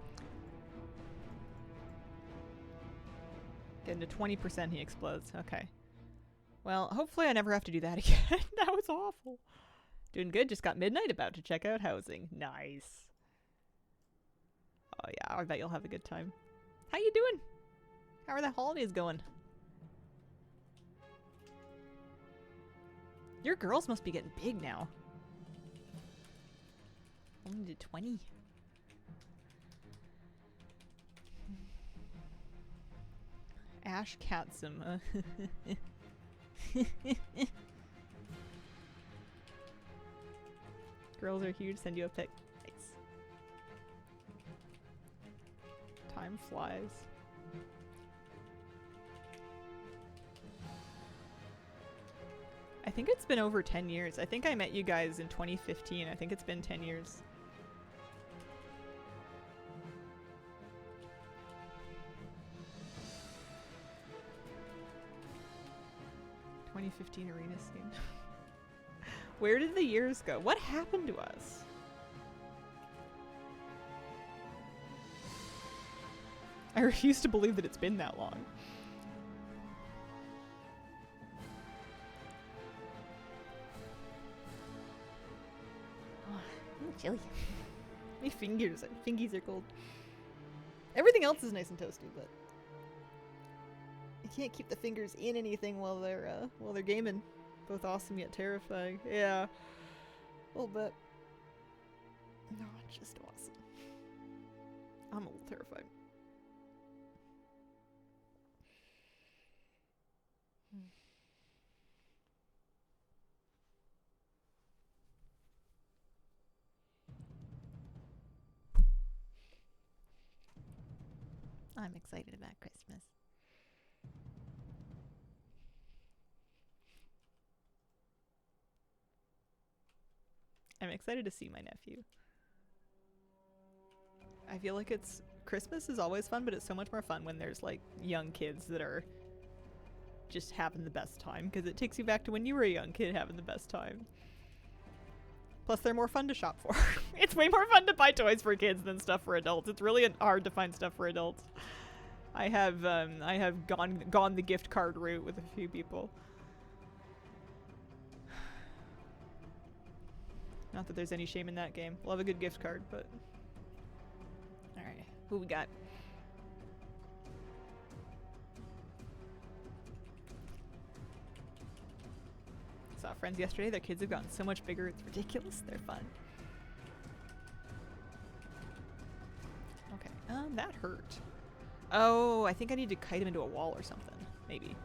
Getting to 20% he explodes, okay. Well, hopefully I never have to do that again. That was awful. Doing good, just got midnight, about to check out housing. Nice. Oh yeah, I bet you'll have a good time. How you doing? How are the holidays going? Your girls must be getting big now. Only to 20. Ash Katsuma. Girls are huge, send you a pic. Nice. Time flies. I think it's been over 10 years. I think I met you guys in 2015. I think it's been 10 years. '15 arena scene. Where did the years go? What happened to us? I refuse to believe that it's been that long. Chilly. My fingies are cold. Everything else is nice and toasty, but you can't keep the fingers in anything while they're gaming. Both awesome yet terrifying. Yeah, a little bit. No, it's just awesome. I'm a little terrified. I'm excited about Christmas. I'm excited to see my nephew. I feel like Christmas is always fun, but it's so much more fun when there's like young kids that are just having the best time, because it takes you back to when you were a young kid having the best time. Plus, they're more fun to shop for. It's way more fun to buy toys for kids than stuff for adults. It's really hard to find stuff for adults. I have gone the gift card route with a few people. Not that there's any shame in that game. Love a good gift card, but... Alright, who we got? Saw friends yesterday. Their kids have gotten so much bigger. It's ridiculous. They're fun. Okay, that hurt. Oh, I think I need to kite him into a wall or something. Maybe.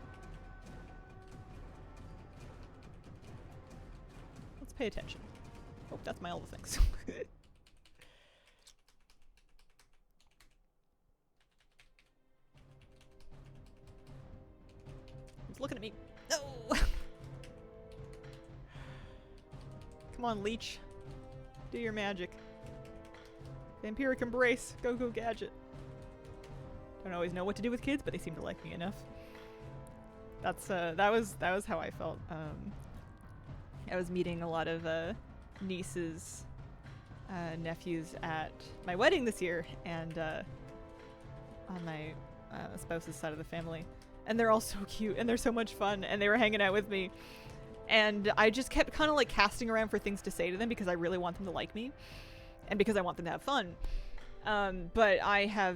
Let's pay attention. Oh, that's my all the things. He's looking at me. No! Come on, leech. Do your magic. Vampiric embrace. Go go gadget. Don't always know what to do with kids, but they seem to like me enough. That's that was how I felt. I was meeting a lot of nieces, nephews at my wedding this year, and on my spouse's side of the family, and they're all so cute and they're so much fun, and they were hanging out with me, and I just kept kind of like casting around for things to say to them because I really want them to like me, and because I want them to have fun. But I have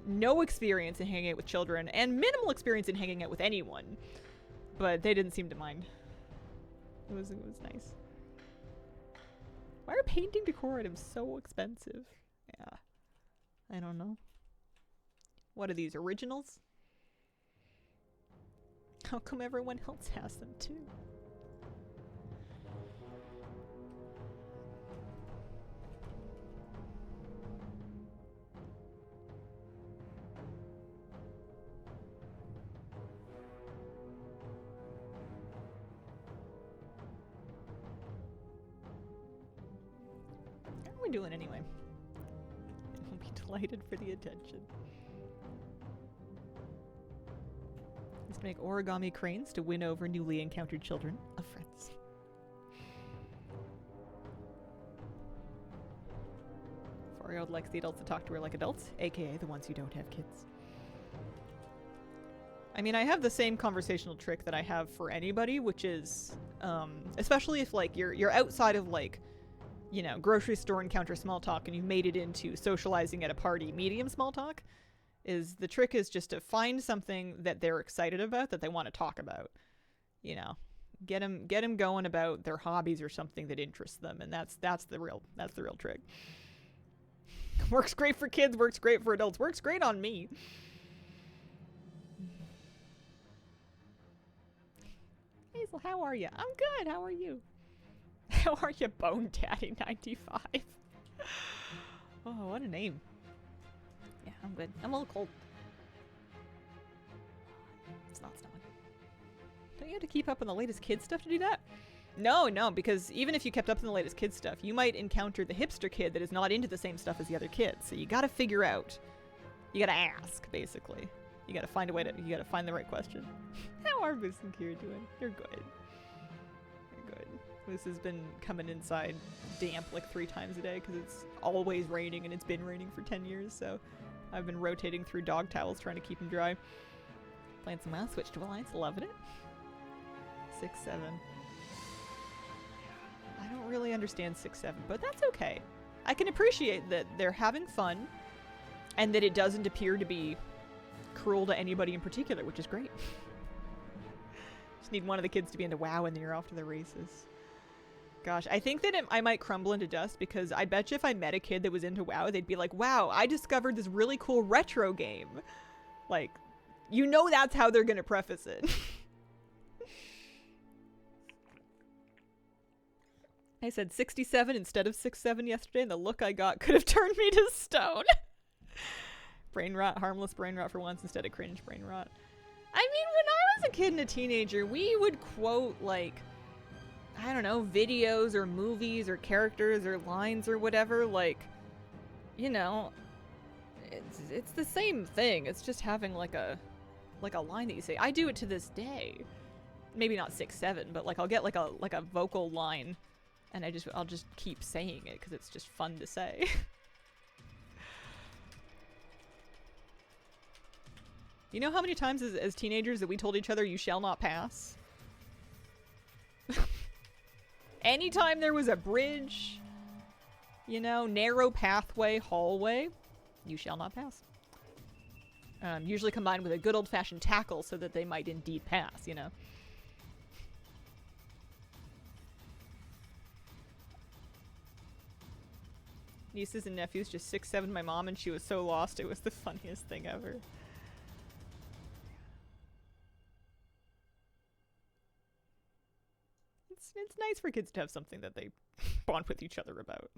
no experience in hanging out with children and minimal experience in hanging out with anyone, but they didn't seem to mind. It was nice. Why are painting decor items so expensive? Yeah, I don't know. What are these, originals? How come everyone else has them too? How are we doing anyway? I'll be delighted for the attention. Let's make origami cranes to win over newly encountered children of friends. Four-year-old likes the adults to talk to her like adults, aka the ones who don't have kids. I mean, I have the same conversational trick that I have for anybody, which is, especially if like you're outside of like, you know, grocery store encounter small talk and you've made it into socializing at a party medium small talk, is the trick is just to find something that they're excited about, that they want to talk about. You know, Get them going about their hobbies or something that interests them, and that's the real trick. Works great for kids, works great for adults, works great on me. Hazel, how are you? I'm good. How are you? How are you, Bone Daddy 95? Oh, what a name. Yeah, I'm good. I'm a little cold. It's not snowing. Don't you have to keep up on the latest kid stuff to do that? No, because even if you kept up on the latest kid stuff, you might encounter the hipster kid that is not into the same stuff as the other kids. So you gotta figure out. You gotta ask, basically. You gotta find a way to, you gotta find the right question. How are Moose and Kira doing? You're good. You're good. Moose has been coming inside damp like 3 times a day because it's always raining and it's been raining for 10 years, so I've been rotating through dog towels trying to keep him dry. Playing some WoW, switched to Alliance, loving it. 6-7. I don't really understand 6-7, but that's okay. I can appreciate that they're having fun and that it doesn't appear to be cruel to anybody in particular, which is great. Just need one of the kids to be into WoW and then you're off to the races. Gosh, I think that I might crumble into dust because I bet you if I met a kid that was into WoW, they'd be like, wow, I discovered this really cool retro game. Like, you know that's how they're gonna preface it. I said 67 instead of 6-7 yesterday, and the look I got could have turned me to stone. Brain rot, harmless brain rot for once instead of cringe brain rot. I mean, when I was a kid and a teenager, we would quote, like, I don't know, videos or movies or characters or lines or whatever. Like, you know, it's the same thing. It's just having like a line that you say. I do it to this day. Maybe not 6-7, but like I'll get like a vocal line. And I'll just keep saying it because it's just fun to say. You know how many times as teenagers that we told each other, you shall not pass? Anytime there was a bridge, you know, narrow pathway, hallway, you shall not pass. Usually combined with a good old-fashioned tackle so that they might indeed pass, you know? Nieces and nephews just 6-7 my mom and she was so lost it was the funniest thing ever. It's nice for kids to have something that they bond with each other about.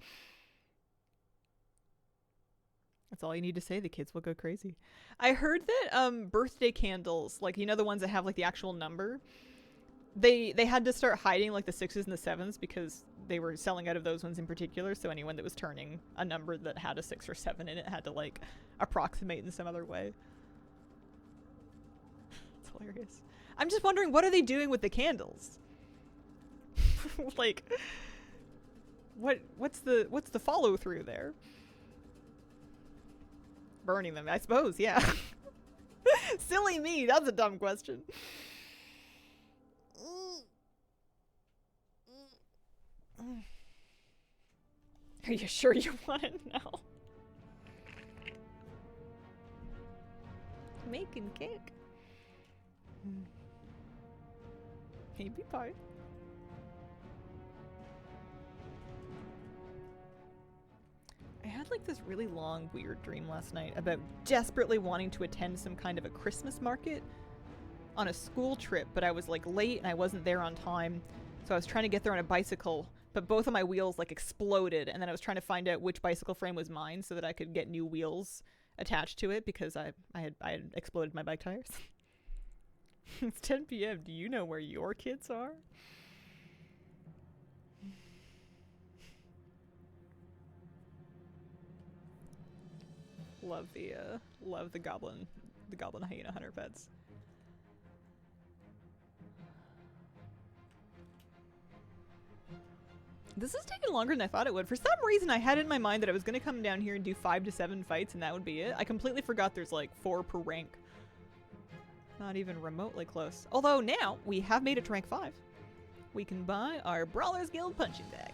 That's all you need to say, the kids will go crazy. I heard that birthday candles, like, you know, the ones that have like the actual number, they had to start hiding like the 6s and the 7s because they were selling out of those ones in particular, so anyone that was turning a number that had a 6 or 7 in it had to like approximate in some other way. It's hilarious. I'm just wondering, what are they doing with the candles? Like, what's the follow through there? Burning them, I suppose, yeah. Silly me, that's a dumb question. Are you sure you want to know? Making cake. Maybe pie. I had like this really long weird dream last night about desperately wanting to attend some kind of a Christmas market on a school trip, but I was like late and I wasn't there on time, so I was trying to get there on a bicycle, but both of my wheels like exploded, and then I was trying to find out which bicycle frame was mine so that I could get new wheels attached to it because I had exploded my bike tires. It's 10 p.m. Do you know where your kids are? Love the goblin hyena hunter pets. This is taking longer than I thought it would. For some reason, I had it in my mind that I was going to come down here and do 5 to 7 fights and that would be it. I completely forgot there's like 4 per rank. Not even remotely close. Although now, we have made it to rank 5. We can buy our Brawlers Guild punching bag.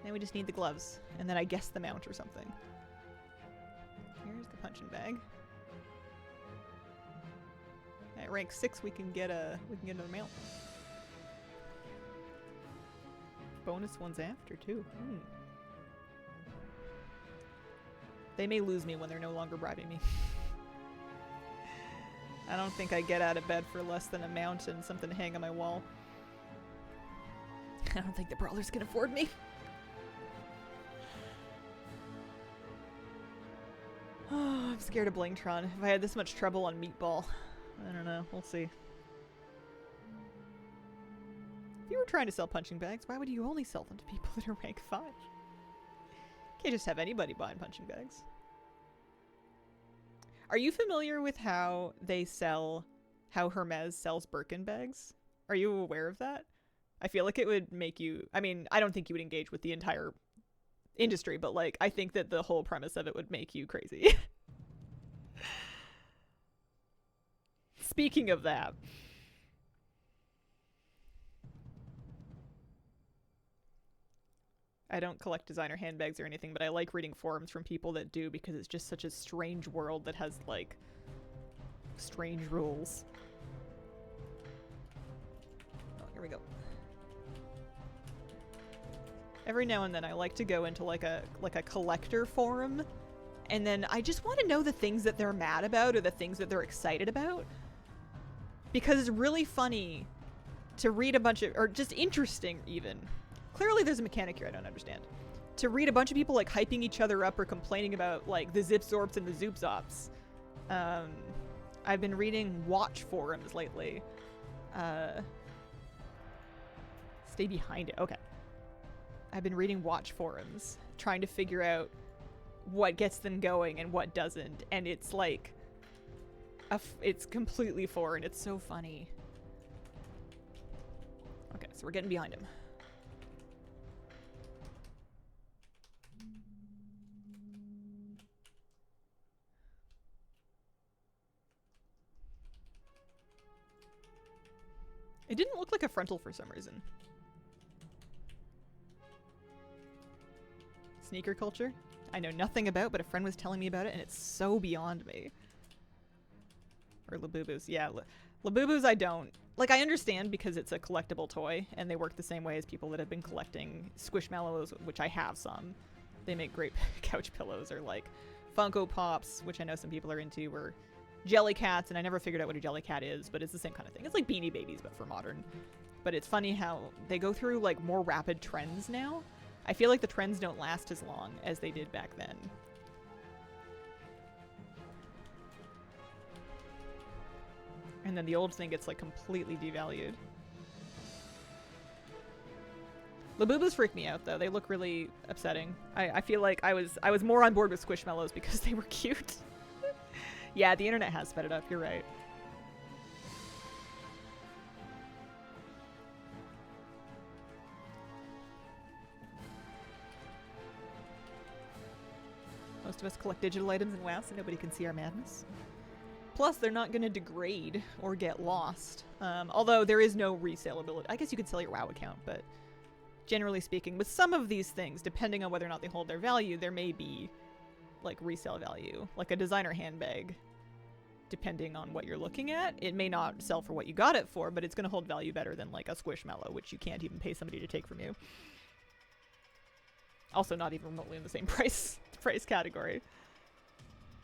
Then we just need the gloves. And then I guess the mount or something. Here's the punching bag. At rank 6, we can get another mount. bonus ones after, too. Hmm. They may lose me when they're no longer bribing me. I don't think I get out of bed for less than a mount and something to hang on my wall. I don't think the brawlers can afford me. Oh, I'm scared of Blingtron. If I had this much trouble on Meatball, I don't know. We'll see. If you were trying to sell punching bags, why would you only sell them to people that are rank 5? Can't just have anybody buying punching bags. Are you familiar with how they sell, how Hermes sells Birkin bags? Are you aware of that? I feel like it would make you, I mean, I don't think you would engage with the entire industry, but like, I think that the whole premise of it would make you crazy. Speaking of that. I don't collect designer handbags or anything, but I like reading forums from people that do because it's just such a strange world that has, like, strange rules. Oh, here we go. Every now and then I like to go into like a collector forum, and then I just want to know the things that they're mad about or the things that they're excited about. Because it's really funny to read a bunch of, or just interesting even. Clearly there's a mechanic here I don't understand. To read a bunch of people like hyping each other up or complaining about like the Zip Zorps and the Zoop Zops. I've been reading watch forums lately. Stay behind it. Okay. I've been reading watch forums, trying to figure out what gets them going and what doesn't. And it's like, it's completely foreign. It's so funny. Okay, so we're getting behind him. It didn't look like a frontal for some reason. Sneaker culture? I know nothing about, but a friend was telling me about it, and it's so beyond me. Or Labubus. Yeah, Labubus I don't. Like, I understand because it's a collectible toy, and they work the same way as people that have been collecting Squishmallows, which I have some. They make great couch pillows, or like Funko Pops, which I know some people are into, or Jellycats, and I never figured out what a Jellycat is, but it's the same kind of thing. It's like Beanie Babies, but for modern. But it's funny how they go through like more rapid trends now. I feel like the trends don't last as long as they did back then. And then the old thing gets like completely devalued. Labubus freak me out though. They look really upsetting. I feel like I was more on board with Squishmallows because they were cute. Yeah, the internet has sped it up, you're right. Most of us collect digital items in WoW so nobody can see our madness. Plus, they're not going to degrade or get lost. Although there is no resaleability. I guess you could sell your WoW account, but generally speaking, with some of these things, depending on whether or not they hold their value, there may be like resale value. Like a designer handbag. Depending on what you're looking at, it may not sell for what you got it for, but it's going to hold value better than like a Squishmallow, which you can't even pay somebody to take from you. Also not even remotely in the same price category.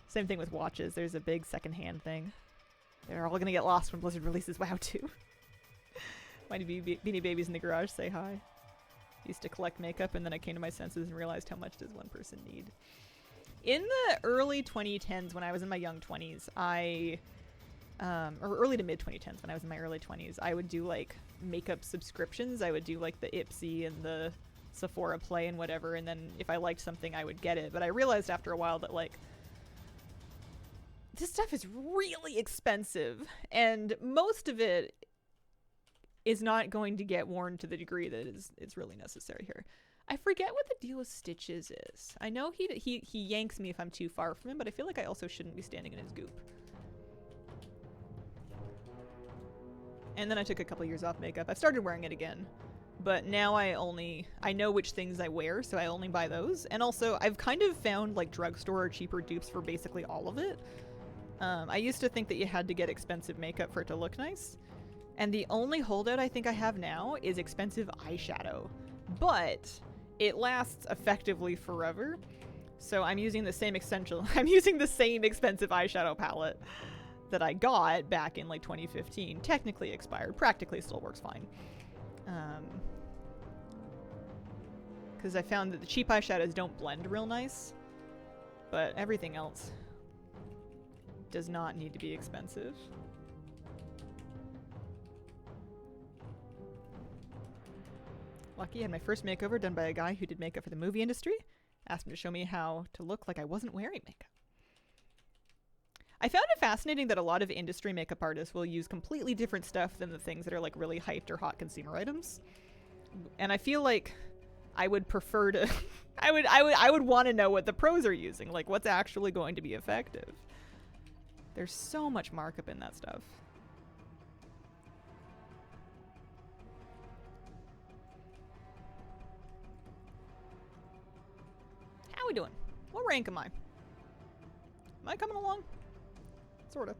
Same thing with watches. There's a big secondhand thing. They're all going to get lost when Blizzard releases WoW 2. Mighty Beanie Babies in the garage say hi. Used to collect makeup, and then I came to my senses and realized how much does one person need. In the early 2010s, when I was in my young 20s, or early to mid 2010s, when I was in my early 20s, I would do like makeup subscriptions. I would do like the Ipsy and the Sephora Play and whatever, and then if I liked something, I would get it. But I realized after a while that like, this stuff is really expensive, and most of it is not going to get worn to the degree that it's really necessary here. I forget what the deal with Stitches is. I know he yanks me if I'm too far from him, but I feel like I also shouldn't be standing in his goop. And then I took a couple years off makeup. I've started wearing it again, but now I know which things I wear, so I only buy those. And also, I've kind of found like drugstore or cheaper dupes for basically all of it. I used to think that you had to get expensive makeup for it to look nice. And the only holdout I think I have now is expensive eyeshadow. but it lasts effectively forever. So I'm using the same I'm using the same expensive eyeshadow palette that I got back in like 2015. Technically expired, practically still works fine. Because I found that the cheap eyeshadows don't blend real nice, but everything else does not need to be expensive. Lucky I had my first makeover done by a guy who did makeup for the movie industry. Asked him to show me how to look like I wasn't wearing makeup. I found it fascinating that a lot of industry makeup artists will use completely different stuff than the things that are like really hyped or hot consumer items. And I feel like I would prefer to I would want to know what the pros are using, like what's actually going to be effective. There's so much markup in that stuff. How we doing? What rank am I? Am I coming along? Sorta.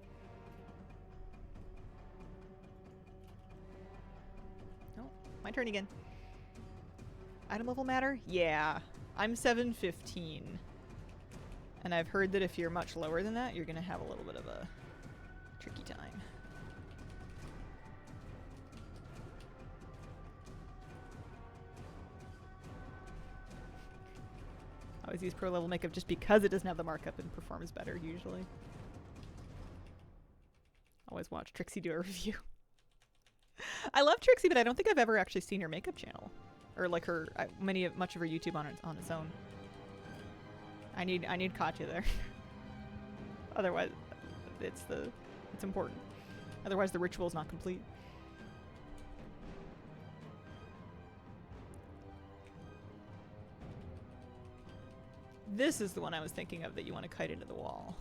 Oh, my turn again. Item level matter? Yeah. I'm 715. And I've heard that if you're much lower than that, you're gonna have a little bit of a tricky time. I always use pro level makeup just because it doesn't have the markup and performs better usually. Always watch Trixie do a review. I love Trixie, but I don't think I've ever actually seen her makeup channel. Or like her, much of her YouTube on its own. I need Katya there. Otherwise, it's important. Otherwise the ritual's not complete. This is the one I was thinking of that you want to kite into the wall.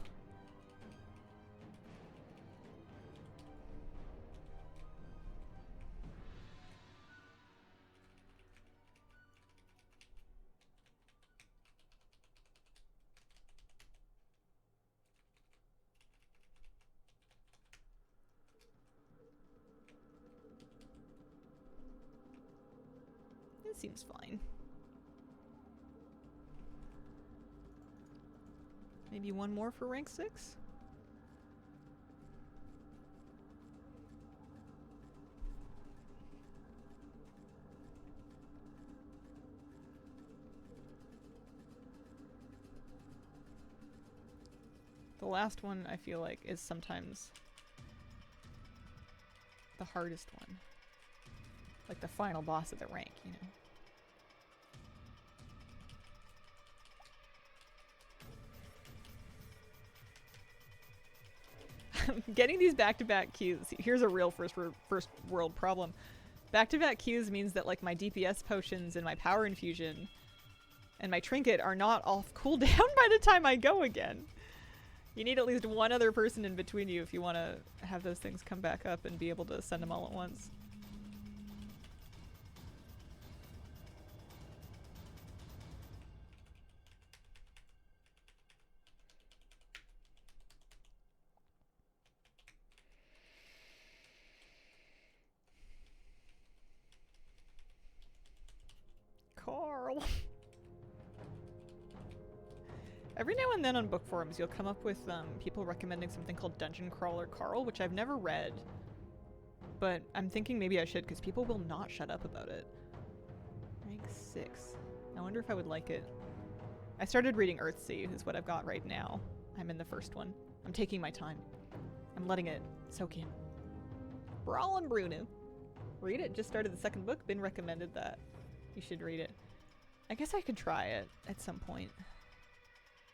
It seems fine. Maybe one more for rank 6? The last one I feel like is sometimes the hardest one. Like the final boss of the rank, you know. Getting these back-to-back queues. Here's a real first world problem. Back-to-back queues means that like my DPS potions and my power infusion and my trinket are not all cooldown by the time I go again. You need at least one other person in between you if you want to have those things come back up and be able to send them all at once. Carl. Every now and then on book forums you'll come up with people recommending something called Dungeon Crawler Carl, which I've never read. But I'm thinking maybe I should because people will not shut up about it. Rank 6. I wonder if I would like it. I started reading Earthsea, is what I've got right now. I'm in the first one. I'm taking my time. I'm letting it soak in. Brawl and Bruno. Read it, just started the second book, been recommended that. You should read it. I guess I could try it at some point.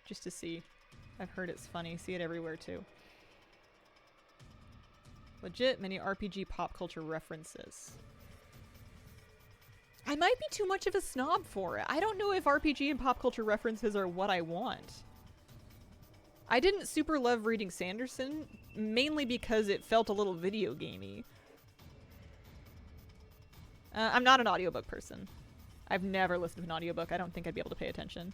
Just to see. I've heard it's funny. See it everywhere too. Legit many RPG pop culture references. I might be too much of a snob for it. I don't know if RPG and pop culture references are what I want. I didn't super love reading Sanderson, mainly because it felt a little video gamey. I'm not an audiobook person. I've never listened to an audiobook. I don't think I'd be able to pay attention.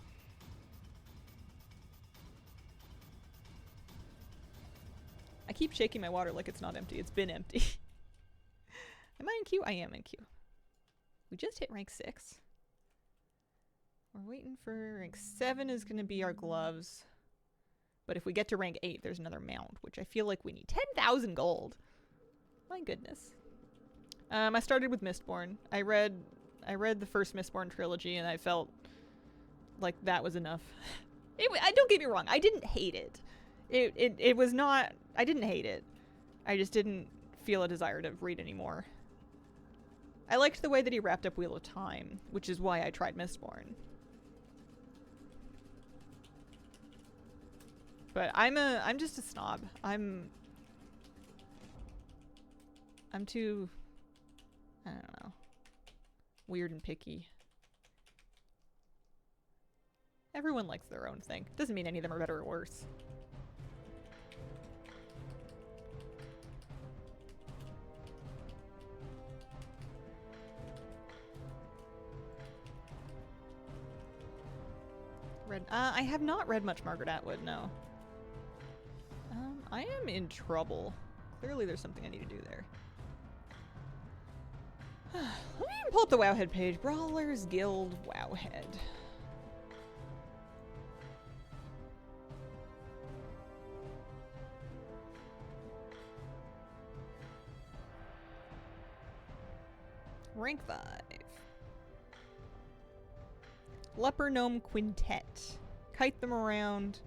I keep shaking my water like it's not empty. It's been empty. Am I in queue? I am in queue. We just hit rank 6. We're waiting for rank 7 is going to be our gloves. But if we get to rank 8, there's another mount, which I feel like we need 10,000 gold. My goodness. I started with Mistborn. I read the first Mistborn trilogy, and I felt like that was enough. Don't get me wrong, I didn't hate it. It was not... I didn't hate it. I just didn't feel a desire to read anymore. I liked the way that he wrapped up Wheel of Time, which is why I tried Mistborn. But I'm just a snob. I'm too, I don't know, weird and picky. Everyone likes their own thing. Doesn't mean any of them are better or worse. I have not read much Margaret Atwood, no. I am in trouble. Clearly there's something I need to do there. Let me even pull up the Wowhead page. Brawlers Guild Wowhead. Rank 5. Leper Gnome Quintet. Kite them around.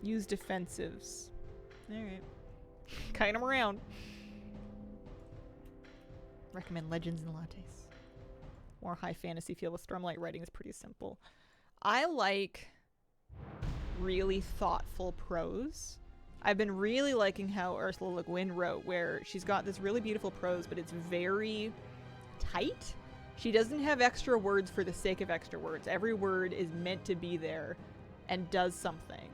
Use defensives. Alright. Kite them around. Recommend Legends and Lattes. More high fantasy feel with Stormlight writing is pretty simple. I like really thoughtful prose. I've been really liking how Ursula Le Guin wrote, where she's got this really beautiful prose, but it's very tight. She doesn't have extra words for the sake of extra words. Every word is meant to be there and does something.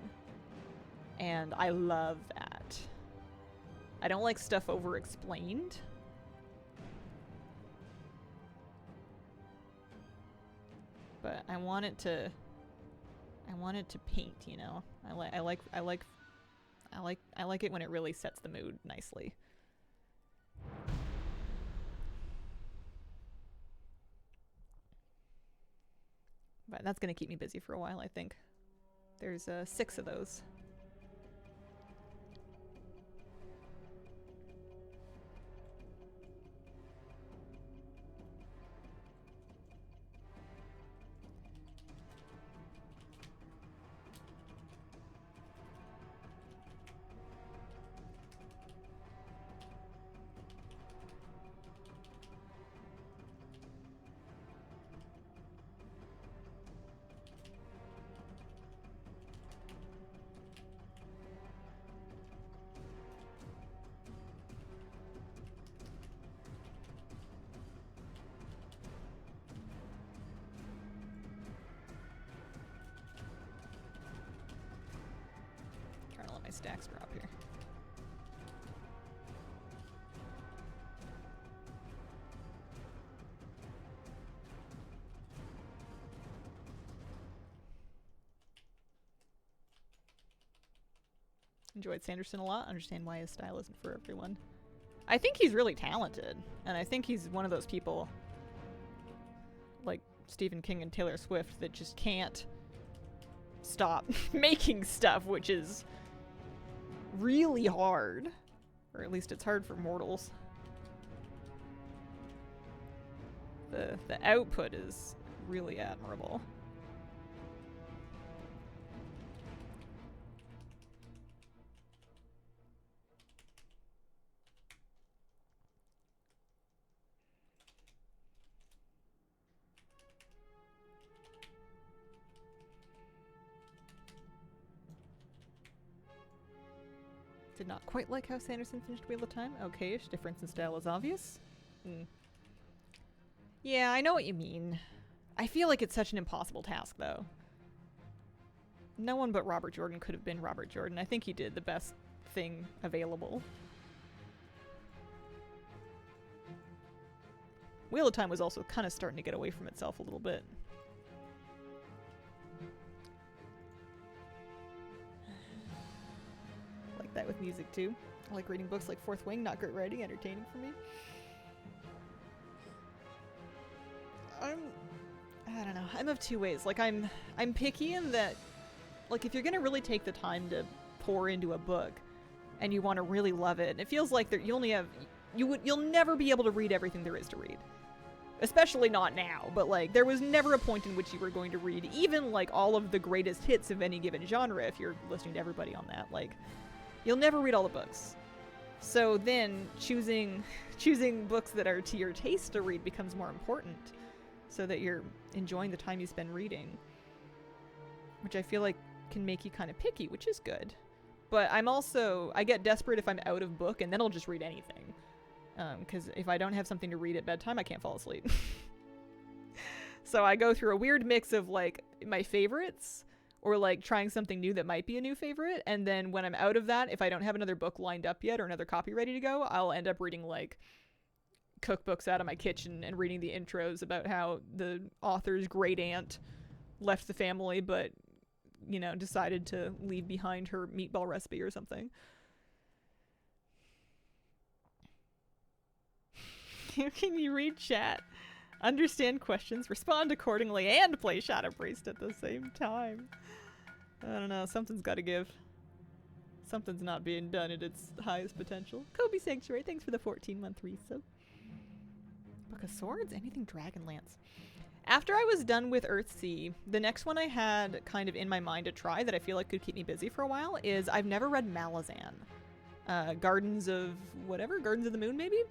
And I love that. I don't like stuff over-explained. But I want it to paint, you know. I like it when it really sets the mood nicely. But that's gonna keep me busy for a while, I think. There's 6 of those. Trying to let my stacks drop here. Enjoyed Sanderson a lot. Understand why his style isn't for everyone. I think he's really talented, and I think he's one of those people like Stephen King and Taylor Swift that just can't stop making stuff, which is really hard. Or at least it's hard for mortals. The output is really admirable. Did not quite like how Sanderson finished Wheel of Time. Okay-ish. Difference in style is obvious. Yeah, I know what you mean. I feel like it's such an impossible task, though. No one but Robert Jordan could have been Robert Jordan. I think he did the best thing available. Wheel of Time was also kind of starting to get away from itself a little bit. Like that with music too. I like reading books like Fourth Wing, not great writing, entertaining for me. I don't know. I'm of two ways. Like I'm picky in that, like, if you're gonna really take the time to pour into a book, and you want to really love it, and it feels like you'll never be able to read everything there is to read. Especially not now, but like there was never a point in which you were going to read even like all of the greatest hits of any given genre if you're listening to everybody on that. Like, you'll never read all the books. So then choosing books that are to your taste to read becomes more important, so that you're enjoying the time you spend reading, which I feel like can make you kind of picky, which is good. But I get desperate if I'm out of book, and then I'll just read anything. Because if I don't have something to read at bedtime, I can't fall asleep. So I go through a weird mix of like my favorites, or like trying something new that might be a new favorite, and then when I'm out of that, if I don't have another book lined up yet or another copy ready to go, I'll end up reading like cookbooks out of my kitchen and reading the intros about how the author's great aunt left the family but, you know, decided to leave behind her meatball recipe or something. Can you read chat, understand questions, respond accordingly, and play Shadow Priest at the same time? I don't know, something's gotta give. Something's not being done at its highest potential. Kobe Sanctuary, thanks for the 14-month resub. Book of Swords? Anything Dragonlance? After I was done with Earthsea, the next one I had kind of in my mind to try that I feel like could keep me busy for a while is I've never read Malazan. Gardens of the Moon maybe?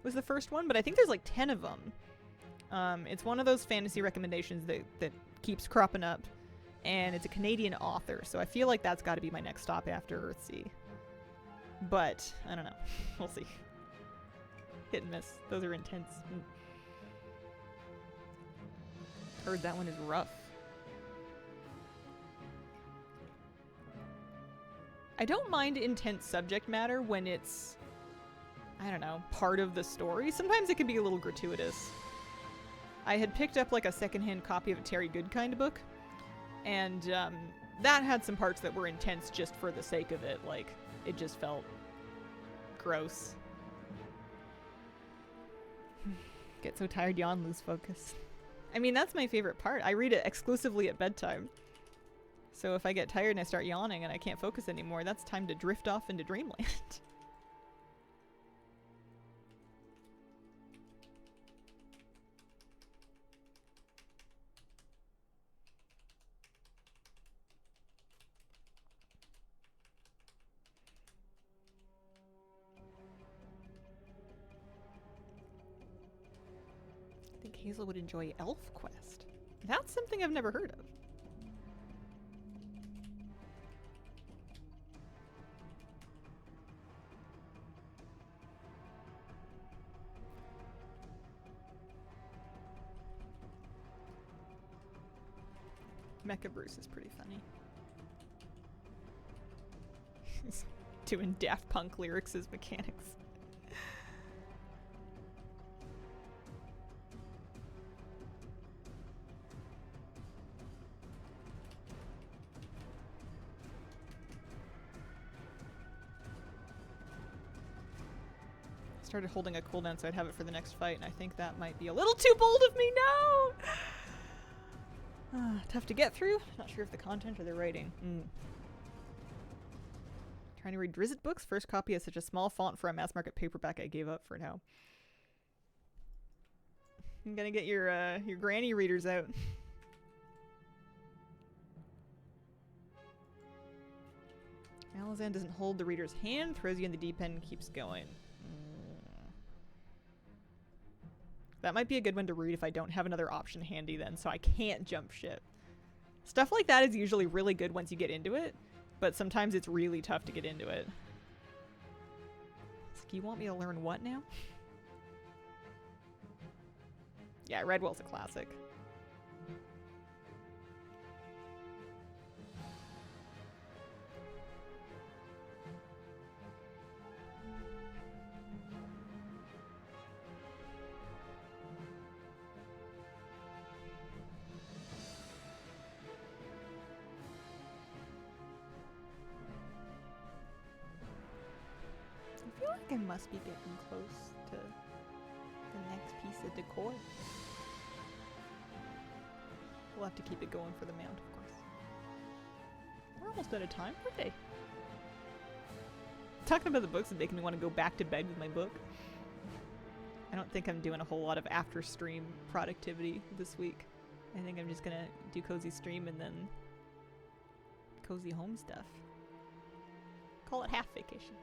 Was the first one, but I think there's like 10 of them. It's one of those fantasy recommendations that keeps cropping up, and it's a Canadian author, so I feel like that's got to be my next stop after Earthsea. But I don't know. We'll see. Hit and miss. Those are intense. Heard that one is rough. I don't mind intense subject matter when it's, I don't know, part of the story. Sometimes it can be a little gratuitous. I had picked up like a secondhand copy of a Terry Goodkind book, and that had some parts that were intense just for the sake of it. Like, it just felt gross. Get so tired, yawn, lose focus. I mean, that's my favorite part. I read it exclusively at bedtime. So if I get tired and I start yawning and I can't focus anymore, that's time to drift off into dreamland. I think Hazel would enjoy Elf Quest. That's something I've never heard of. Mecha Bruce is pretty funny. He's doing Daft Punk lyrics as mechanics. Started holding a cooldown so I'd have it for the next fight, and I think that might be a little too bold of me. No! Tough to get through. Not sure if the content or the writing. Trying to read Drizzt books. First copy has such a small font for a mass market paperback I gave up for now. I'm gonna get your granny readers out. Malazan doesn't hold the reader's hand, throws you in the deep end, and keeps going. That might be a good one to read if I don't have another option handy then, so I can't jump ship. Stuff like that is usually really good once you get into it, but sometimes it's really tough to get into it. It's like, you want me to learn what now? Yeah, Redwell's a classic. I feel like I must be getting close to the next piece of decor. We'll have to keep it going for the mount, of course. We're almost out of time. Okay. Talking about the books is making me want to go back to bed with my book. I don't think I'm doing a whole lot of after stream productivity this week. I think I'm just gonna do cozy stream and then cozy home stuff. Call it half vacation.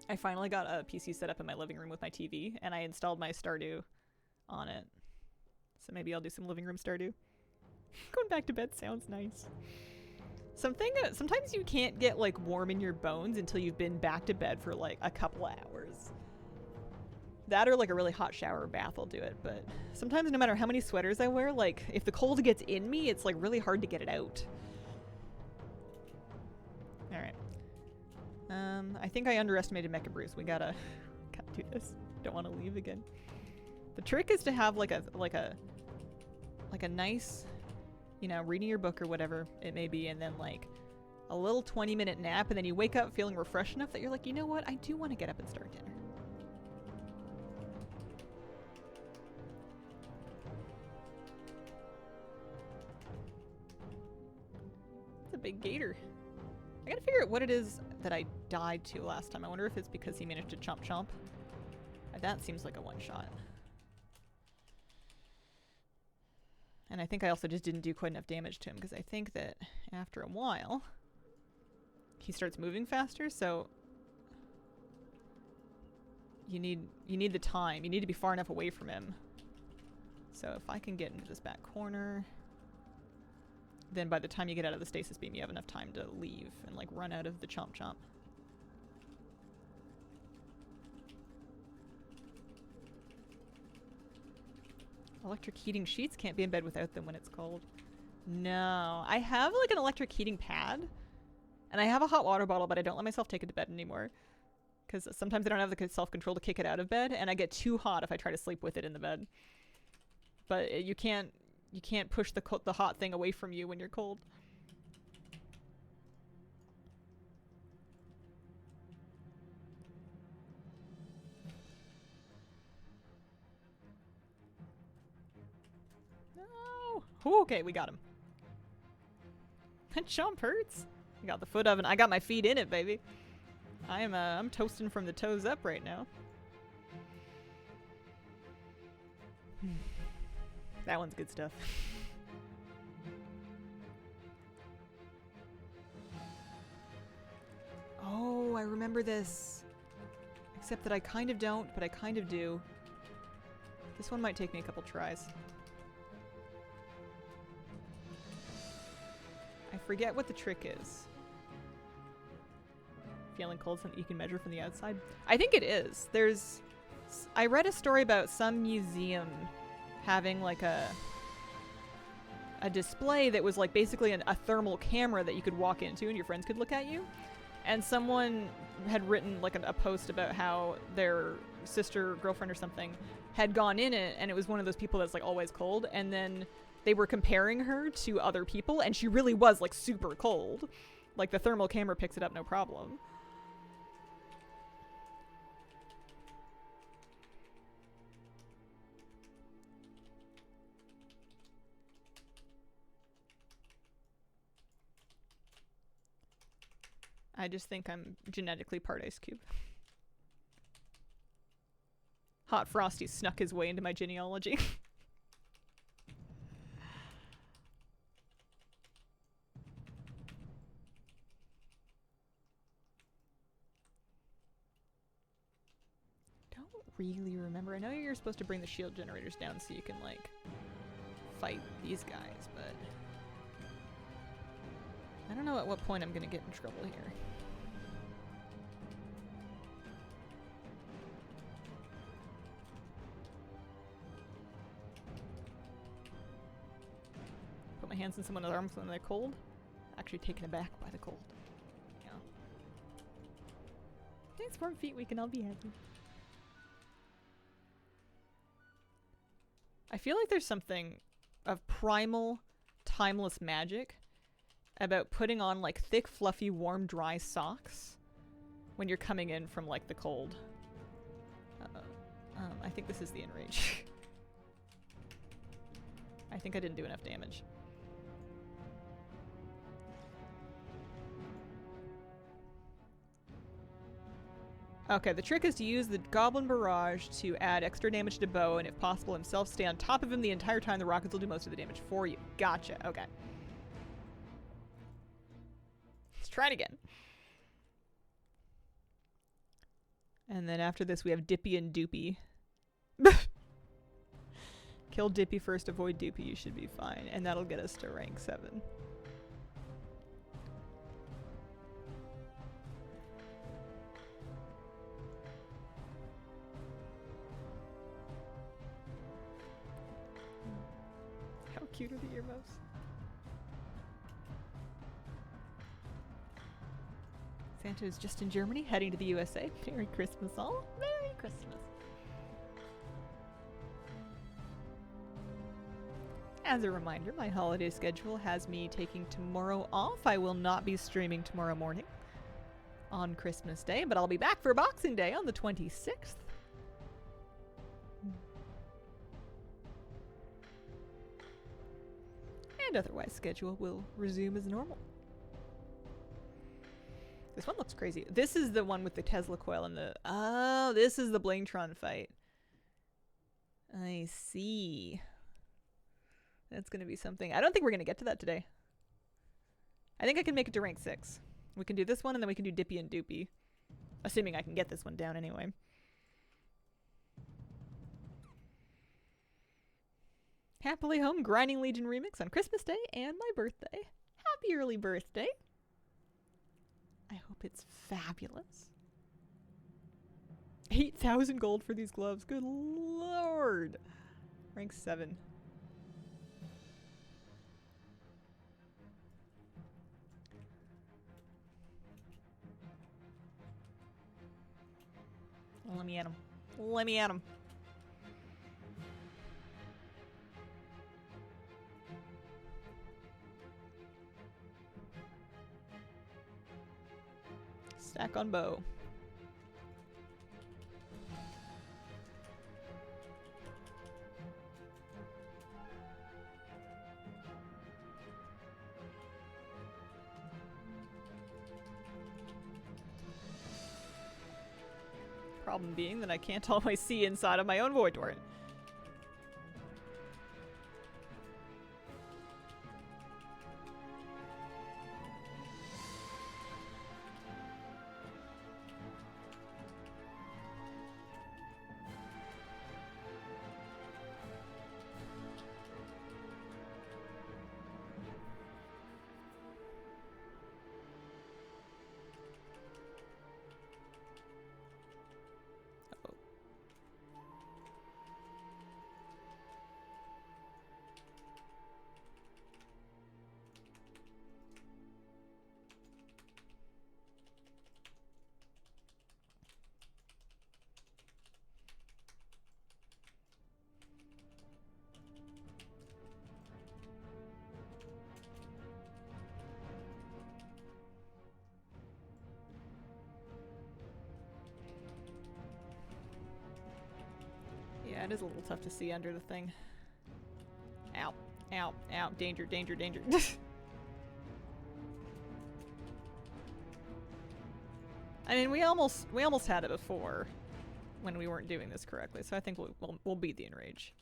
I finally got a PC set up in my living room with my TV, and I installed my Stardew on it. So maybe I'll do some living room Stardew. Going back to bed sounds nice. Sometimes you can't get like warm in your bones until you've been back to bed for like a couple of hours. That or like a really hot shower or bath will do it, but sometimes no matter how many sweaters I wear, like if the cold gets in me, it's like really hard to get it out. Alright. I think I underestimated Mecha Bruce. We gotta do this. Don't want to leave again. The trick is to have like a nice, you know, reading your book or whatever it may be, and then like a little 20-minute nap, and then you wake up feeling refreshed enough that you're like, you know what, I do want to get up and start dinner. It's a big gator. I gotta figure out what it is that I died to last time. I wonder if it's because he managed to chomp chomp. That seems like a one-shot. And I think I also just didn't do quite enough damage to him, because I think that after a while he starts moving faster, so you need the time. You need to be far enough away from him. So if I can get into this back corner, then by the time you get out of the stasis beam, you have enough time to leave and like run out of the chomp chomp. Electric heating sheets, can't be in bed without them when it's cold. No. I have like an electric heating pad. And I have a hot water bottle, but I don't let myself take it to bed anymore. Because sometimes I don't have the self-control to kick it out of bed, and I get too hot if I try to sleep with it in the bed. But you can't push the hot thing away from you when you're cold. No. Ooh, okay, we got him. That jump hurts. I got the foot oven. I got my feet in it, baby. I'm toasting from the toes up right now. That one's good stuff. Oh, I remember this. Except that I kind of don't, but I kind of do. This one might take me a couple tries. I forget what the trick is. Feeling cold, something you can measure from the outside? I think it is. I read a story about some museum having like a display that was like basically a thermal camera that you could walk into and your friends could look at you. And someone had written like a post about how their sister, girlfriend or something had gone in it, and it was one of those people that's like always cold, and then they were comparing her to other people, and she really was like super cold. Like the thermal camera picks it up no problem. I just think I'm genetically part Ice Cube. Hot Frosty snuck his way into my genealogy. Don't really remember. I know you're supposed to bring the shield generators down so you can, like, fight these guys, but I don't know at what point I'm gonna get in trouble here. Put my hands in someone's arms when they're cold. Actually taken aback by the cold. Yeah. Thanks, warm feet week, and I'll be happy. I feel like there's something of primal, timeless magic about putting on like thick, fluffy, warm, dry socks when you're coming in from like the cold. Uh-oh. I think this is the enrage. I think I didn't do enough damage. Okay, the trick is to use the Goblin Barrage to add extra damage to Bo, and if possible himself stay on top of him the entire time. The rockets will do most of the damage for you. Gotcha, okay. Let's try it again. And then after this we have Dippy and Doopy. Kill Dippy first, avoid Doopy, you should be fine. And that'll get us to rank 7. How cute are the earmuffs? Santa is just in Germany, heading to the USA. Merry Christmas all. Merry Christmas. As a reminder, my holiday schedule has me taking tomorrow off. I will not be streaming tomorrow morning on Christmas Day, but I'll be back for Boxing Day on the 26th. And otherwise, schedule will resume as normal. This one looks crazy. This is the one with the Tesla coil and the... Oh, this is the Blingtron fight. I see. That's going to be something. I don't think we're going to get to that today. I think I can make it to rank 6. We can do this one, and then we can do Dippy and Doopy. Assuming I can get this one down anyway. Happily Home Grinding Legion Remix on Christmas Day and my birthday. Happy early birthday. I hope it's fabulous. 8,000 gold for these gloves. Good lord. Rank 7. Let me at him. Let me at him. Stack on Bow. Problem being that I can't always see inside of my own Void Torrent. Yeah, it is a little tough to see under the thing. Ow. Ow. Ow. Danger, danger, danger. I mean, we almost had it before when we weren't doing this correctly, so I think we'll beat the Enrage.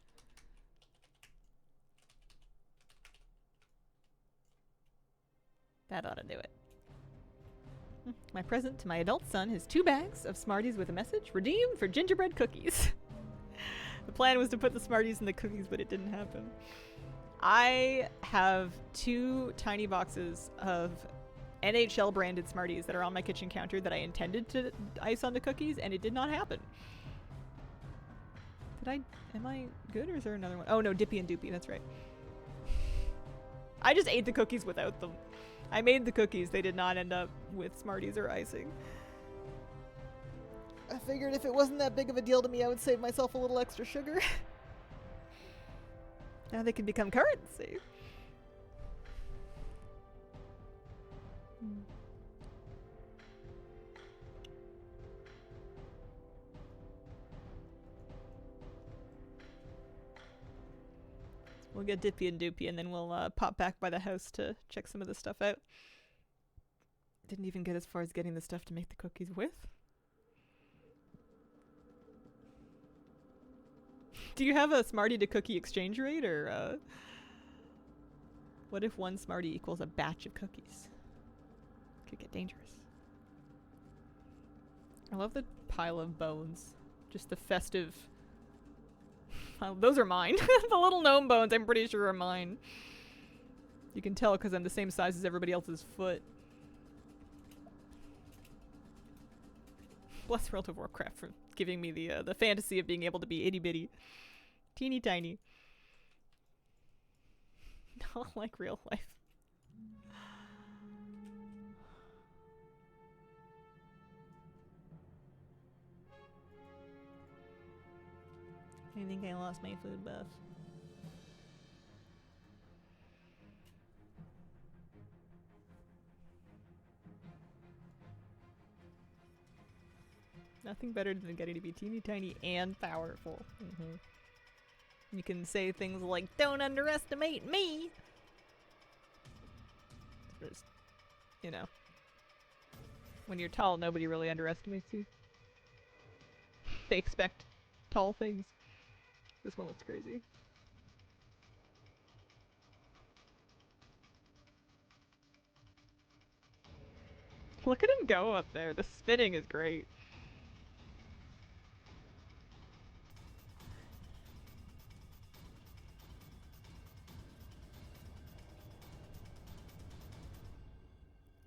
That ought to do it. My present to my adult son is 2 bags of Smarties with a message, redeemed for gingerbread cookies. The plan was to put the Smarties in the cookies, but it didn't happen. I have 2 tiny boxes of NHL branded Smarties that are on my kitchen counter that I intended to ice onto cookies, and it did not happen. Am I good, or is there another one? Oh no, Dippy and Doopy, that's right. I just ate the cookies without them. I made the cookies, they did not end up with Smarties or icing. I figured if it wasn't that big of a deal to me, I would save myself a little extra sugar. Now they can become currency. We'll get Dippy and Doopy, and then we'll pop back by the house to check some of the stuff out. Didn't even get as far as getting the stuff to make the cookies with. Do you have a Smartie to cookie exchange rate, or what if one Smartie equals a batch of cookies? Could get dangerous. I love the pile of bones. Just the festive... Oh, those are mine. The little gnome bones, I'm pretty sure, are mine. You can tell because I'm the same size as everybody else's foot. Bless World of Warcraft for giving me the fantasy of being able to be itty bitty. Teeny tiny. Not like real life. I think I lost my food buff. Nothing better than getting to be teeny tiny and powerful. You can say things like, "Don't underestimate me!" Just, you know. When you're tall, nobody really underestimates you. They expect tall things. This one looks crazy. Look at him go up there. The spinning is great.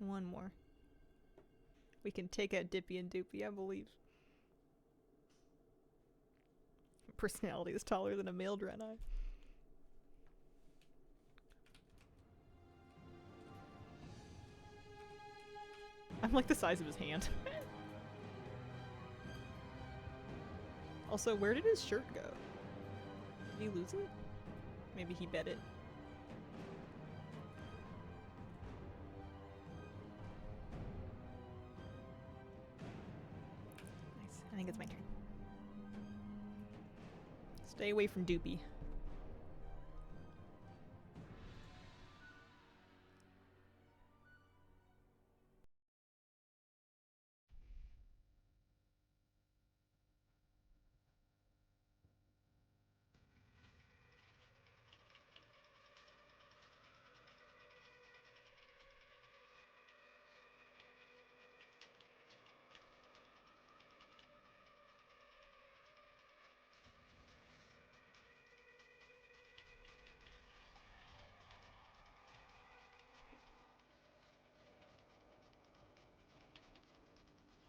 One more. We can take out Dippy and Doopy, I believe. Personality is taller than a male Draenei. I'm like the size of his hand. Also, where did his shirt go? Did he lose it? Maybe he bet it. Nice. I think it's my turn. Stay away from Doopy.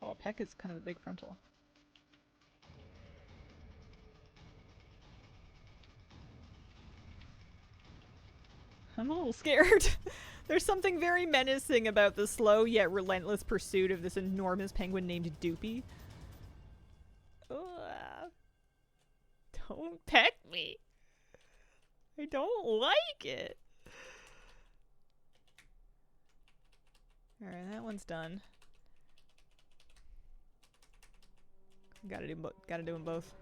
Oh, Peck is kind of a big frontal. I'm a little scared. There's something very menacing about the slow yet relentless pursuit of this enormous penguin named Doopy. Don't peck me. I don't like it. Alright, that one's done. Gotta do them both.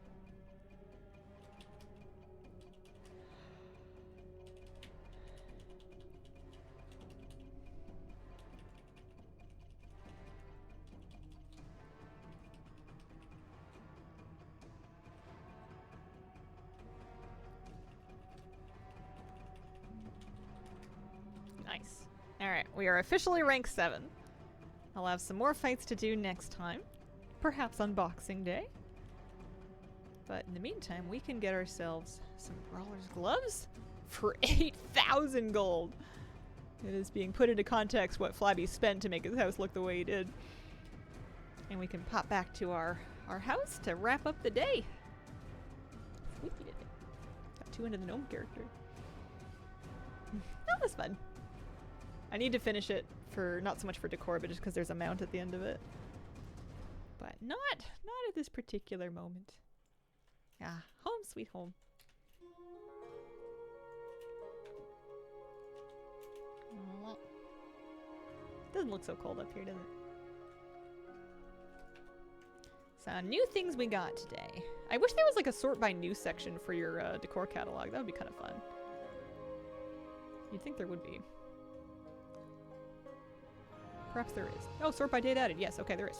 Nice. Alright, we are officially rank 7. I'll have some more fights to do next time. Perhaps on Boxing Day. But in the meantime, we can get ourselves some Brawler's Gloves for 8,000 gold. It is being put into context what Flabby spent to make his house look the way he did. And we can pop back to our house to wrap up the day. Sweet did it. Got 2 into the gnome character. That was fun. I need to finish it for, not so much for decor, but just because there's a mount at the end of it. But not at this particular moment. Ah, home sweet home. Doesn't look so cold up here, does it? So, new things we got today. I wish there was like a sort by new section for your decor catalog. That would be kind of fun. You'd think there would be. Perhaps there is. Oh, sort by date added. Yes, okay, there is.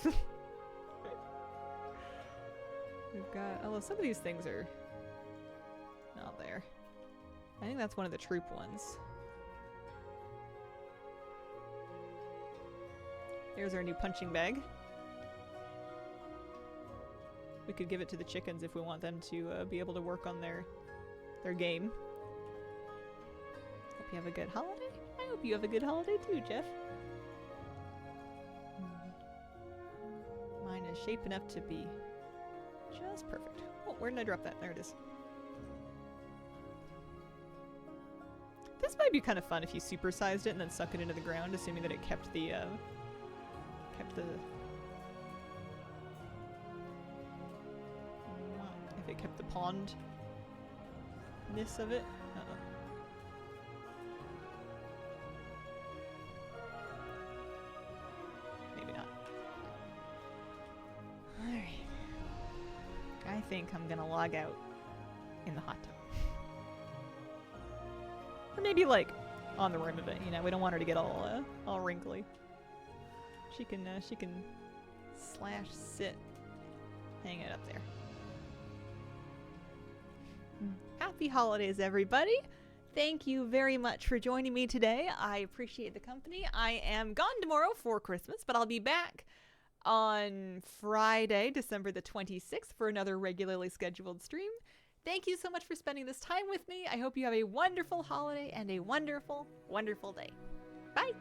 We've got... Although some of these things are not there. I think that's one of the troop ones. There's our new punching bag. We could give it to the chickens if we want them to be able to work on their game. Hope you have a good holiday. I hope you have a good holiday too, Jeff. Mine is shaping up to be just perfect. Oh, where did I drop that? There it is. This might be kind of fun if you supersized it and then suck it into the ground, assuming that it kept the if it kept the pond-ness of it. Maybe not. Alright. I think I'm gonna log out in the hot tub. Or maybe like on the rim of it, you know, we don't want her to get all wrinkly. She can slash sit, hang it up there. Happy holidays, everybody! Thank you very much for joining me today. I appreciate the company. I am gone tomorrow for Christmas, but I'll be back on Friday, December the 26th for another regularly scheduled stream. Thank you so much for spending this time with me. I hope you have a wonderful holiday and a wonderful, wonderful day. Bye!